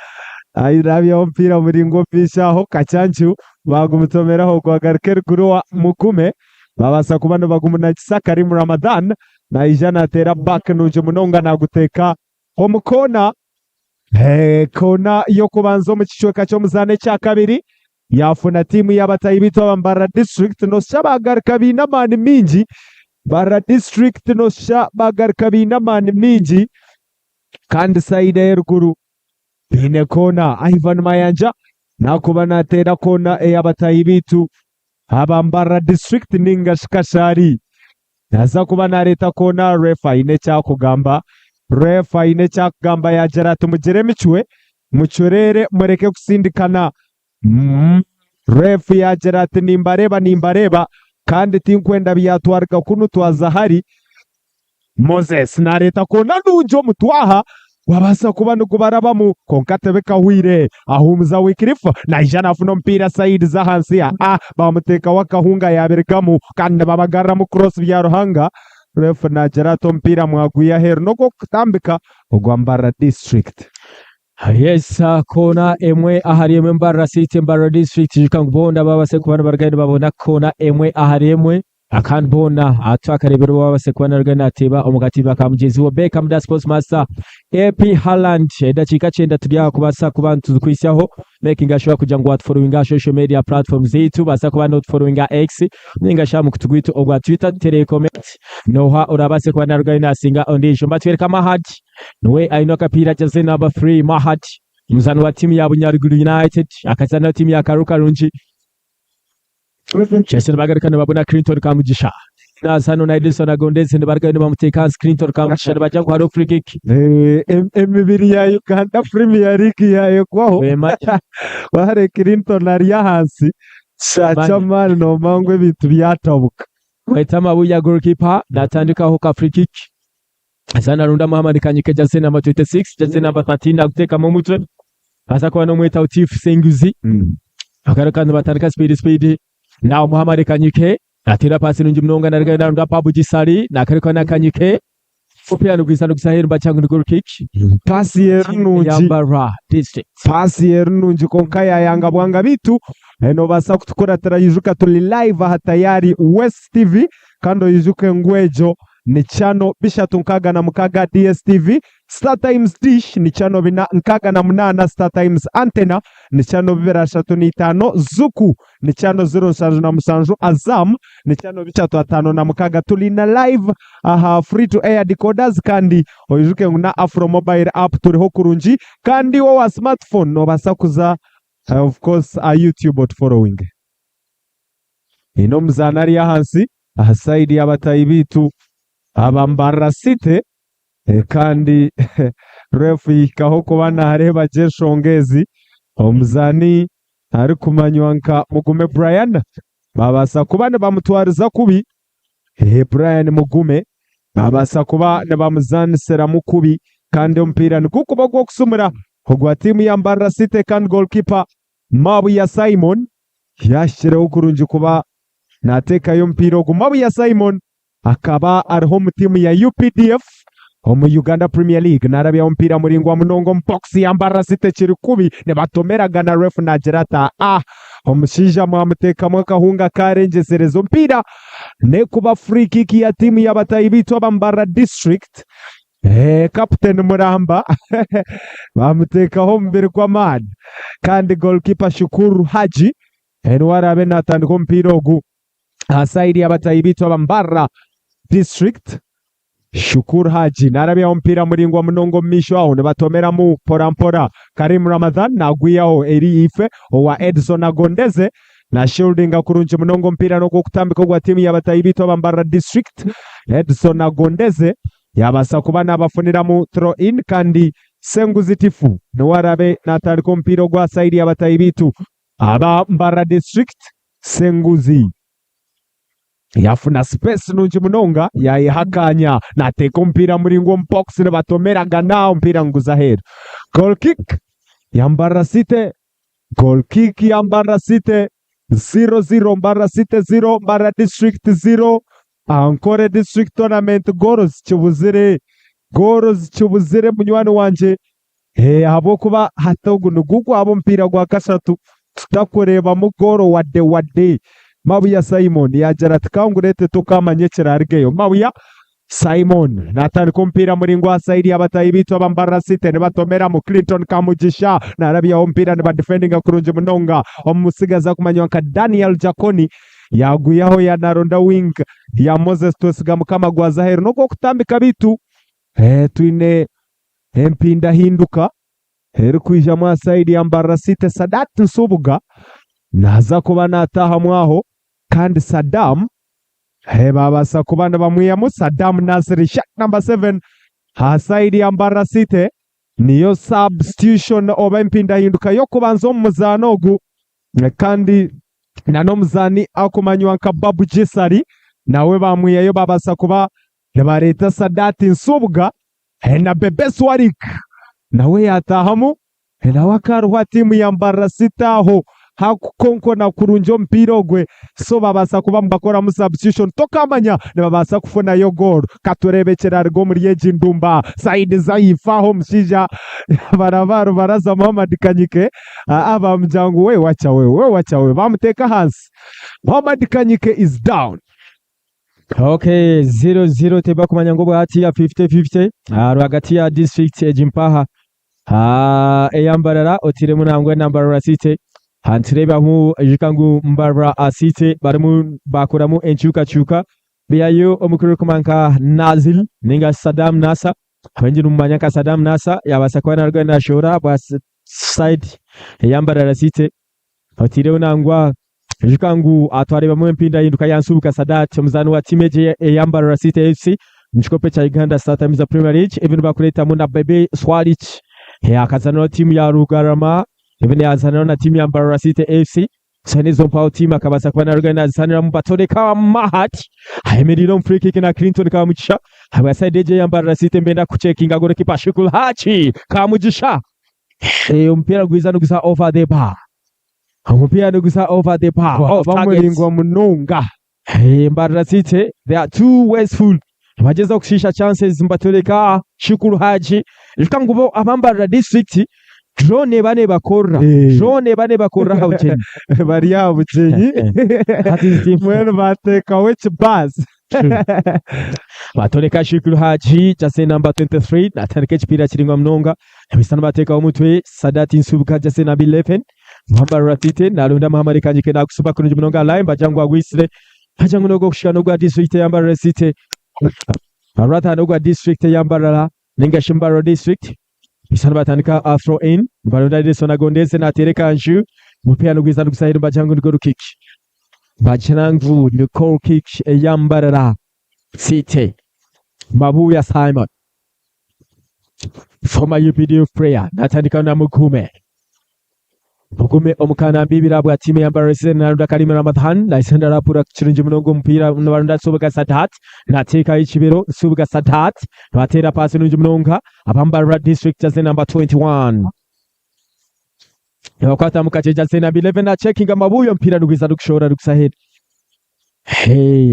ayirabya ompira muringo bishaho Kachanchu bagumutomeraho kwa garker kurowa mukume babasa kubana bagumunakisa Karim Ramadan naija natera back nunje munonga naguteka omukona kona yo kubanza mu kicweka cyo muzane cya kabiri yafuna timu y'abatayi bitwa Mbara District no shabagarika binamani mingi Mbara District no shabagarika binamani mingi kandi side y'eruguru bine kona Ivan Mayanja nakuba natera kona y'abatayi bitu Mbara District ninga shikashari naza kuba nareta kona refa ine cyakugamba refa ine cyakugamba yagera tumugere micwe mucyorere mureke kusindikana ref yagera ati nimbareba kandi tinkwenda byatwarika kunu twazahari Moses nareta kona nunjo mutwaha wabasa kuba nugubarabamu konkatebe kahwire ahumuza Wycliffe na ijana afuno mpira Said Zahansia bamuteka wakahunga yaberekamu kandi babagarra mu cross bya ruhanga ref na gerato mpira mwaguya her noko kutambika ogwa Mbara District. Yes, kona emwe ahari emwe Mbara City Mbara District jikangubonda babase kubana baragenda babona kona emwe ahari emwe akandi bona atwakarebero babase kubana baragenda ateba omugati bakamugezi wo Beckham da Sports Master AP Haaland edakika 9 tujya kubasa kubantu kwisyaho making ashobora kugira ngo watfollowinga social media platforms zetu basa kuba not followinga X ninga shamu kutugwitu ogwa Twitter telecomment noha urabase kuba narugana singa ondisho mbatwereka Mahad nowe aino kapira jaze number 3 Mahad muzano wa timu ya Bunyaruguru United akazana timu ya Karuka Runji Chesena bagarikana babona Clinton Kamugisha Nasano na Edison Agondese nibaragana bamuteka Clinton Kamugisha bajya kwa ro free kick emibiri ya Uganda Premier League yayo kwaho bahare Clinton ari hasi chacha man no mangwe bitu byatabuka wetama buya goalkeeper natandika ho ka free kick Asana runda Muhammad Kanyike jaze number 26 jaze number 13 aguteka mu mutwe asa kwa no mweta Utif Senguzi akarakana batandika speed now Muhammad Kanyike atira pasi nunji mnonga narigana runda Pabu Gisari nakarikana Kanyike Fupia nugisa heri bachangu ni goal kick pasi yerununji Mbara District pasi yerununji konkaya yanga bwanga bitu eno basa kutukora tera yujuka tuli live hatayari West TV kando yujuke ngwejo ni chano bishatu nkaga na mkaga DSTV Star Times Dish ni chano bina nkaga na mnana Star Times Antenna ni chano bibera shatu ni tano Zuku ni chano 0 na musanju Azam ni chano bichatu atano na mkaga tulina live free to air decoders kandi oyijuke nguna Afro mobile app turiho kurunji kandi wa smartphone no basakuza of course YouTube bot following ino mzanari ya hansi ahasaidi y'abatayi bitu Mbara City kandi ref ikaho kubana hareba jeshongezi omuzani ari kumanywanka Mugume Brian babasa kubana bamutwariza kubi Brian Mugume babasa kuba ne bamuzanisera mukubi kandi ompira nikukuba gwo kusumira ogwa timu ya Mbara City kandi goalkeeper Mabu ya Simon yashire ukurunji kuba nateka yo mpira ogwa Mabu ya Simon akaba ari home team ya UPDF mu Uganda Premier League narabya mpira muringwa munongo mpox ya Mbara City kirikubi ne batomeraga na ref na gerata omushija mwamuteka mwakahunga karengeserezo mpira ne kuba free kick ya timu y'abatayi bitwa Mbara District Captain Muramba bamuteka ho mbere kwa man kandi goalkeeper Shukuru Haji enwarabe natandiko mpira ogu asaidi y'abatayi bitwa Mbara District Shukuru Haji narabya mpira muringwa munongo misho aho ne batomera mu porampora Karim Ramadan nagwiyaho eri ife owa Edson Agondeze na shieldinga kurunje munongo mpira no kutambika kwa timu y'abatayi bitwa Mbara District Edson Agondeze yabasa kubana abafunira mu throw in kandi Senguzitifu nwarabe natariko mpira gwa side y'abatayi bitu Mbara District Senguzi yafuna space nunji munonga yayihakanya nateka mpira muringo mpox ne batomeraga nawo mpira nguza hero goal kick ya Mbara City goal kick ya Mbara City 0-0 Mbara City 0 Mbara District 0 Ankore District Tournament goals chubuzire munywani wanje abo kuba hatogu nugugu abo mpira gwa kasatu tutakureba mu goro wade Mabuya Simon yagera tukangurete tukamanye kirargeyo Mabuya Simon natandika omupira muringo wa saidi abatayi bitu abambara City nibatomera mu Clinton Kamugisha narabya omupira nibadefendinga kurungi munonga omusigaza kumanywa nka Daniel Jakoni yaguyaho yanaronda wing ya Moses Twesiga mukama gwaza hero noko kutambika bitu twine empinda hinduka heri kwija mwa saidi ya Mbarara City Sadat Nsubuga naza kuba nataha mwaho kandi Saddam babasa kubana bamwiyamu Saddam Nasri shot number 7 ha saidi ya Mbarara City niyo substitution oba empinda hinduka yo kubanza omuzano ogu kandi nano muzani akumanywa nka Babu Jesari nawe bamwiyayo babasa kuba nebareta Sadat Nsubuga na Bebe Swarik nawe yatahamu na wakaruha timu ya Mbarara City aho hakukonko na kurunjo mpira ogwe so babasa kuba mbakora mu substitution tokamanya ne babasa kufuna yo goal katurebekera rwo muri yejindumba Said Zaifa ho mshija barabaro baraza Muhammad Kanyike aba mjangu we wacha we bamuteka hansi Muhammad Kanyike is down. Okay, 0-0 teba kumanya ngo bwati ya 50-50 rwagati ya district ejimpaha eyambarara otire munangwe na Mbarara City hantireba mu jikangu Mbarara City barimu bakoramu enchuka biyayo omukuru kumanka Nazil ninga Saddam Nasa abanjira umanya ka Saddam Nasa yabasa kwana rwa na shora bas side eyambarara City otire unangwa jikangu atwareba mu empinda yinduka yansubuka Sadat muzano wa timeje eyambarara City FC mchikope cha Uganda Startimes Premier League even bakuleta munda Bebe Swarich akazana timu ya Rugarama even yazana na timu ya Mbarara City FC sanizo mpao timu akabasa kwa narugana zanira mbatore kawa Mahat haemeriro free kick na Clinton Kamugisha habasa DJ ya Mbarara City mbenda kuchekinga gore kipa Shukul Hachi Kamugisha mpira gwizano gusa over the bar umupira gusa over the bar bamuringwa munonga Mbarara City they are too wasteful bageza kushisha chances mbatoleka Shukuru Haji ikangubo abambara district drone bane bakora hawuchenyi bari yabuchenyi mwene bateka which bus batoleka Shukuru Haji jase number 23 natarike chipira chiringwa mnonga bisana bateka umutwe Sadat Nsubuga jase number 11 Mbarara City nalunda Muhammad Kanyike na kusuba kunje mnonga line bajangwa agwisire bajangu no gushikana gwa district ya Mbarara City Barata nogwa district ya Mbarara ninga Shimbaro district bisana batandika afro in Mbarara Edison Gondeze na tereka Anju mupia nugwizana gusahira bajangu ngoro kick bachanangu ni goal kick ya Mbarara City Mabuya Simon former UPDF player natandika na Mukume omukana mbibira bwa timu ya Mbarara City na Karim Ramadan na isenda rapura kirinje munongo mpira n'abarunda Subuga Sadat nateka ichibero Subuga Sadat batera pasi n'unje munonga abambara district jase number 21 yakwata mukache jase number 11 na checking amabuyo mpira n'ugwiza dukushora dukusahera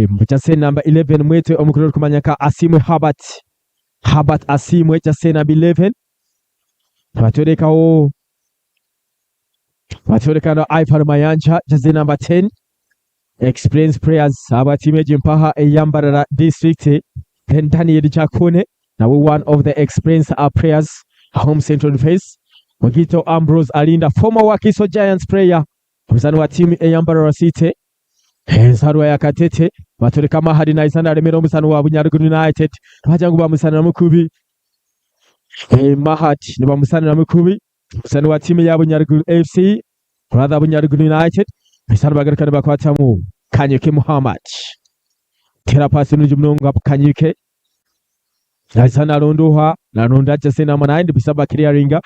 mujase number 11 mwete omukuru kumanyaka Asimwe Habat Asimwe jase number 11 batoreka Watoreka Ifar Mayanja jase number 10 experience players aba timeje mpaha eyambarara district then Daniel Jakone now one of the experience players home central face Mugito Ambrose Alinda former Wakiso Giants player mzano wa timu eyambarara City Ensarwa ya Katete batoreka Mahadi na Isana Remero mzano wa Bunyaruguru United bajangu ba musana na Mukubi Mahadi ni ba musana na Mukubi mzano wa timu ya Bunyaruguru FC brother Bunyaruguru United bisana bagarukana bakwatamu Kanyike Muhammad tera pasi n'unje munonga Kanyike Isana rondoha na ronda jase number 9 bisaba clearinga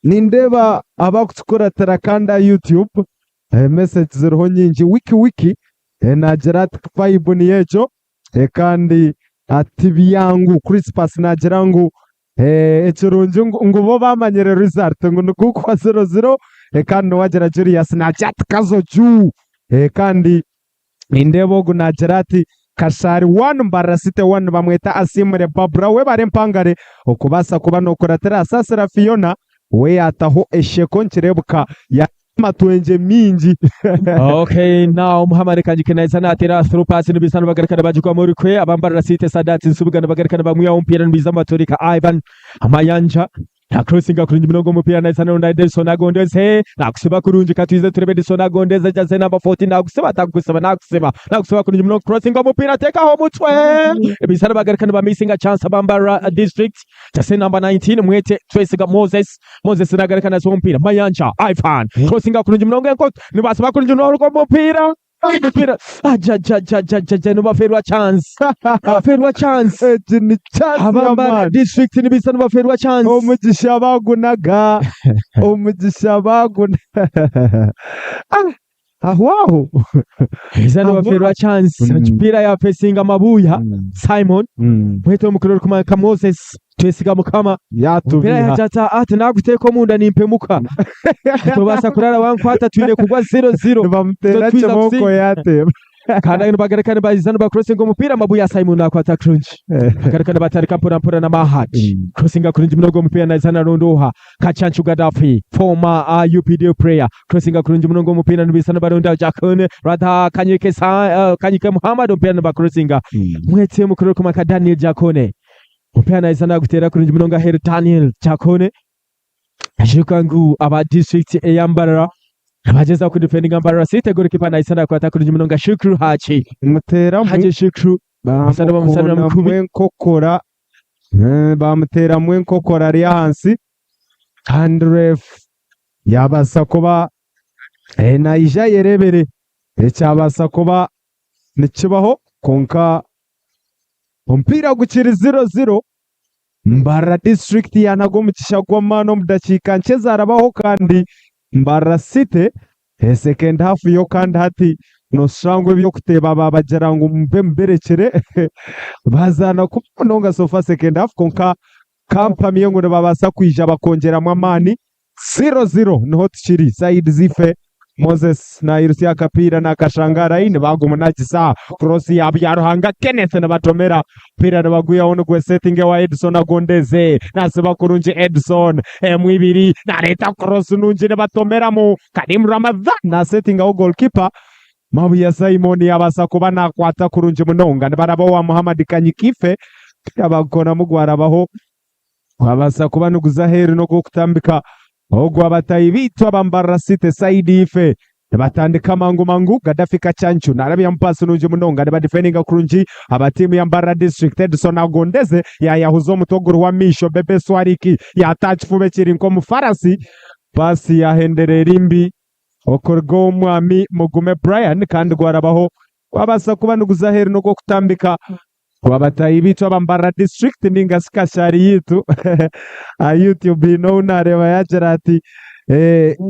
nindeba abakutukora terakanda YouTube message ziriho nyingi wiki na Gerard Vibe ni ejo kandi ati byangu Christmas na Gerangu echirunju ngubo bamanyere result ngo nukukwa 0-0 kandi wagera Julius na chat kazo juu kandi indebo guna Gerard Kashari 1 Mbarara City 1 bamweta Asimre Babra we bare mpangare okubasa kuba no kuratera Sasera Fiona we ataho esheko nkirebuka ya matwenje mingi. Okay, now Muhammad Kanyike na izana atera through pass nibisana bagarikana bajukwa muri kwe abambara site Sadat nsubugana bagarikana bamwiya umpira nibiza matorika Ivan Amayanja na crossinga kurunji mnogo mupira na izana unda Edison agondeze na kusiba kurunji katuize turebe Edison agondeze jaze number 14 na kusiba takuseba kurunji mnogo crossinga mupira teka ho mutwe ibisana bagarikana ba missing a chance abambara district jaze number 19 mwete twesiga Moses nagarikana so mpira Mayanja Ivan crossinga kurunji mnogo enko nibasaba kurunji mnogo mupira nubaferwa chance baferwa chance Ni chance abamba district nibisa nubaferwa chance umugisha bagunaga ahwaho iza nubaferwa chance mpira ya fesinga mabuya Simon mweto mukorero kumaka Moses twesiga mukama mpira ya jata ati naguteko munda nimpemuka tubasa kurara wankwata twine kugwa 0-0 bamutera cyamoko yate kandi bagarekana bazana ba crossing umupira mabuya Simon akwata crunch bagarekana batarika mpora na Mahat crossing crunch mnogo mupira na izana rondoha Kachanchu Gaddafi former UPD player crossing crunch mnogo mupira nibisana baronda Jakone Radha Kanyike Muhammad mpira na ba crossing mwete mukorero kumaka Daniel Jakone mpira na izana gutera crunch mnogo Her Daniel Jakone Ashukangu aba district eyambara abageza ku defending Mbarara City goalkeeper na isana kwa takurunji mnonga Shukru Hachi mutera Haji Shukru bamusana mkubi nkokora bamutera mwenkokora ari hansi kandi ref yabasa kuba naija yerebere cyabasa kuba nikibaho konka umpira gukiri 0-0 Mbarara district yanago mukishagwa mano mudakika ncheza arabaho kandi Mbarara City second half yo kandi hati no strangwe byo kuteba babagera ngo mbe mberekere bazana kumunonga sofa second half konka kampani yo ngo babasa kwija bakongera amani 0-0 no hotchiri side zife Moses na irusi akapira na kashangara ine bagumuna cross ya Ruhanga Kenneth na batomera pira baguya ono kwe setting wa Edison agondeze nasiba kurunji Edison mwibiri na leta cross nunji ne batomera mu Kadim Ramadhan na setting wa goalkeeper mabuya Simon yabasa kuba na kwata kurunji munonga barabo wa Muhammad Kanyikife abakona mugwara baho wabasa kuba nuguza heri no kutambika ogwa batayi bitu abambara City side ife batandika mangu Gaddafi Kachanchu na Arabia mpaso nuje munonga ne badefendinga kurunji abatimu ya Mbarara district Edison agondeze ya yahuzo mutoguru wa misho Bebe Swariki ya touch fube chiri nko mufarasi pasi ya hendere rimbi okorgo mwami Mugume Brian kandi gwarabaho wabasa kuba nuguza heri no kutambika wabatayi bitu abambara district ninga skashari yitu YouTube ino nareba yagerati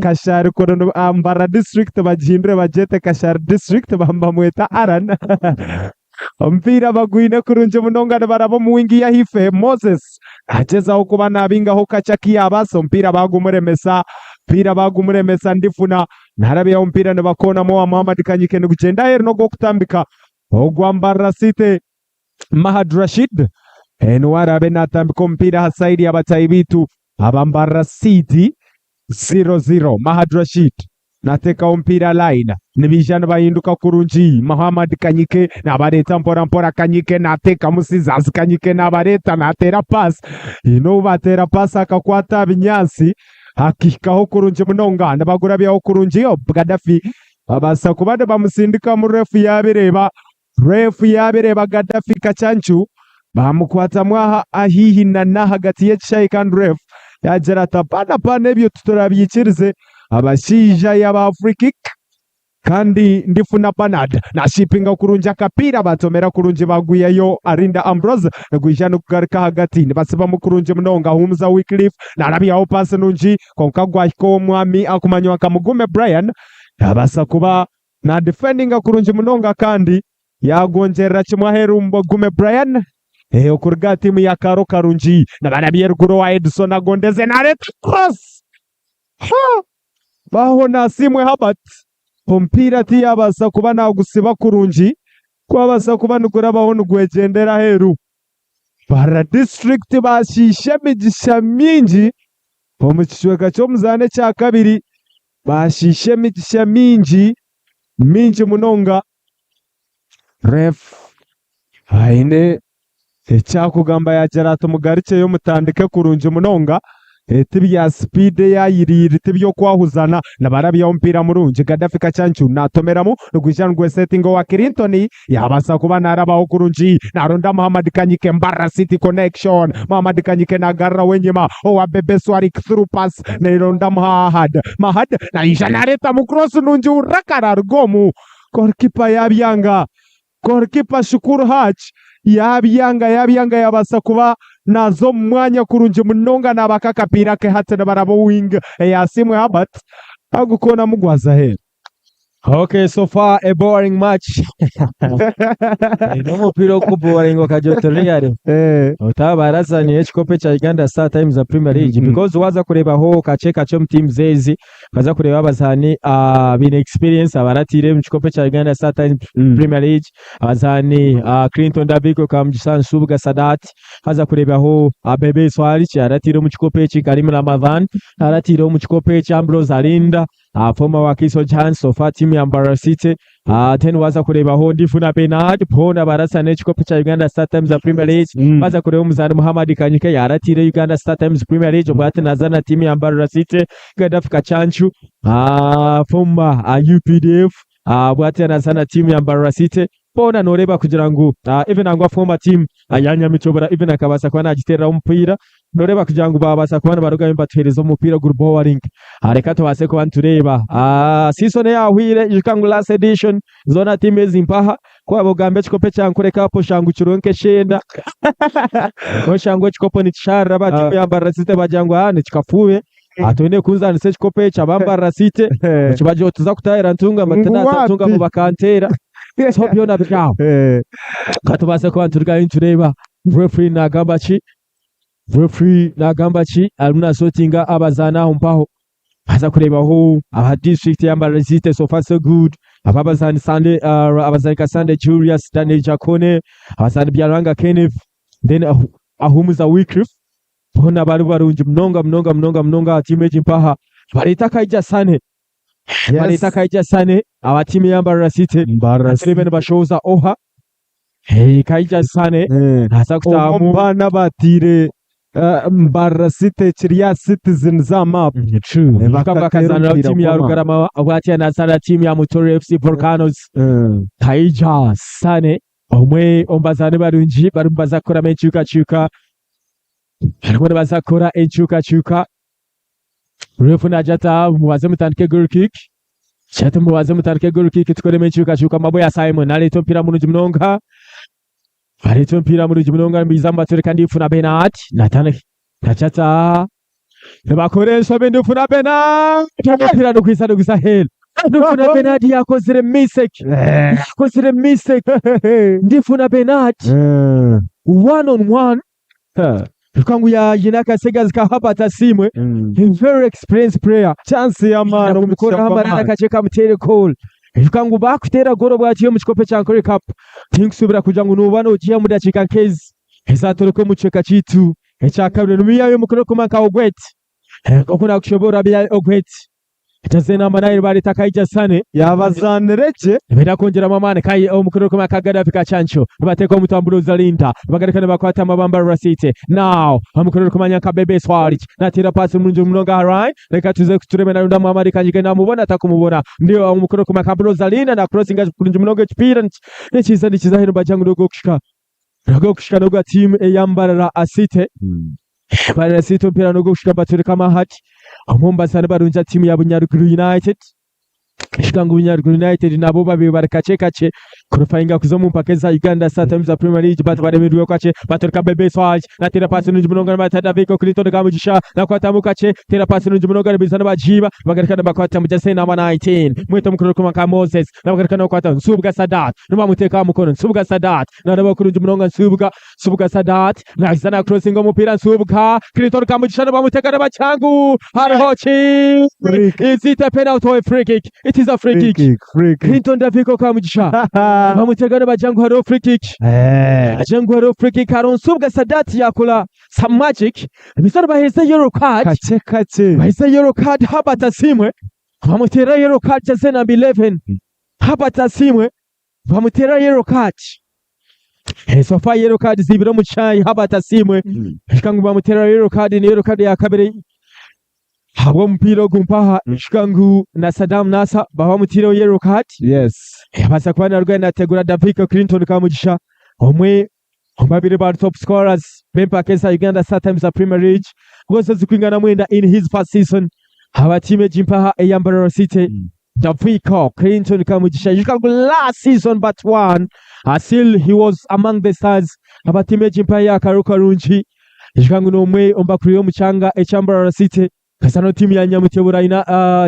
Kashari kono Mbarara district bajindre bajete Kashari district bamba mweta aran mpira baguine kurunje munonga barabo muwingi ya hife Moses acheza ukuba nabinga ho kachaki abaso mpira bagumuremesa ndifuna narabe ya mpira ne bakona mo Muhammad Kanyike ne kugenda heri no gokutambika ogwa Mbarara City Mahad Rashid warabe natambika mpira hasaidi abatayi bitu abambara City 0-0 Mahad Rashid nateka mpira line nibijana bahinduka kurunji Muhammad Kanyike nabareta mpora Kanyike nateka musizazi Kanyike nabareta natera pass batera pass akakwata binyasi hakikaho kurunji munonga nabagura bya kurunji Gaddafi abasa kubade bamusindika mu refu yabireba Gaddafi Kachanchu bamukwata mwaha ahihi na hagati y'Chai kandi ref yagera tapana ebyo tutorabikirize abashija y'aba Afrikic kandi ndifuna Banad na shippinga kurunja kapira batomera kurunje baguyeyo Arinda Ambrose negwijana kugarika hagati basiba mu kurunje munonga Humza Wycliffe na Arabia opase nunji konkagwa ko mwami akumanywa Mugume Brian yabasa kuba na defendinga kurunje munonga kandi yagonjera kimwaheru Mugume Brian okurga timu ya Karo Karunji na banabiye ruguru wa Edison agondeze na red cross baho na simwe Habat mpira tiyabasa kuba na gusiba kurunji kwabasa kuba nugura baho nugwegendera heru Mbarara district bashishe migisha mingi mu kicweka cyo muzane cya kabiri bashishe migisha mingi munonga ref haine ekyakugamba yagerato mugarike yo mutandike kurungi munonga tibya speed yayirira tibyo kwahuzana nabarabya ompira murungi Gaddafi Kachanchu natomeramu rugwishanwe setting wa Clinton yabasa kuba narabaho kurungi naronda Muhammad Kanyike Mbarra City connection Muhammad Kanyike nagarra wenyema owa bebe swari through pass naronda Mahad na ishanareta mu cross nunji urakara rugomu goalkeeper yabyanga goalkeeper Shukuru Haj yabyanga yabasa kuba nazo mwanya kurungi munonga nabakakapira ke hatene barabo wing yasimwe Habat agukona mugwaza he. Okay, so far a boring match. No piro ku boring okajoteliyare. Utabarazanye ekikope cha Uganda Star Times za Premier League because waza kureba ho kacheka cyo team zezi kaza kureba abazani bine experience abaratire mu kikope cha Uganda Star Times Premier League abazani Clinton Davigo kamjisan Subga Sadat kaza kureba ho Bebe Swali aratire mu kikope chi Karim Ramadan aratire mu kikope cha Ambrose Alinda former wakiso chance so far team ya Mbarra City then waza kureba ho Ndifuna Bernard pona barasa n'ekikope cha Uganda Star Times za Premier League baza kureba umuzani Muhammad Kanyike yaratire Uganda Star Times Premier League obwate nazana team ya Mbarra City Gaddafi Kachanchu former UPDF bwate nazana team ya Mbarra City pona noreba kugira ngo even angwa former team yanyamichobora even akabasa kwa nagiterera umupira noreba kugira ngo babasa kubana baruga imbatwereza umupira group link areka tubase ko bantureba season yahwire ikangu last edition zona team ezimpaha kwa bogambe chikope cyankore kapo shangu churonke shenda ko shangu chikopo ni chara bati yambara site bajangwa ne chikafuwe atone kunza nse chikope cyabambara site kibaje tuza kutayira ntunga matana tunga mu bakantera so byona byao katubase ko banturega intureba referee Nagambachi aluna sotinga abazana umpaho haza kurebaho aba district ya Mbarra City so far so good abazani Sunday abazani ka Sunday Julius Daniel Jakone abazani Byaranga Kenneth then ahumuza Wycliffe bona bari barunje mnonga teammate mpaha baritaka ija sane aba team ya Mbarra City Steven bashoza oha kaija sane haza kutamu bana batire Mbarra City Chiria Citizen za map bakazana team ya Rugarama abati anasana team ya Mutore FC Volcanoes kaija sane omwe ombazane barunji barumbaza kora mechuka barumwe bazakora echuka refu najata mubaze mutandike goal kick chatu mubaze mutandike goal kick tukore mechuka maboya Simon alito mpira munuje mnonga Barito mpira muri munonga mbizamba tureka Ndifuna Bernard natane tachata bakoresha Ndifuna Bernard mpira no kwisa hell Ndifuna Bernard yakozere mistake Ndifuna Bernard one on one Rukangu ya Jinaka Segas kahapa tasimwe very experienced player chance ya mano mukora hamba nakacheka mutere call Rukangu bakutera goro bwati yo mu kikope cya Kore Cup tinkusubira kugira ngo nubana ugiye mu dakika kezi ezatoroke mu ceka citu ecyakabire numiya yo mukoro kumaka ogweti okuna kushobora bya ogweti etazena manayiri bari takayija sane yabazanireke bera kongera mamane kai omukoro kumaka Gaddafi Kachanchu bateka umutamburuza Linda bagarekana bakwata Mbarra City now omukoro kumanya ka Bebe Swari natira pass munje munonga right reka tuze kutureme na Runda Muhammad Kanyike namubona atakumubona ndio omukoro kumaka Linda na crossing munje munonga kipira nikiza hino bajangu dogo kushika dogo team ya Mbarra City Mbarra City mpira dogo kushika batureka mahati Amomba sana barunja timu ya Bunyaruguru United Shikangu Bunyaruguru United nabo babe barakache kurufainga kuzomu mpakeza Uganda Star Times za Premier League batu baremeduwe kwache baturika Bebe Swali na tira pasi nunji munonga batada viko Clinton kamujisha na kwata mukache tira pasi nunji munonga bizana bajiba bagarikana bakwata mujase na 19 mweto mukuru kuma Moses na bagarikana kwata Subga Sadat numa muteka mukono Subga Sadat na rabo kurunji munonga Subga Sadat na zana crossing umupira Subga Clinton kamujisha na bamuteka na bachangu Harhochi is it a penalty or a free kick? It is a free kick. Clinton Daviko kamujisha bamutegana bajangu haro free kick bajangu haro free kick haron Subga Sadat yakula some magic bisana bahise yellow card kache bahise yellow card haba tasimwe bamutera yellow card jase number 11 Herbert Asimwe bamutera yellow card so far yellow card zibiro mu cyayi Herbert Asimwe shikangu bamutera yellow card ni yellow card ya kabiri habo mpira gumpaha shikangu na Saddam Nasa bamutira yellow card yes yabasa kubana rwa nategura Daviko Clinton kamugisha omwe babiri ba top scorers Bempa Kesa Uganda sometimes a Premier League gozo zikwingana mwenda in his first season hawa time jimpaha Eyambara City Daviko Clinton kamugisha yikangu last season but one still he was among the stars hawa time jimpaha ya Karuka Runji yikangu nomwe omba kuriyo muchanga Eyambara City kasano timu ya Nyamutebura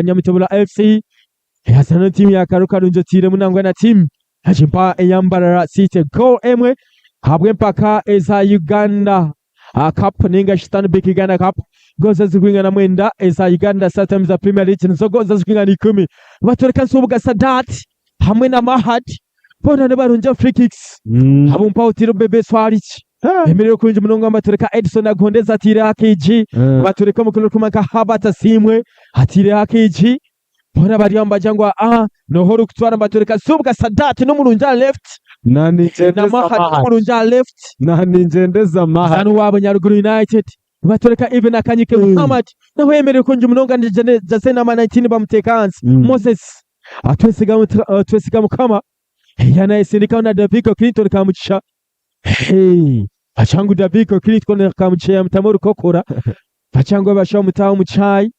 Nyamutebura FC kasano timu ya Karuka Runji tire munangwa na team Jimpa Eyambara City goal emwe habwe mpaka eza Uganda Cup ninga Stanbic Uganda Cup goza zikwingana mwenda eza Uganda sometimes a Premier League nizo goza zikwingana 10 batoreka nsubuga Sadat hamwe na Mahad bona ne barunja free kicks abo mpa utiro bebe swarichi emerero kunje munongo batoreka Edson agondeza atire AKG batoreka mukuru kumaka Herbert Asimwe atire AKG bona bari ambajangwa nohoro kutwara batoreka nsubuga Sadat no murunja left nani na Mahad murunja left nani njendeza Mahad zanu wabo Nyaruguru United batoreka even akanyike Muhammad na wemere kunje munonga jase na 19 bamutekansi Moses atwesiga kama yana isindika na Daviko Clinton kamucisha achangu Daviko Clinton kamucisha mtamuru kokora achangu basho mutaho muchai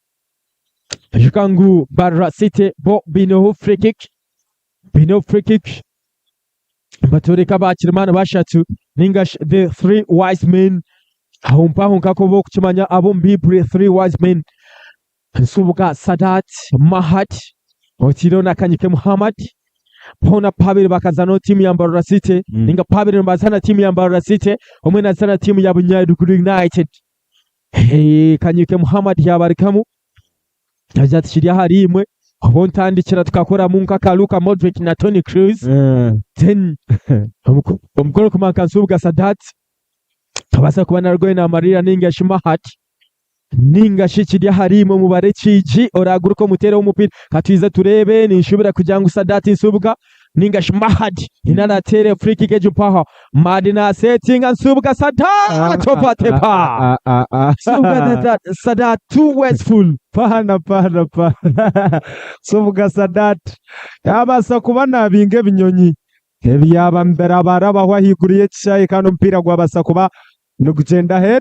yikangu Barra City bo bino free kick batoreka bakirmana bashatu ningash the three wise men ahumpaho nkakobo kuchimanya abo mbibure three wise men nsubuga Sadat Mahad otiro na kanyike Muhammad pona pabiri bakazano timu ya Mbarara City ninga pabiri mbazana timu ya Mbarara City omwe nazana timu ya Bunyadukuru United kanyike Muhammad yabarikamu ajatishiriya hari imwe abo ntandikira tukakora munka ka Luka Modric na Toni Kroos then omukoro kumaka nsubuga Sadat tabasa kubana rgoye na Maria ninga Mahad ninga shikiriya harimo mubare ciji oraguruko mutera w'umupira katwiza turebe ninshubira kujyanga Sadat nsubuga ninga Mahad inanatere free kick ejupaha Madina setting nsubuga Sadat topatepa subuga Sadat too wasteful pana subuga Sadat yabasa kubana binge binyonyi ebyaba mbera baraba higuriye cyayi kandi mpira gwabasa kuba no kugenda her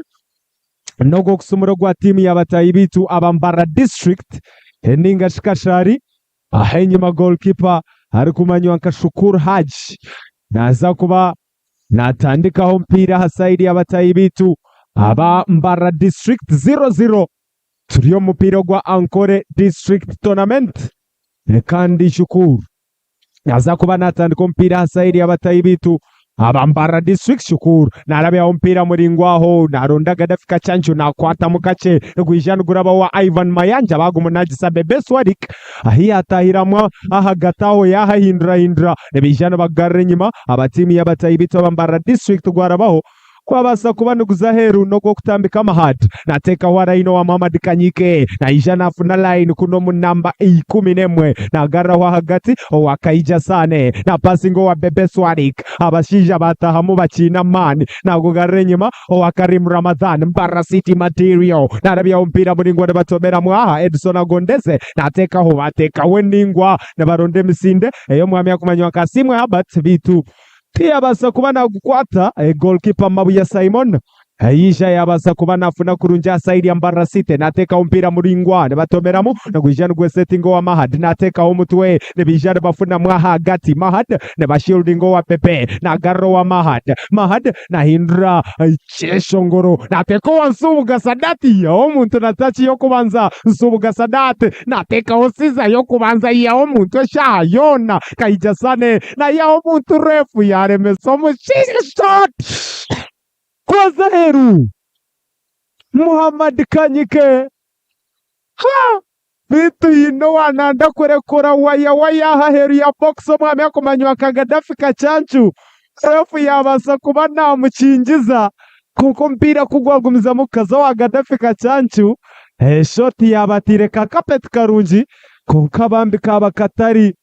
nogo kusumuro gwa timu y'abatayi bitu Abambara District eninga shikashari ahenyuma goalkeeper ari kumanywa nka Shukuru Haji naza kuba natandikaho mpira hasaidi y'abatayi bitu Abambara District 0-0 turiyo mupira gwa Ankole District Tournament kandi Shukuru naza kuba natandika mpira hasaidi y'abatayi bitu Abambara District Shukuru narabya mpira muringwaho narondaga dafika chancho nakwata mukace gwijanugura wa Ivan Mayanja bagumunagisa Bebe Swadik ahiya atahiramwa ahagataho yahahindura nebijana bagarre nyuma abatimu y'abatayi bito Abambara District gwarabaho kwabasa kubanuguza heru no kutambika Mahad nateka waraino wa Muhammad Kanyike na ijana afuna line kuno munamba 11 na garra wa hagati wakaija sane na passingo wa Bebe Swadik abashija batahamu bachina mani na gugarre nyuma wa Karim Ramadhan Mbarara City material na rabya umpira muringwa batobera mwaha Edson Agondeze nateka ho bateka weningwa na baronde misinde eyo mwami yakumanywa Kasimwe Herbert bitu pia basa kubana gukwata goalkeeper Mabuya Simon Aisha yabasa kubana afuna kurunja saidi ya Mbarara City nateka umpira muringwa ne batomeramu na gwijana gwe setting wa Mahad nateka omutwe ne bijana bafuna mwaha gati Mahad ne bashielding wa Pepe na garro wa Mahad na hindra cheshongoro nateka wa nsubuga Sadati ya omuntu natachi yokubanza nsubuga Sadati nateka osiza yokubanza ya omuntu sha yona kaijasane na ya omuntu refu yaremesomo shot kwa heru Muhammad Kanyike bitu yino wananda kurekora waya haheru ya boxo mwami yakumanywa Kagadafi Kachanchu refu yabasa kuba namukingiza kuko mpira kugwagumiza mukaza wa Gadafi Kachanchu shoti yabatire kakapet karunji konka bambi kaba katari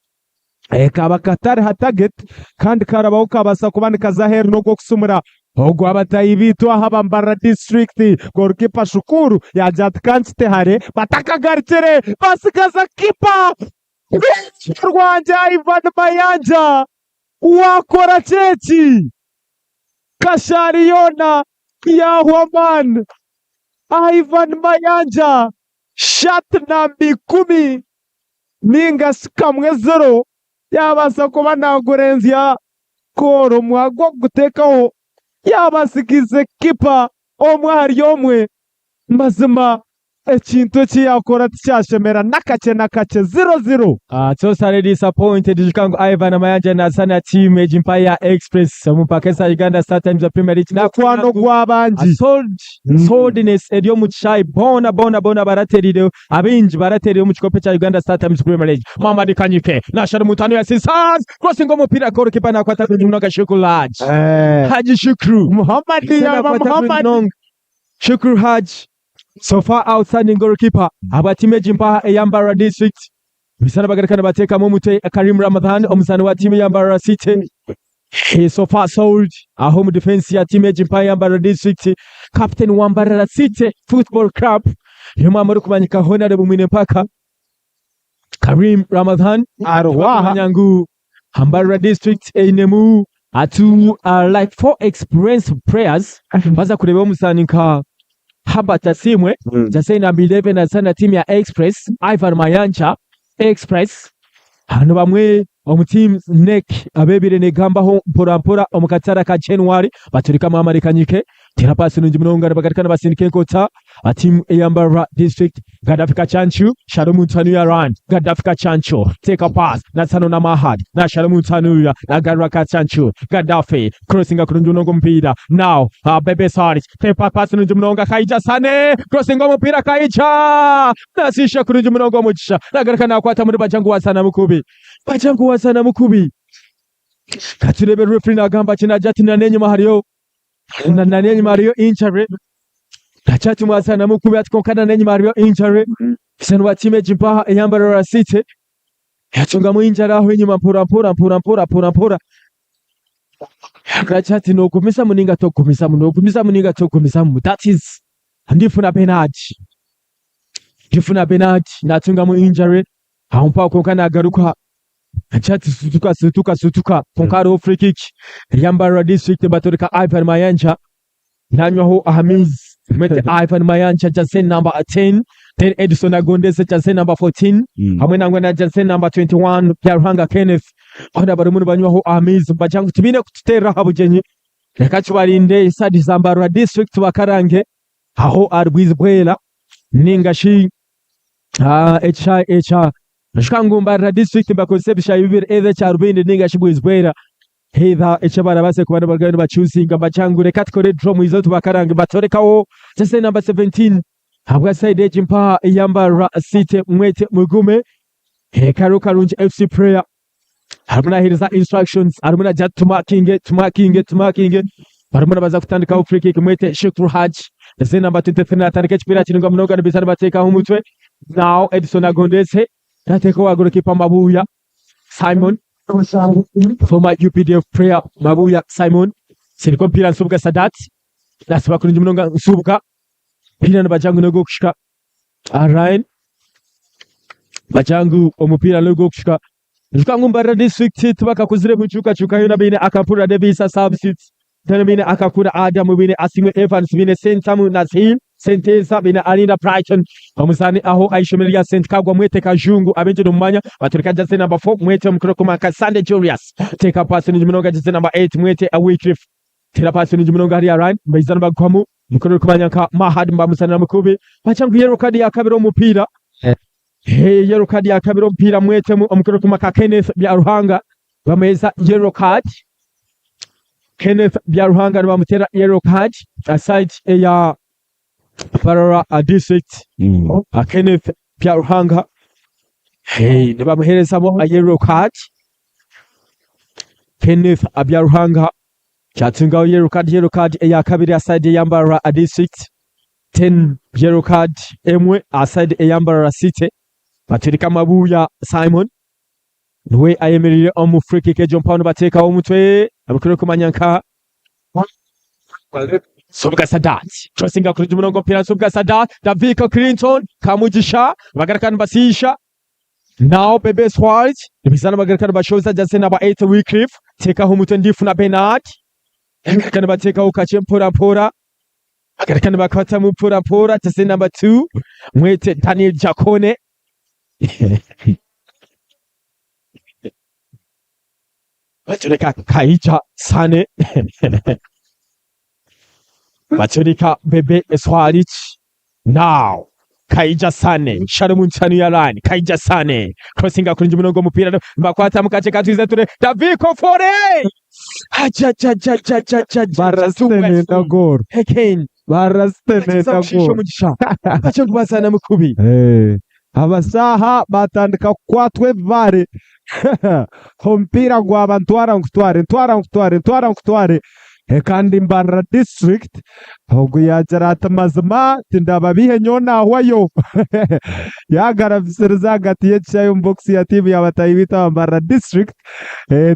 ha target kandi karabaho kabasa kubandika Zaheri no kusumura ogwa abatayi bitu aha Mbarara District goalkeeper Shukuru yajat kanste hare batakagartere basigaza kipa Rwanda Ivan Mayanja wakora cheki Kashariona Yahwaman Ivan Mayanja shot nambi 10 ninga sikamwe 0 yabasa kuba nagurenzya koro mwago gutekaho yabasigize kipa omwari yomwe mazima ekintu kiyakora tyashemera nakache 0-0 totally disappointed jikango Ivan Mayanja na sana team Empire Express mupakesa Uganda StarTimes za Premier League na kwano gwabanji soldness edyo muchai bona baraterido abinji baraterido mu kikope cha Uganda StarTimes Premier League Mamadi Kanyike na shara mutano ya Sisas crossing omupira goalkeeper na kwata kunoga Shukuru Haji Shukru Muhammad Shukru Haji so far outstanding goalkeeper abatime Empire Mbarara District bisana bagarekana bateka mu mutwe Karim Ramadhan omusani wa team ya Mbarara City he so far sold a home defense ya team Empire Mbarara District captain wa Mbarara City Football Club yuma muri kumanyika honare bumwine paka Karim Ramadhan arwa nyangu Mbarara District enemu atu like 4 experienced players baza kureba omusani nka haba tasimwe jase na 11 na sana team ya Express Ivan Mayanja Express hano bamwe omuteam neck abebire ne gambaho mpora omukatara ka January baturika mu Amerikanyike tera pasi nungi munongana bagatikana basindike kota team Mbarara District Gadafika Chanchu Shadomu Tanuya Rand Gadafika Chancho take a pass na Sano na Mahad na Shadomu Tanuya na Garaka Chanchu Gaddafi crossing akurunjongo mpira now Bebe Sarich tepa pass nungi munonga Kaija Sane crossing mpira Kaija nasisha kurunjongo muchisha na garakana kwata muri bajangu wasana mukubi katurebe referee na gamba kina jati na nenye mahariyo na nenye mahariyo injury kachati mwasana mukubi atikonkana nenye mahariyo injury sanu wa team Empire Mbarara City yachunga mu injury aho inyuma mpora kachati no kumisa muninga to kumisa mu that is ndifuna penalty nachunga mu injury aho mpa konkana agaruka Achati sutuka Ponkaro free kick Mbarara District batoreka Ivan Mayanja nanywaho Ahamiz mete Ivan Mayanja Jansen number 10 then Edison Agondese Jansen number 14 hamwe nangwe na Jansen number 21 Pierre Kenneth ona barumuni banywaho Ahamiz bajangu tubine kututera habujenyi reka kibarinde Sadi Mbarara District bakarange aho Arbiz Bwela ningashi HR Nashkangu Mbarara District bakosebisha ibiri either charubindi ninga shibwizbwera either echabara base kubana bagani bachusinga bachangure katkore drum izotu bakarange batorekaho jase number 17 habwa side Empire Mbarara City mwete mugume karuka runji FC player harumuna hiriza instructions harumuna jat tumakinge harumuna baza kutandika free kick mwete Shukru Haji jase number 23 atandika chipira chininga mnoga nibisana bateka humutwe now Edison Agondese Tateko wa goalkeeper Mabuya Simon former UPDF player Mabuya Simon siliko mpira nsubuka Sadat nasaba kurunji munonga nsubuka pira bajangu no kushika Ryan bajangu omupira no kushika Njukangu Mbarara District tubaka kuzire buchuka yona bine akampura Devisa substitute tena bine akakura Adam bine Asimwe Evans bine Sentamu Nazil Senteza bina Alina Brighton omusani aho aishomeria Saint Kagwa mwete Kajungu abenje nomanya baturika jase number 4 mwete mkrokoma Kasande Julius take a pass ni munonga jase number 8 mwete a Wycliffe tera pass ni munonga hari Ryan mbizana bagwamu mkrokoma nyanka Mahad mbamusana mukubi bachangu yero kadi ya kabiro mupira yero kadi ya kabiro mpira mwete mkrokoma ka Kenneth Byaruhanga bameza yero card Kenneth Byaruhanga bamutera yero card aside ya Mbarara District Kenneth Byaruhanga nibamuherezamo a yellow card Kenneth Byaruhanga cyatungaho yellow card ya kabiri aside ya Mbarara District 10 yellow card emwe aside ya Mbarara City baturika Mabuya Simon niwe ayemereye mu free kick John Paulo bateka umutwe abakuru kumanyanka Subga Sadat crossing kuri umurongo mpira Subga Sadat Davika Clinton Kamugisha bagarakana basisha now Bebe Swart ibizana bagarakana bashoza Jasena ba 8 Wycliffe teka umutwe ndifu na Bernard bagarakana bateka ukache mpora bagarakana bakata mpora Jasena number 2 mwete Daniel Jakone Baturika Kaija Sane Baturika Bebe Swaric now Kaija Sane Sharumun Chanu Yalan Kaija Sane crossing kuri umurongo mupira bakwata mukache katuiza ture Daviko Fore barastene na gol again barastene na gol bacho kubasana mukubi abasaha batandika kwatwe vare mpira gwaba ntwara ngutware kandi Mbarara district ahubwo yajarata mazima tindababihe nyona ahwayo yagarafisiriza hagati y'echayo box ya timu y'abatayibita Mbarara district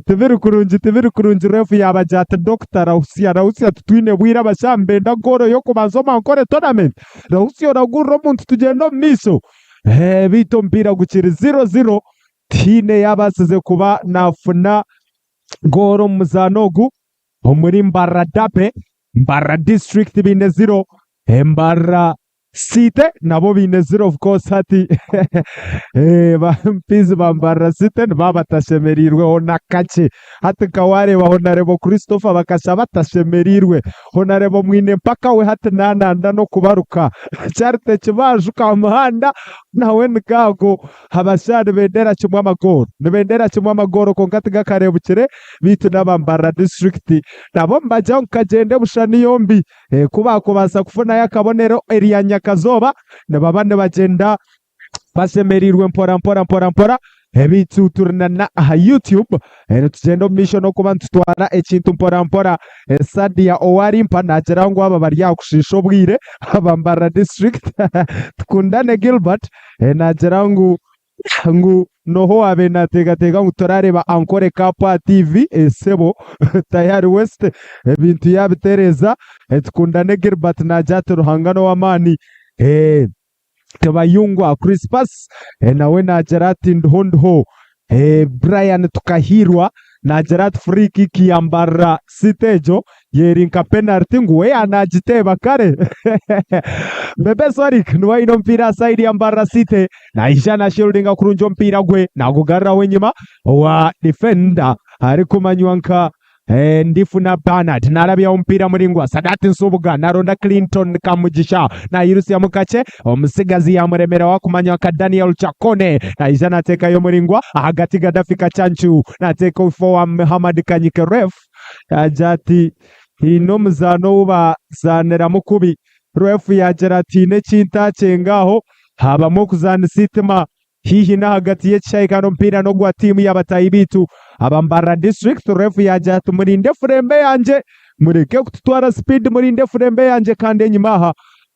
tibiri kurungi refu yabajata Dr. Rausia tutwine bwira bashambe ndagoro yo kubanzoma nkore tournament Rausia raguro muntu tugendo miso bito mpira gukiri 0-0 tine yabasize kuba nafuna goro muzanogu muri Mbarara dape Mbarara district bine 0 Mbarara City nabo bine 0 of course hati bampizi ba Mbarara City babatashemerirwe honakache hati kaware wa Honorable Christopher bakasha batashemerirwe Honorable mwine mpaka we hati nananda no kubaruka charte kibaju ka muhanda nawe nkago habashade bendera kimwe amagoro kongati gakarebukire bitu n'abambara district nabo mbajya nkagende bushani yombi kubako basa kufuna yakabonero area Nyakazoba nababane bagenda basemerirwe mpora bitu turana YouTube tugendo mission no kuba ntutwara ekintu mpora Sadia Owari mpanagera ngo aba bari yakushisho bwire abambara district tukundane Gilbert nagera ngo noho abe natega ngutorareba ankore kapa TV sebo tayari West bintu yabitereza tukundane Gilbert najate ruhangano w'amani Kabayungwa Crispus nawe najarati ndhondo Brian Tukahirwa najarati free kick ya Mbarara Sitejo yerinka penalty nguwe anajiteba kare Bebe Swarik nuwa ino mpira side ya Mbarara City na ishana shieldinga kurunjo mpira gwe na kugarra wenyima wa defender ariko manywanka ndifu na Bernard narabya umpira muringwa Sadati Nsubuga naronda Clinton Kamugisha na Irusi ya mukache omusigazi ya muremera wakumanya ka Daniel Chakone na ijana teka yo muringwa hagati Gadafika Chanchu na teka ufo wa Muhammad Kanyike ref ajati hino muzano uba zanera mukubi ref ya Geratine Cinta cengaho habamo kuzana sitima hihi na hagati y'echaikano mpira no gwa timu y'abatayibitu abambara district ref yaje tumurinde frembe yanje mureke kututwara speed murinde frembe yanje kandi nyimaha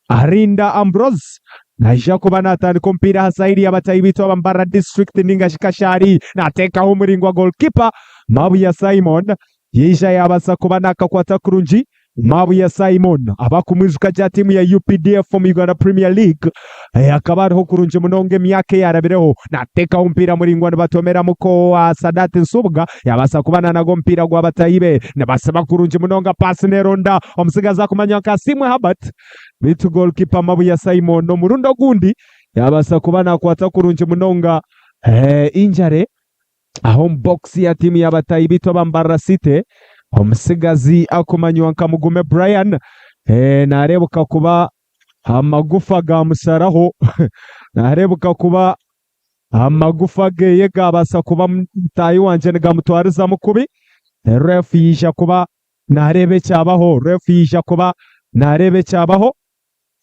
arinda Ambrose naisha kuba natandika mpira hasaidi y'abatayibitu abambara district ningashikashari nateka umuringwa goalkeeper Mabuya Simon yisha yabasa kuba nakakwata kurunji Mabuya Simon abakumwizuka ja timu ya UPDF mu Uganda Premier League akaba ariho kurunje munonge myake yarabireho nateka umpira muringwa batomera muko wa Sadati Nsubuga yabasa kubana nago mpira gwa batayibe nabasaba kurunje munonga pass neronda omusigaza kumanya Kasimwe Habat bitu goalkeeper Mabuya Simon no murundo gundi yabasa kubana kwata kurunje munonga injare aho box ya timu ya batayibito bambara City omusigazi akumanywa Kamugume Brian narebuka kuba amagufa ga musaraho narebuka kuba amagufa ge yegabasa kuba mtayi wanje ngamutwariza mukubi ref yisha kuba narebe cyabaho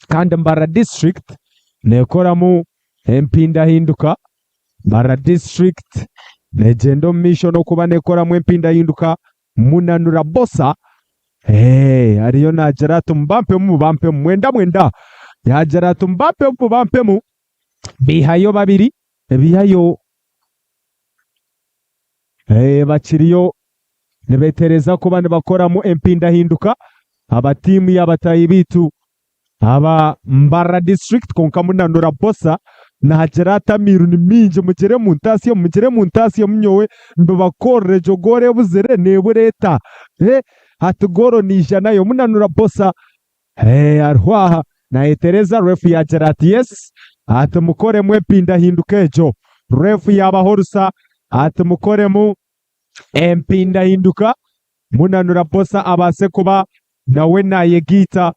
kandi Mbarara district nekoramu empinda hinduka Mbarara district legendo mission okuba nekoramu empinda hinduka munanura bosa ariyo najaratu mbampe mwenda yajara tumbampe bihayo babiri ebiyayo bakiriyo nibetereza kuba nibakoramu empindahinduka abatimu y'abatayi bitu aba Mbarara District konka munanura bossa nahagera Tamiru ni minje mugere mu ntasi munyowe mbabakore jogore buzere nebureta hatugoro ni ijana yo munanura bossa arwaha na etereza refu ya Gerati yes atumukore mwe pindahinduka ejo refu yabahorusa atumukore mu empindahinduka munanura bossa abase kuba nawe nayegita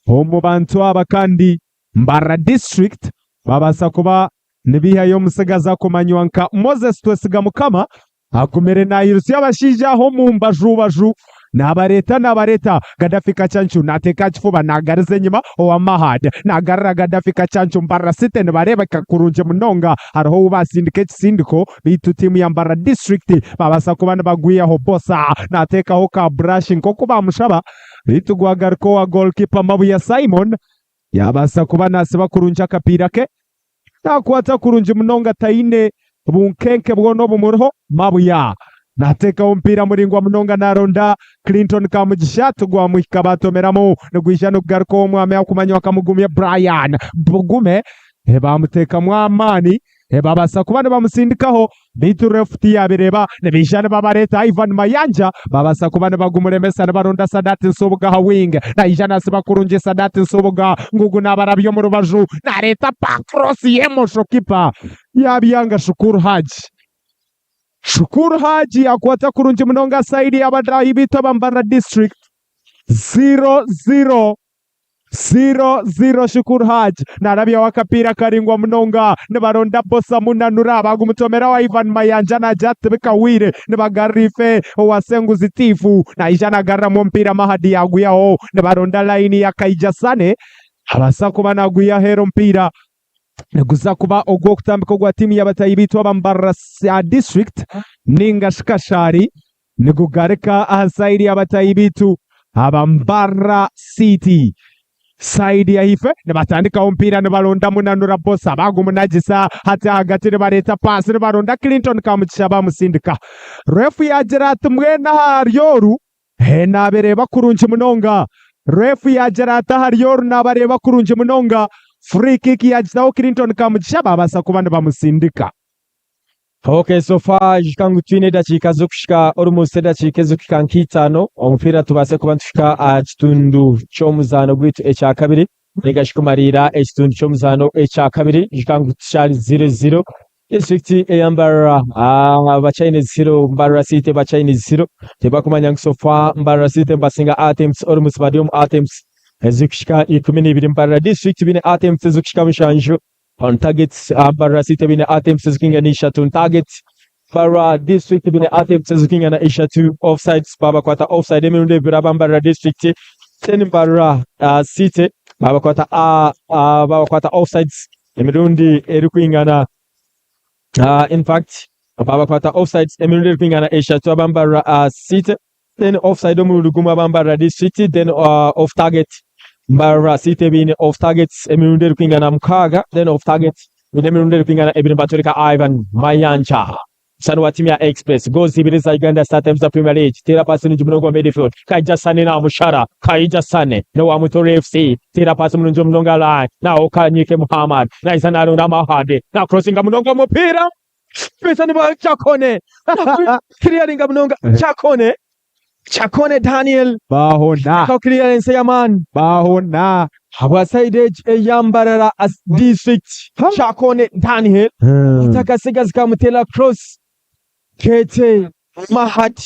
mu bantu aba kandi Mbarara District babasa kuba nibihayo musigaza kumanywa nka Moses Twesiga Mukama akumere nayirusi y'abashija ho mu mbajubaju n'abareta Gaddafi Kachanchu nateka kifuba nagarize nyuma owa Mahad nagarra Gaddafi Kachanchu Mbarara City nibareba kakurunje munonga hariho ubasindike kisindiko bitu timu ya Mbarara District babasa kuba nabagwiyaho bossa nateka ho ka brushing ko kuba mushaba bitu guhagariko wa goalkeeper Mabuya Simon yabasa kuba nasiba kurunja kapira ke nakwata kurunja munonga taine bunkenke bwono bumurho Mabuya nateka umpira muringwa munonga naronda Clinton kamugishatu gwa muhikabatomeramu nigwishano kugariko umwame akumanya wakamugumya Brian Bugume bamuteka mwamani babasa kuba bamusindikaho bitu refuti yabireba nebishane babareta Ivan Mayanja babasa kuba bagumuremesa baronda Sadati Nsobuga ha wing na ijana siba kurunje Sadati Nsobuga ngugu nabarabyo mu rubaju na leta pa cross yemo shokipa yabiyanga Shukuru Haji akwata kurunje munonga saidi y'abadayi bita Mbarara District 0-0 Shukuru Haji narabya wakapira karingwa munonga nibaronda bossa munanura bagumutomera wa Ivan Mayanja na Jate bikawire nibagarife wasenguzi tifu na ijana garra mu mpira Mahadi yaguyaho nibaronda line ya Kaijasane abasa kuba naguya hero mpira neguza kuba ogwo kutambika gwa timu y'abatayi bitu Mbarara District ninga shikashari nigugarika ahasaidi y'abatayi bitu Mbarara City saidi ya hife nibatandika umpira nibalonda munanura bossa bagumunagisa hati hagati nibareta pasi nibaronda Clinton kamugisha bamusindika refu ya Gerati mwena haryoru nabereba kurunje munonga refu ya Gerati haryoru nabareba kurunje munonga free kick ya Jitao Clinton kamugisha babasa kuba bamusindika. Okay, so far jikangu twine dakika zo kushika almost dakika zo kikankitano omupira tubase kuba tushika kitundu cy'omuzano gwitu echa kabiri negashikumarira ekitundu cy'omuzano echa kabiri jikangu tshali 0-0 District Mbarara bachine 0 Mbarara City bachine 0 tebakumanya so far Mbarara City basinga attempts almost badium attempts ezikushika 12 Mbarara District bine attempts ezikushika mushanjo on targets Mbarara City bine attempts ezikinganisha on targets Mbarara District bine attempts ezikinganisha to offsides baba kwata offside emirunde biraba Mbarara District ten Mbarara City baba kwata offsides emirundi erikwingana in fact baba kwata offsides emirundi erikwingana esha to Mbarara City then offside omuluguma Mbarara District then off target Mbarara City bine off targets emirundi erikwingana mukaga then off target emirundi erikwingana ebiri batoreka Ivan Mayanja Sanwa timu ya Express goals ibiri za Uganda Star Times za Premier League tira pasi ni jumuno kwa midfield Kaijasane na Mushara Kaijasane na wa Mutore FC tira pasi mnunjo mnonga line na Okanyike Muhammad na Isanaro na Mahade na crossinga mnonga mpira pesa ni ba Chakone clearinga mnonga Chakone Daniel bahona ka clearance ya man bahona Abaside Mbarara District Chakone Daniel takasiga zikamutela cross Kete Mahad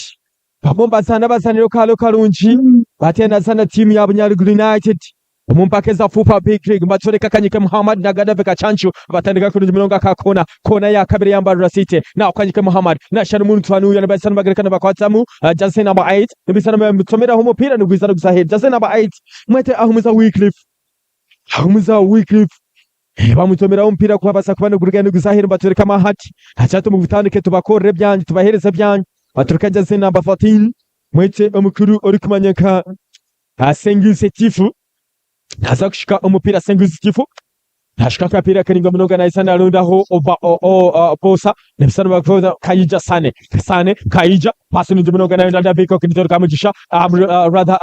Bamomba sana basani lokalo kalunji batenda sana timu ya Bunyaruguru United umumpakeza fupa big league mbatoreka Kanyike Muhammad na Gaddafi Kachanchu batandika kurunji mulonga ka kona ya kabiri ya Mbarara City na Kanyike Muhammad na shanu muntu anu ya basana bagerekana bakwatamu Jansen number 8 nibisana mutomera homo pira nugwizana gusahera Jansen number 8 mwete ahumuza Wycliffe bamutomera umpira kwa basa kubana gurugendo gusahira batureka Mahati achato mu bitandike tubakore byanje tubahereza byanje baturuka Jansen number 14 mwete omukuru uri kumanyaka Senguse Tifu aza kushika umupira Senguse Tifu Nashika kapira karinga mnoga na isana runda ho Bosa nebisana bakoza Kayija Sane Kayija pasi n'indi mnoga na Daviko Clinton Kamugisha rather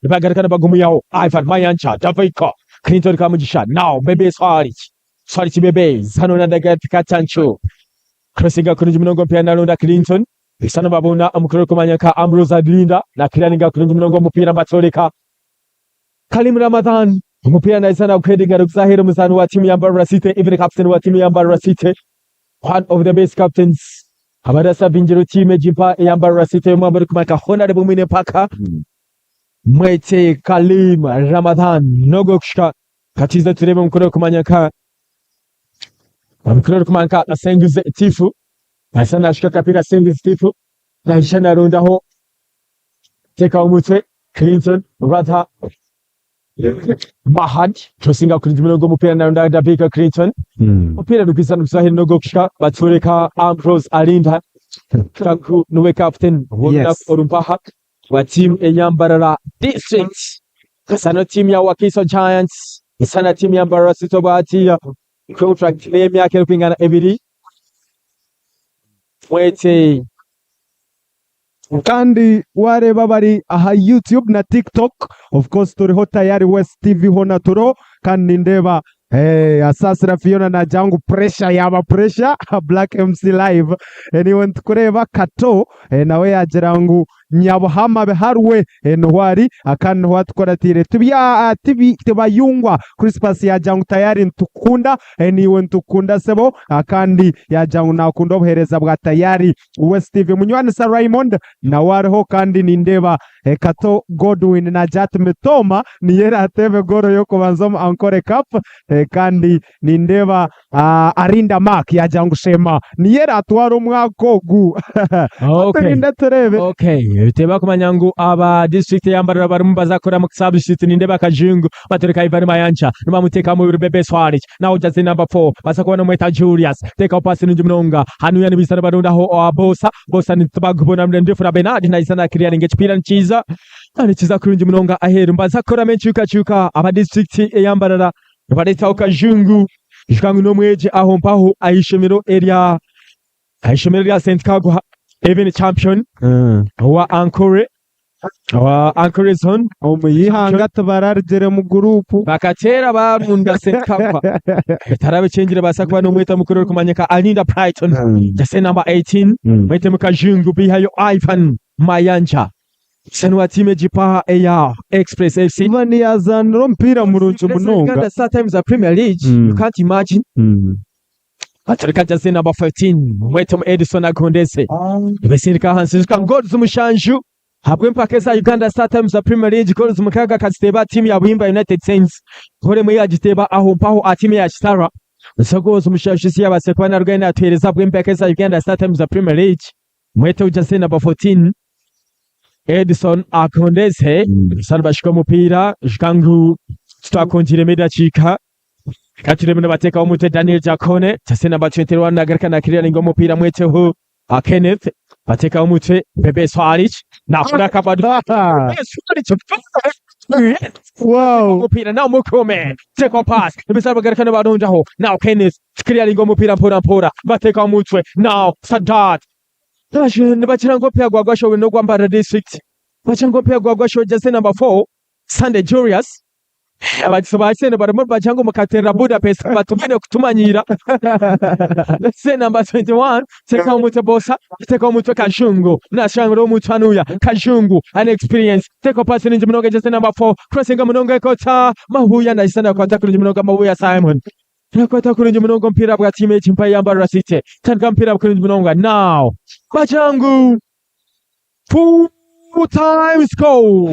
bagarikana bagumu yaho Ivan Mayancha Daviko Clinton Kamugisha now Bebe Swarichi Bebe Zano na daga Pikachu crossinga kuri mnogo pia na runda Clinton bisana babona amukuru kumanyaka Ambrose Adlinda na kiraninga kuri mnogo mupira batoleka Kalim Ramadan umupira na isana ukwedinga rukuzahera muzano wa timu ya Mbarara City even captain wa timu ya Mbarara City one of the best captains abarasa binjiro timu jipa ya Mbarara City mwambari kumaka honorable mwine paka mwete Kalim Ramadan nogo kushika katiza turebe mukuru kumanyaka mukuru kumanyaka asenguze tifu isana ashika kapira asenguze tifu na ishana runda ho teka umutwe Clinton rather Mahad crossing kuri jimino mupira na runda Davika Clinton mupira dukisana kusahira nogo kushika batureka Ambrose Alinda kanku nuwe captain Orumpaha wa team ya Mbarara District kasana team ya Wakiso Giants isana team ya Mbarara City bahati contract name yake rupingana ebiri mwete kandi wareba bari aha YouTube na TikTok of course turiho tayari West TV hona turo kandi ndeba asasira Fiona na jangu pressure yaba pressure Black MC live anyone tukureba kato nawe yagirangu nyabuhama beharwe ntwari akantu watkoratire tibayungwa Christmas yajangu tayari ntukunda niwe ntukunda sebo akandi yajangu nakunda obuhereza bwa tayari West TV munywane sa Raymond na wariho kandi nindeba kato Godwin na Jat Mitoma niyera atebe goro yo kubanzamo Encore Cup kandi nindeba Arinda Mark yajangu shema niyera atwara umwakogu okay biteba kumanyangu aba district ya Mbarara bari mubazakora mu substitute ninde bakajungu batereka Ivan Mayancha numa muteka mu Bebe Swaric now just number 4 basakubona mweta Julius teka upasi n'umnonga hanu yani bisana barunda ho Bosa ni tubagubona ndefura Bernard na isana clearing ekipira nchiza anichiza kurunji mnonga aheru mbazakora menchuka aba district ya Mbarara bareta ukajungu jikangu no mweje aho mpaho ayishemero area St Kagwa even champion wa Encore zone omuyihanga tabararjere mu group bakatera bamunda St Kagwa tarabe chengire basakwa no mweta mukuru kumanyeka Alinda Brighton just number 18 mwete mukajungu bihayo Ivan Mayanja senwa time jipa ya Express FC mani yazanro mpira murunju munonga sometimes the Premier League you can't imagine atarika just number 15 mwete Edison Agondese besirika hansizika goals mushanju habwe mpakeza Uganda sometimes the Premier League goals mukaga kasteba team ya Buhimba United Saints gore mu yagiteba aho mpaho team ya Stara goals mushanju si yabasekwana rugenda atwereza habwe mpakeza Uganda sometimes the Premier League mwete just number 14 Edison Agondese salbashika mupira jikangu tutakonjire medachika katiremene bateka umutwe Daniel Jakone tasena batwenterwa nagarikana kiriya mupira mweteho Kenneth bateka umutwe Bebe Swaric nakora kabadu wow mupira na mukome take pass nebisa bagarikana badonjaho now Kenneth kiriya mupira mpora bateka umutwe now Sadat Tashin bachango pia gwagwasho no Mbarara District bachango pia gwagwasho just number 4 Sunday Julius abatsabasene barimo bachango mukatera Budapest batumene kutumanyira se number 21 teka umutwe Bosa teka umutwe Kashungu na shangro mutwanuya Kashungu an experience teka pass ninje mnoga just number 4 crossing mnoga kota mahuya na isana kwa takunje mnoga mahuya Simon nakota kunje mnoga mpira bwa team chimpa ya Mbarara City tanka mpira kunje mnoga now bachangu 2 times goal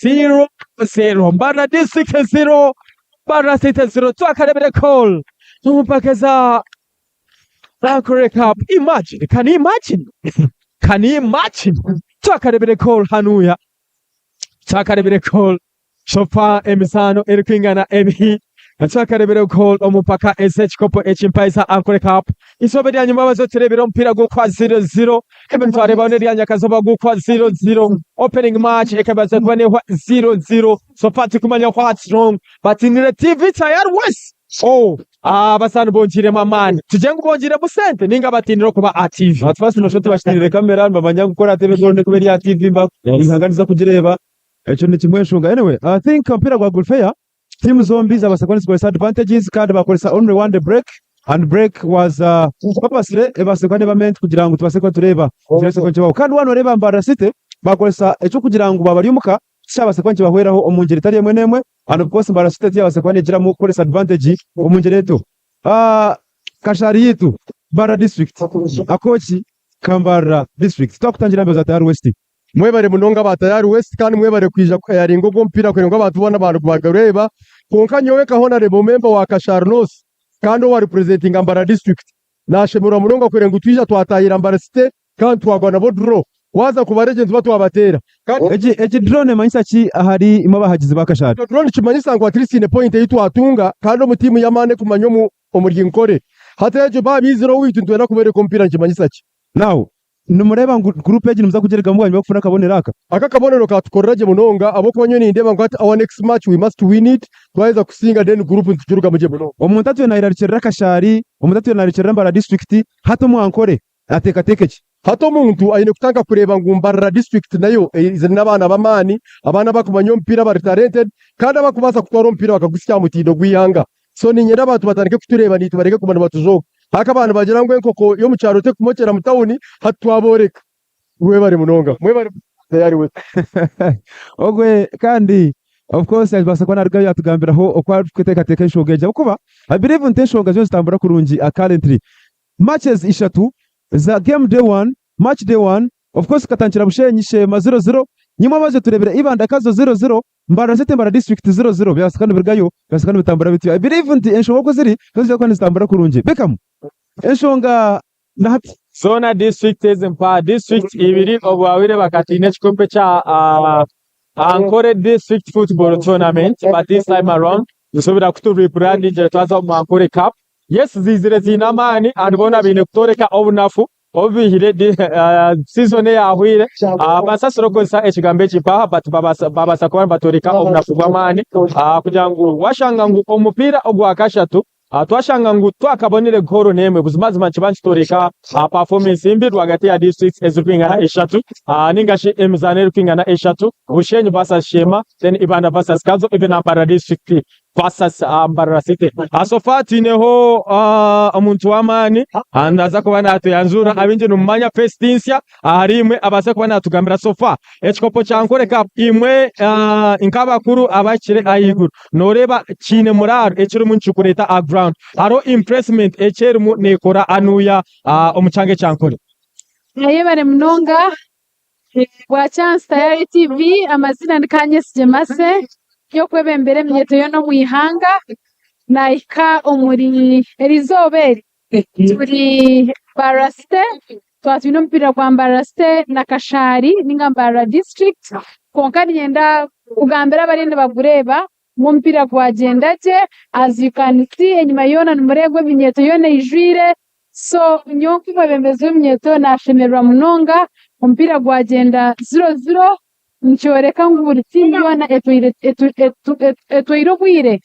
0-0 Mbarara District 0 Mbarara City 0 twakarebere call tumupakeza Encore Cup can you imagine twakarebere call hanuya twakarebere call sofa emisano erikwingana ebi twakarebere call omupaka SH Kopo Echimpaisa Encore Cup isobedi anyuma bazoterebera mpira go kwa 0-0 kebe twareba ne ryanya kazoba go kwa 0-0 opening match ekabaza kwane 0-0 so fati kumanya what's wrong but in the TV tayari West abasana bonjire mamani tujenga bonjire busente ninga batindiro kuba active atfasi no shoti bashirire kamera bamanya gukora television kubera ya TV mba inkanganiza kugireba eco ni kimwe shunga. Anyway, I think mpira gwa Gulfeya team zombi zabasekonzi zikoresha advantages kandi bakoresha only one break, and break was papasire ebasekwane bament kugira ngo tubase ko tureba ziresekonje bawo kandi wano reba Mbara City bakoresha eco kugira ngo babaryumuka cyabasekonje bahweraho omungeri tari yemwe nemwe, and of course Mbara City yabasekwane gira mu koresha advantage omungeri eto Kashari yitu Mbara district akochi Kambara district twakutangira mbezo za Tayari West mwebare munonga batayari West kandi mwebare kwija yaringo go mpira kwengo batubona abantu bagareba konka nyowe kahona rebo member wa Kasharnos kandi wa representing Mbara district nashemura munonga kwerengo twija twatayira Mbara City kandi twagwana bo draw waza kuba legends batu abatera kandi eji drone manyisa ki ahari imabahagize bakashara drone kimanyisa ngo at least in point yitu atunga kandi mu timu yamane kumanyo mu omuryinkore hata ejo babiziro witu ntwena kubere kompira kimanyisa ki now numureba group page nimza kugerega mu banyuma kufuna kabonera aka kabonero katukoreraje munonga abo kubanyo ni ndeba ngo ati our next match we must win it twaiza kusinga then group ntukiruga muje munonga omuntu atwe na iraricerera Kashari omuntu atwe na iraricerera Mbara district hato mwankore ateka tekeki hato muntu ayine kutanga kureba ngo Mbara district nayo izana abana bamani abana bakumanyo mpira bari talented kandi abakubaza kutwara mpira bakagusya mutindo gwihanga so ni nyera abantu batanike kutureba ni tubareke kumana batujoka haka abantu bagira ngo enkoko yo mu cyaro te kumokera mu tawuni hatwaboreka we bari munonga mwe bari Tayari West ogwe kandi of course basakwana arga yatugambiraho okwa kwiteka teka shogeje kuba I believe nteshoga zose tambura kurungi currently matches ishatu za game day 1 match day 1 of course katangira bushenyi shema 0-0 nyuma baje turebera ibanda kazo 0-0 Mbara City Mbara district 0-0 byasakana birgayo byasakana bitambura biti I believe nti enshogo ziri kazo kwa nistambura kurungi Beckham eshonga nahati Zona district Mbara district ibiri obwawire bakatine chikombe cha Ankore district football tournament but this time around dusobira kutu rebrand je twaza mu Ankore Cup. Yes zizire zinamani and bona bine kutoreka obunafu obihire season ya ahwire basasiro kosa ekigambe kipaha but babasa kwa batoreka obunafu bwamani kugira ngo washanga ngo omupira ogwa kashatu twashanga ngo twakabonere goro nemwe buzimazima kibanchi toreka performance imbi rwagati ya districts ezupingana eshatu ningashi emzanero pingana eshatu bushenyi versus Shema then Ibanda versus Kazo even Mbara district versus Mbara City asofati neho omuntu wamani andaza kubana atuyanzura abinje numanya first insia harimwe abase kubana atugambira sofa ekikopo cyankore Cup imwe inkabakuru abakire ayiguru noreba kine muraro ekiri munchukureta ground aro impressment ekeri mu nekora anuya omuchange cyankore ayebare munonga wa chance Tayari TV amazina ndikanye sijemase yo kwebembere myeto yo no mwihanga naika omuri erizoberi turi Mbara City twatwino mpira kwa Mbara City na Kashari ninga Mbara district konkani nyenda kugambera abarinde bagureba mu mpira kwa agendaje as you can see enyuma yona numurego myeto yone ijwire so nyonki kwebembezo myeto na shemerwa munonga mpira gwa agenda 0-0 nchoreka nguri timbona etwiro bwire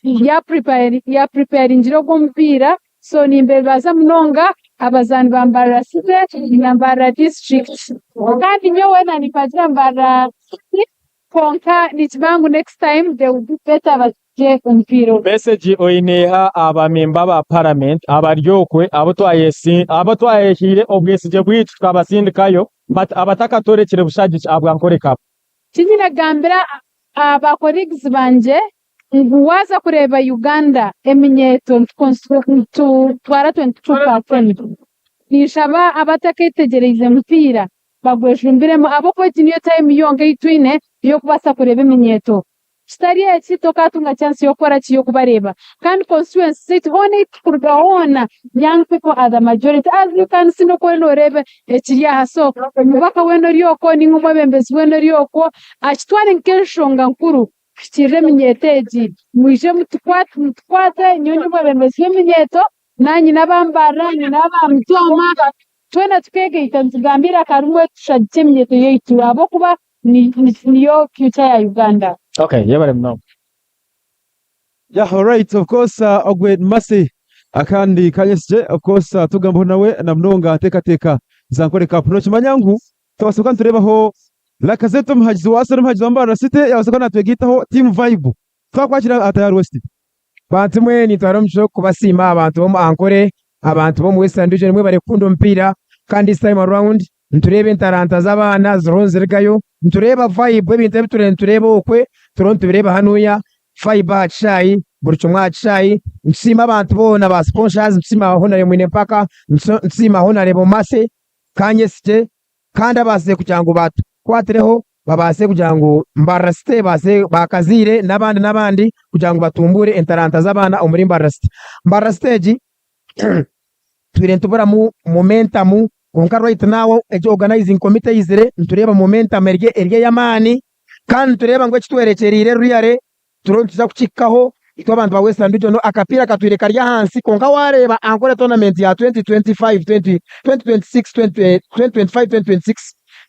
ya prepare njiro gwo mpira so nimbe baza munonga abazani ba Mbara City na Mbara district kandi nyowe na nipatira Mbara konka nichibangu next time they will be better mpiro message oineha abamemba ba parliament abaryokwe abo twayehire obwesije bwitu twabasindikayo but abataka torekere bushagije Ankore Cup kinyira gambira aba colleagues banje nguwaza kureba Uganda eminyeto twara 22% nishaba abatakitegereze mpira bagweshumbiremo abo ko niyo time yonge itwine yo kubasa kureba eminyeto stari eti tokatunga chance yo kora chiyo kubareba kandi constituency sit on it kurgaona young people are the majority as you can see no kweno rebe ekiriya haso mubaka weno ryoko ningo bembezi weno ryoko achitware nkeshonga nkuru kitire minyeteji mwije mutkwate nyonyo bembezi minyeto nanyi nabambara nabamtoma twena tukege itanzigambira karumwe tushadje minyeto yeitu abo kuba niyo future ya Uganda. Okay, yebare mno. Yeah, all right, of course, Ogwed Masi akandi kanyesije, of course, tugambo nawe na mnonga teka zankore ka approach manyangu twasoka turebaho Lacazette muhagizi wase n'umuhagizi wambara City yabasoka natwegitaho team vibe twakwakira atayari West bantu mwe nitwaramsho kubasima abantu bo mu Ankore abantu bo mu Western Region mwe barekunda umupira kandi this time around nturebe intaranta z'abana zironzergayo ntureba vibe ibintu turebe okwe tureba hanuya fiber chai burcho mwa chai nsima abantu bona ba sponsors nsima honare mwine paka nsima honare bo mase kanyesite kandi abase kujango batu kwatereho babase kujango Mbarasite base bakazire nabandi kujango batumbure intaranta z'abana umuri Mbarasite twirentubura mu momentum konka right now organizing committee izire ntureba momentum erge yamani kandi tureba ngo kitwerekerire ruyare turontiza kucikaho ito abantu ba Western Region akapira katwireka rya hansi konka wareba Ankore tournament ya 2025 2026 2026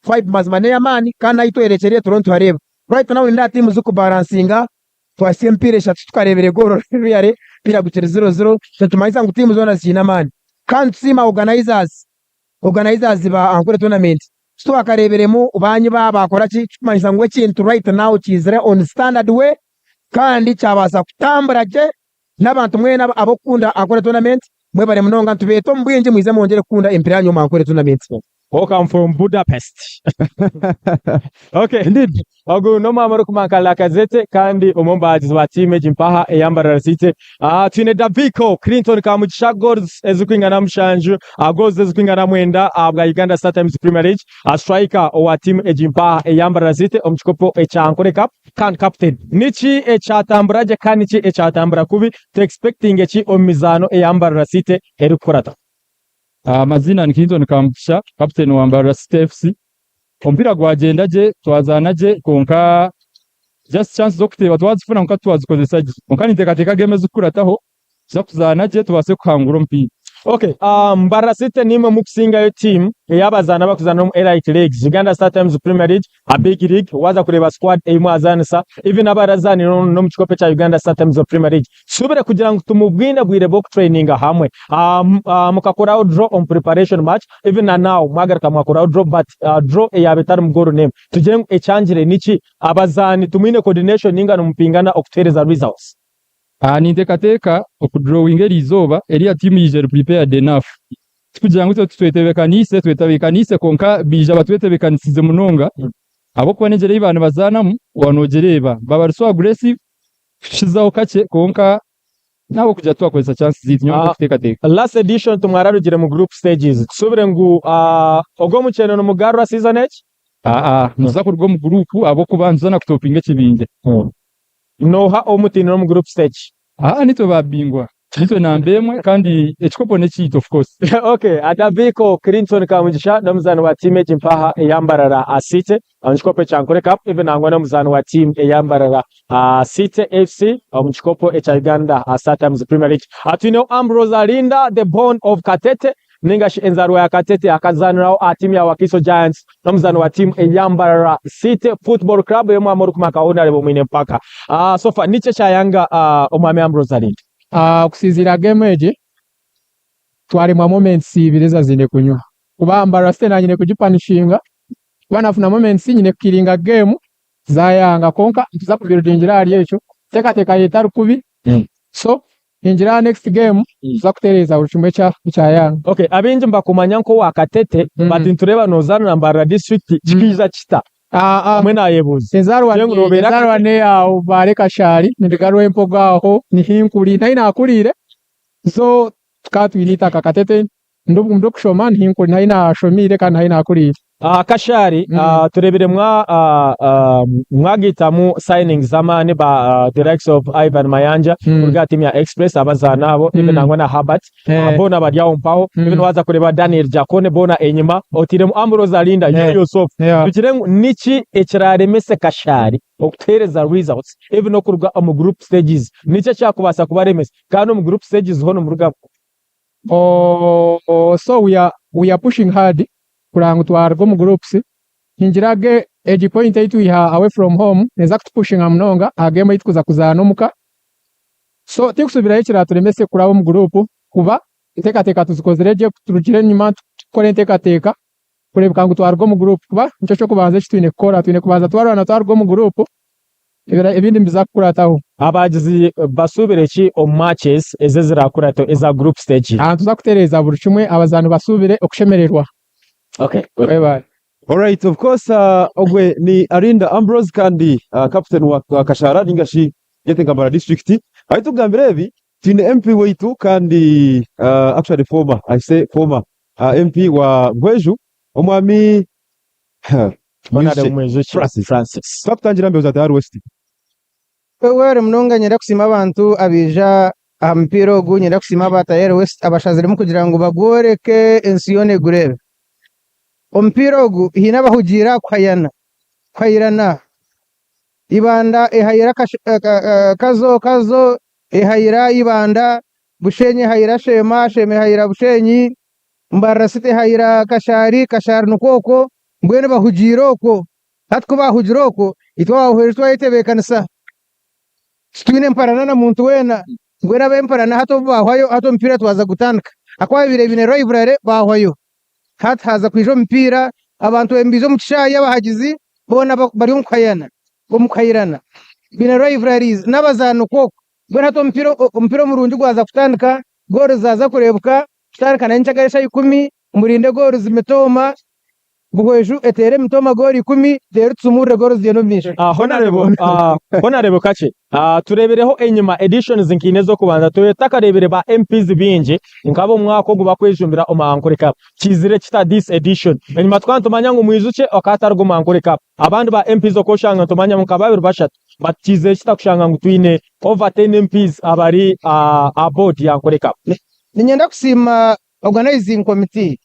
5 mazmane yamani kandi ayitwerekerire turonto hareba right now inda team zuko balancinga twasempire shatu tukarebere goro ruyare pira gutere 0-0 tumayiza ngo team zona zina mani kandi sima organizers ba Ankore tournament sto akareberemo ubanyi bakora kimanyiza ngo kintu right now kizire on standard way kandi cyabasa kutambura je n'abantu mwe abokunda Ankore tournament mwe bare munonga tubeto mbwinje mwize mongere kunda Imperial nyuma Ankore tournament. Welcome from Budapest. Okay, indeed. Ogu no mamaro kumanka Lacazette kandi umumbaji wa team Jimpaha eyambara City. Twine Daviko Clinton kamugisha goals ezukwingana mushanju, goals ezukwingana mwenda abwa Uganda Startimes Premier League. Striker wa team Jimpaha eyambara City omchikopo echa Ankore Cup kan captain. Nichi echa tamburaje kanichi echa tambura kubi to expecting echi omizano eyambara City erukurata. Amazina ni Clinton kamugisha captain wa Mbarara City FC. Ompira gwagenda je twazana je konka just chance zo kuteba twazifuna nka twazikozesa je konka nitekateka game zukurataho zo kuzana je tubase kuhangura mpira. Okay, Mbarara City nimwe mukusinga yo team yabazana bakuzana mu Elite Leagues Uganda Startimes Premier League a big league waza kureba squad imwe azanisa even abarazani no mukikope cha Uganda Startimes Premier League subire kugira ngo tumubwinde bwire book training hamwe mukakora draw on preparation match even now mwagarika mwakora draw but draw yabetari mugoro name tugire echanjire niki abazani tumine coordination ningano mupingana okutereza results. Nintekateka okudrawing erizoba eriya team yije prepared enough kugira ngo twetebekanise konka bija batwetebekanisize munonga abo kwanegere ibana bazanamu wanogereba babarso aggressive shizaho kake konka nabo kujya twakweza chance zitinyo kutekateka. Last edition tumwararugire mu group stages subire ngu ogo mukeno no mugarura season H nuza kurwo mu group abo kubanzana kutopinga kibinge noha omutino mu group stage nitwe babingwa nitwe nambemwe kandi ekikopo nekito of course. Okay, Adaviko Clinton kamugisha namuzano wa team Jimpaha eyambarara City omchikopo cha Ankore Cup even angwana muzano wa team eyambarara City FC omchikopo cha Uganda Startimes Premier League. Atino Ambrose Alinda the bone of Katete ningashi enzaro ya Katete akazanira team ya Wakiso Giants namuzano wa team eyambarara City Football Club yemu amoru kumakaona lebo mwine mpaka sofa niche cha Yanga omwame Ambrose Alinda kusizira game eje twari mu moments ibireza zine kunywa kuba Mbarara City nanyine kujipanishinga banafuna moments nyine kiringa game za Yanga konka tuza kubirodingira ari echo teka yetaru kubi so injira next game tuza kutereza uruchumwe cha Yanga. Okay, abinje mbakumanya nko wakatete but ntureba nozana na Mbarara district chikiza chita mwena yebuzi Enzarwa ne ya bareka shari ndigarwe mpogaho ni hinkuri naina akurire so tukatwilita kakatete ndubu kushoma hinkuri naina ashomire kandi naina akurire Kashari turebere mwagitamu signings zamani ba the likes of Ivan Mayanja urga team ya Express abazanabo even angwana Herbert abona badyawo mpaho even waza kureba Daniel Jakone bona enyima otiremu Ambrose Alinda Yusuf tukiremu niki ekiraremese Kashari okutereza results even okurwa mu group stages nice cyakubasa kubaremese kandi mu group stages hono mu ruga so we are pushing hard kurangu twargo mu groups hinjirage age point yitu iha away from home exact pushing amnonga agema yitukuza kuzana omuka so tikusubirayo kiraturemese kuraba mu group kuba itekateka tuzikozere je turugire nyuma tukore itekateka kurebeka ngo twarwo mu group kuba nico cyo kubanza kitwine kora twine kubanza twarwana twarwo mu group ibindi mbizakurataho abagizi basubire ki o matches eze zirakurato eza group stage tuza kutereza buri kimwe abazanu basubire okushemererwa. Okay, bye bye. Alright, of course, ogwe ni Arinda Ambrose kandi captain wa Kashara ningashi Gete Ngambara district. Aitugambira ebi tine MP weitu kandi actually former MP wa Bweju omwami Bonade umwezo Francis. Twakutangira mbeo za Dar West. Wewe mnonga nyenda kusima abantu abija ampiro ogu nyenda kusima Dar West abashaziremu kugira ngo bagoreke ensiyone gurebe. Ompiro ogu hina bahugira kwayirana ibanda ehayira kazo ehayira ibanda bushenyi hayira sheme hayira bushenyi Mbarra City hayira kashari nukoko mbwene bahugiroko hatko bahugiroko itwa bahurirwa itebekanisa twine mparana na muntu wena mbwene bemparana hato bahwayo hato mpira twaza gutandika akwa birebine rivalry bahwayo haza kwijo mpira abantu embizo mu kishaya bahagizi bona bari mukayirana bine rivalries n'abazanu koko mbwene hato mpira murundi gwaza kutandika goro zaza kurebuka Starka na nchagaresha 10 umurinde goro zimetoma buhweju etere mitoma goro 10 dero tsumure goro zigeno myinshi. Honorable Kache turebereho enyuma editions nkine zo kubanza tuyetakarebere ba MPs binje nkabo mwako guba kwejumbira omankore cup kizire kita this edition enyuma twantumanya ngo mwizuke okatargo mankore cup abandi ba MPs zo koshanga tumanya mukababiri bashatu batize kita kushanga ngo twine over 10 MPs abari aboard ya nkore cup. Ninyenda kusima organizing committee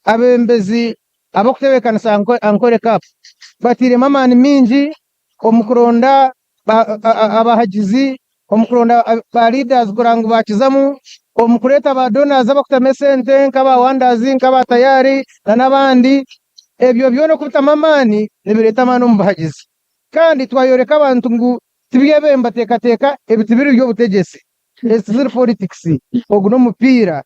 abembezi abakutebekana ankore cup batire mamani minji omukuronda abahagizi omukuronda ba leaders kurangu bakizamu omukureta ba donors abakutame sente nkaba wandazi nkaba tayari n'abandi ebyo byono kuta mamani nebireta mano mubahagizi kandi twayoreka abantu ngo tibiyebemba teka ebitibiri byo butegese Zero politics oguno umupira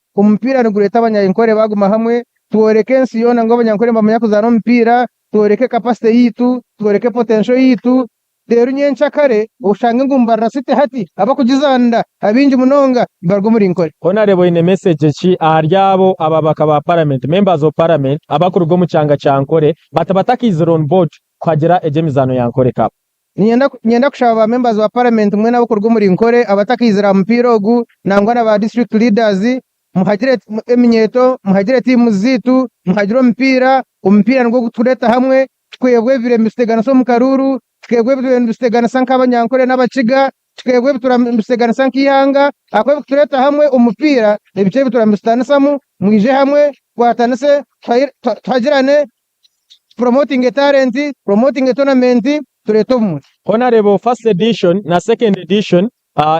nugureta abanyayinkore baguma hamwe tuoreke ensiyona ngo abanyankore bamenya kuzana umupira tuoreke capacity yitu tuoreke potential yitu rero nyenchakare ushange ngumbarra City hati abakugizanda abinji munonga bargo muri nkore. Honorable in a message ki aryabo ababaka ba parliament members of parliament abakurugo mu cyanga cyankore batabatakizira on board kwagera ejemizano yankore cup. Nyenda kushaba members wa parliament mwe nabo kurwo muri nkore abatakizira mpira ogu nangwa na ba district leaders muhagire eminyeto muhagire timu zitu muhagire umupira ngo gutureta hamwe twebwe bire mistegana so mukaruru twebwe bire mistegana sanka abanyankore n'abaciga twebwe bitura mistegana sanka ihanga akwe gutureta hamwe umupira ebice bitura mistegana samu mwije hamwe kwatanese twagirane promoting talent promoting tournament turetomu. Honorable first edition na second edition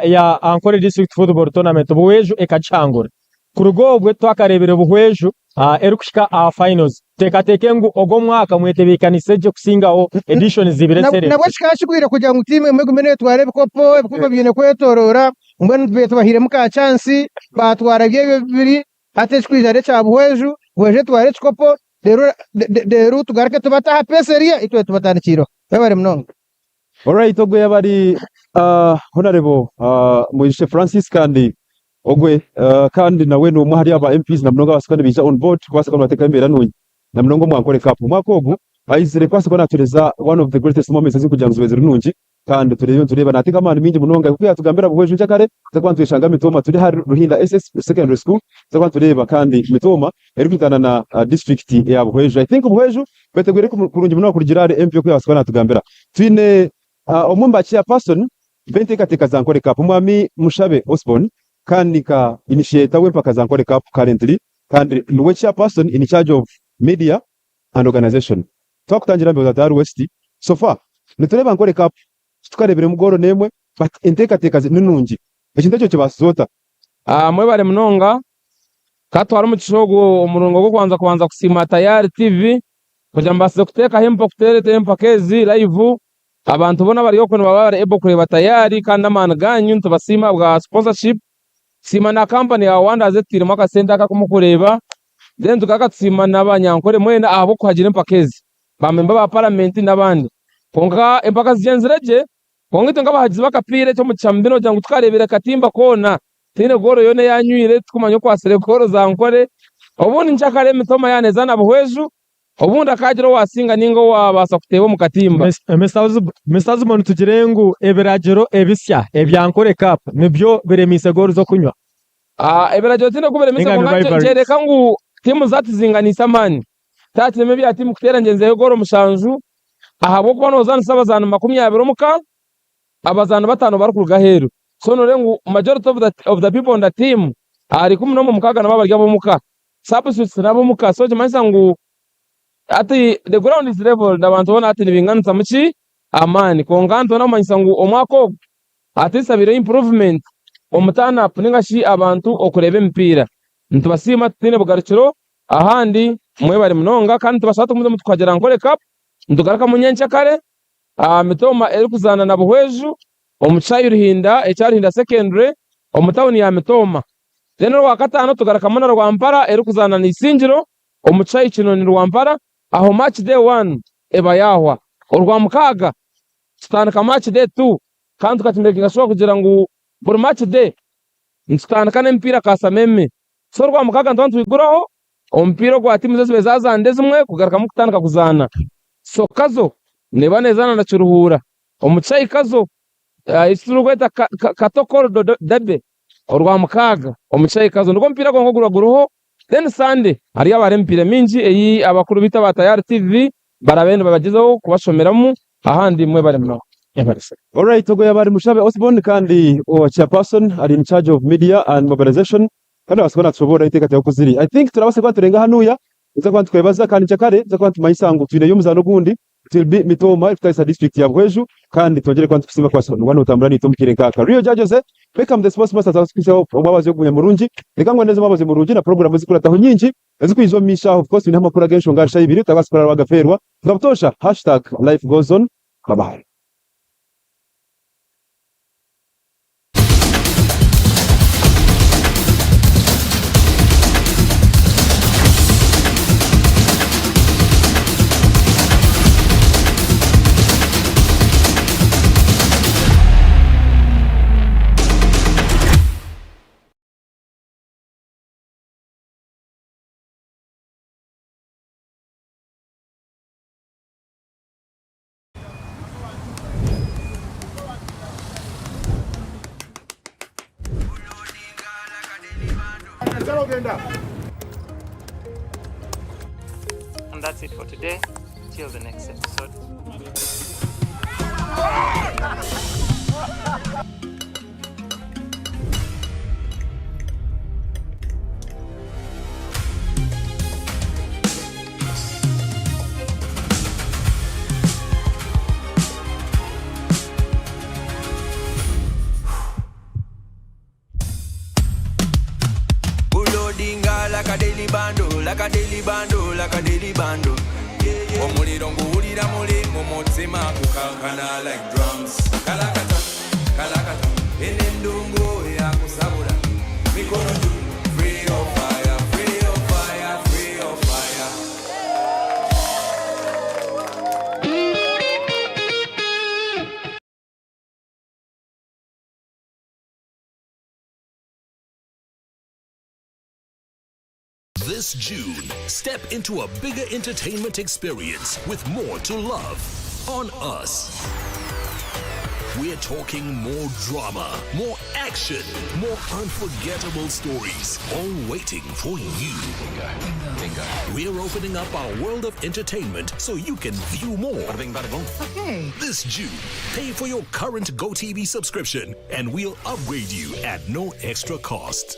ya Ankole District Football Tournament buweju ekachangura kurugobwe twakarebere buweju erukushika finals tekateke ngo ogo mwaka mwetebekaniseje kusingaho edition zibire sere nabwo shikashigwira kugira ngo team emwe gumene twarebe kopo ebikuba byine kwetorora mbone tubete bahire muka chance batwara bye bibiri ateshkwijare cha buweju weje tware chikopo rero tugarake tubataha peseria itwe tubatandikiro babare mnongo. Alright, ogwe yabari honorable Moise Francis kandi ogwe kandi nawe no muhari aba MPs na mnongo basukane bija on board kwasa kwa bateka imbere nunyi na mnongo mwankore cup mwakogu ayizire kwasa kwa natureza one of the greatest moments azi kujanguza wezero nunyi kandi tureba natika amana mingi munonga kuko yatugambira buhweje njakare zakwantu ishanga mitoma turi hari Ruhinda SS secondary school zakwantu tureba kandi mitoma erikutana na district ya buhweje. I think buhweje betegwere kurungi munonga kurigirare MP ko yasukana natugambira twine omumba chia person bente katika zankore cup mwami Mushabe Osborne kandi ka initiator we paka zankore cup currently kandi nuwe chia person in charge of media and organization twakutangira mbyo za Dar West so far nitureba nkore cup tukarebere mugoro nemwe but entekateka nunungi ekintu cyo kibasota mwe bare munonga katwara mu kishogo umurongo go kubanza kusima Tayari TV kugira mbase kuteka hempo kutere tempa kezi live abantu bona bari yo baba bari able kureba tayari kandi amana ganyu ntubasima bwa sponsorship sima na company ya Wonders etiri mwaka senda kakumukureba then tukakatsima n'abanyankore mwena abo kuhagira impakezi bamemba ba parliament n'abandi konka empaka zigenzereje konka itonga bahagize bakapire cyo mu cyambino cyangwa twarebera katimba kona tine goro yone yanywire tukumanyo kwa serekoro za nkore ubundi nchakare mitoma yaneza na buhweju ubundi akagiro wasinga ningo wabasa kutebo mu katimba Mr. Zumanu tugirengu eberagero ebisya ebyankore cup nibyo biremise goro zo kunywa eberagero tine kuberemise konka cereka ngu timu zati zinganisa mani tati nemebi ya timu kutera ngenze goro mushanju ahabo kubona uzana sabazana 20 muka abazana batano barukuruga heru so norengu majority of the people on the team ari kumwe no mu mukaga nababarya bo muka substitutes nabo muka so jemanyisa ngu ati the ground is level ndabantu bona ati nibinganza muki amani konganto namanyisa ngu omwako ati sabire improvement omutana puningashi abantu okurebe mpira ntubasima tine bugarukiro ahandi mwe bari munonga kandi tubashaka tumuze mutukagera nkore cup ntugaraka munyencha kare mitoma eri kuzana na buhweju omuchayi ruhinda echaruhinda secondary omutawuni ya mitoma rero wakatano tugaraka muna rwampara eri kuzana ni singiro omuchayi kino ni rwampara aho match day 1 ebayahwa urwa mukaga tutandika match day 2 kandi tukatimeka ngashoka kugira ngo buri match day tutandika n'empira kasameme so rwa mukaga ntantu iguraho ompira gwa timu zose bezazande zimwe kugaraka mu kutandika kuzana so kazo nebanezana na churuhura omuchayi kazo isirugweta katokoro dabe urwa mukaga omuchayi kazo ndiko mpira gwa ngogura guruho then Sunday ari abare mpira minji eyi abakuru bita batayari TV barabende babagizeho kubashomeramu ahandi mwe bari mno alright togo yabari mushabe Osborne kandi chairperson ari in charge of media and mobilization kandi basikona tsobora iteka cyo kuziri I think turabase kwa turenga hanuya uza kwa twebaza kandi cyakare uza kwa tumayisangu twine yumuzano gundi tilbi mitoma ifitayisa district ya Bweju kandi tongere kwa tufisima kwa wana utambura ni tumkire kaka Rio Judges become the sports master zasikisa obabazi yo murungi nikangwa neza mabazi murungi na program zikura taho nyinji ezikwizomisha of course ni amakuru agenshi ngarisha ibiri utabasikora bagaferwa ngabutosha #life goes on bye. And that's it for today. Till the next episode. Like a daily bando, like a daily bando, like a daily bando. Omuliro nguwulira muli mu mutima kukankana like drums. Kalakata, kalakata, enendungu ya kusabula. Mikono juu, free of fire, free of fire, free of fire. This June, step into a bigger entertainment experience with more to love on Us. We're talking more drama, more action, more unforgettable stories, all waiting for you. We're opening up our world of entertainment so you can view more. Okay. This June, pay for your current GoTV subscription and we'll upgrade you at no extra cost.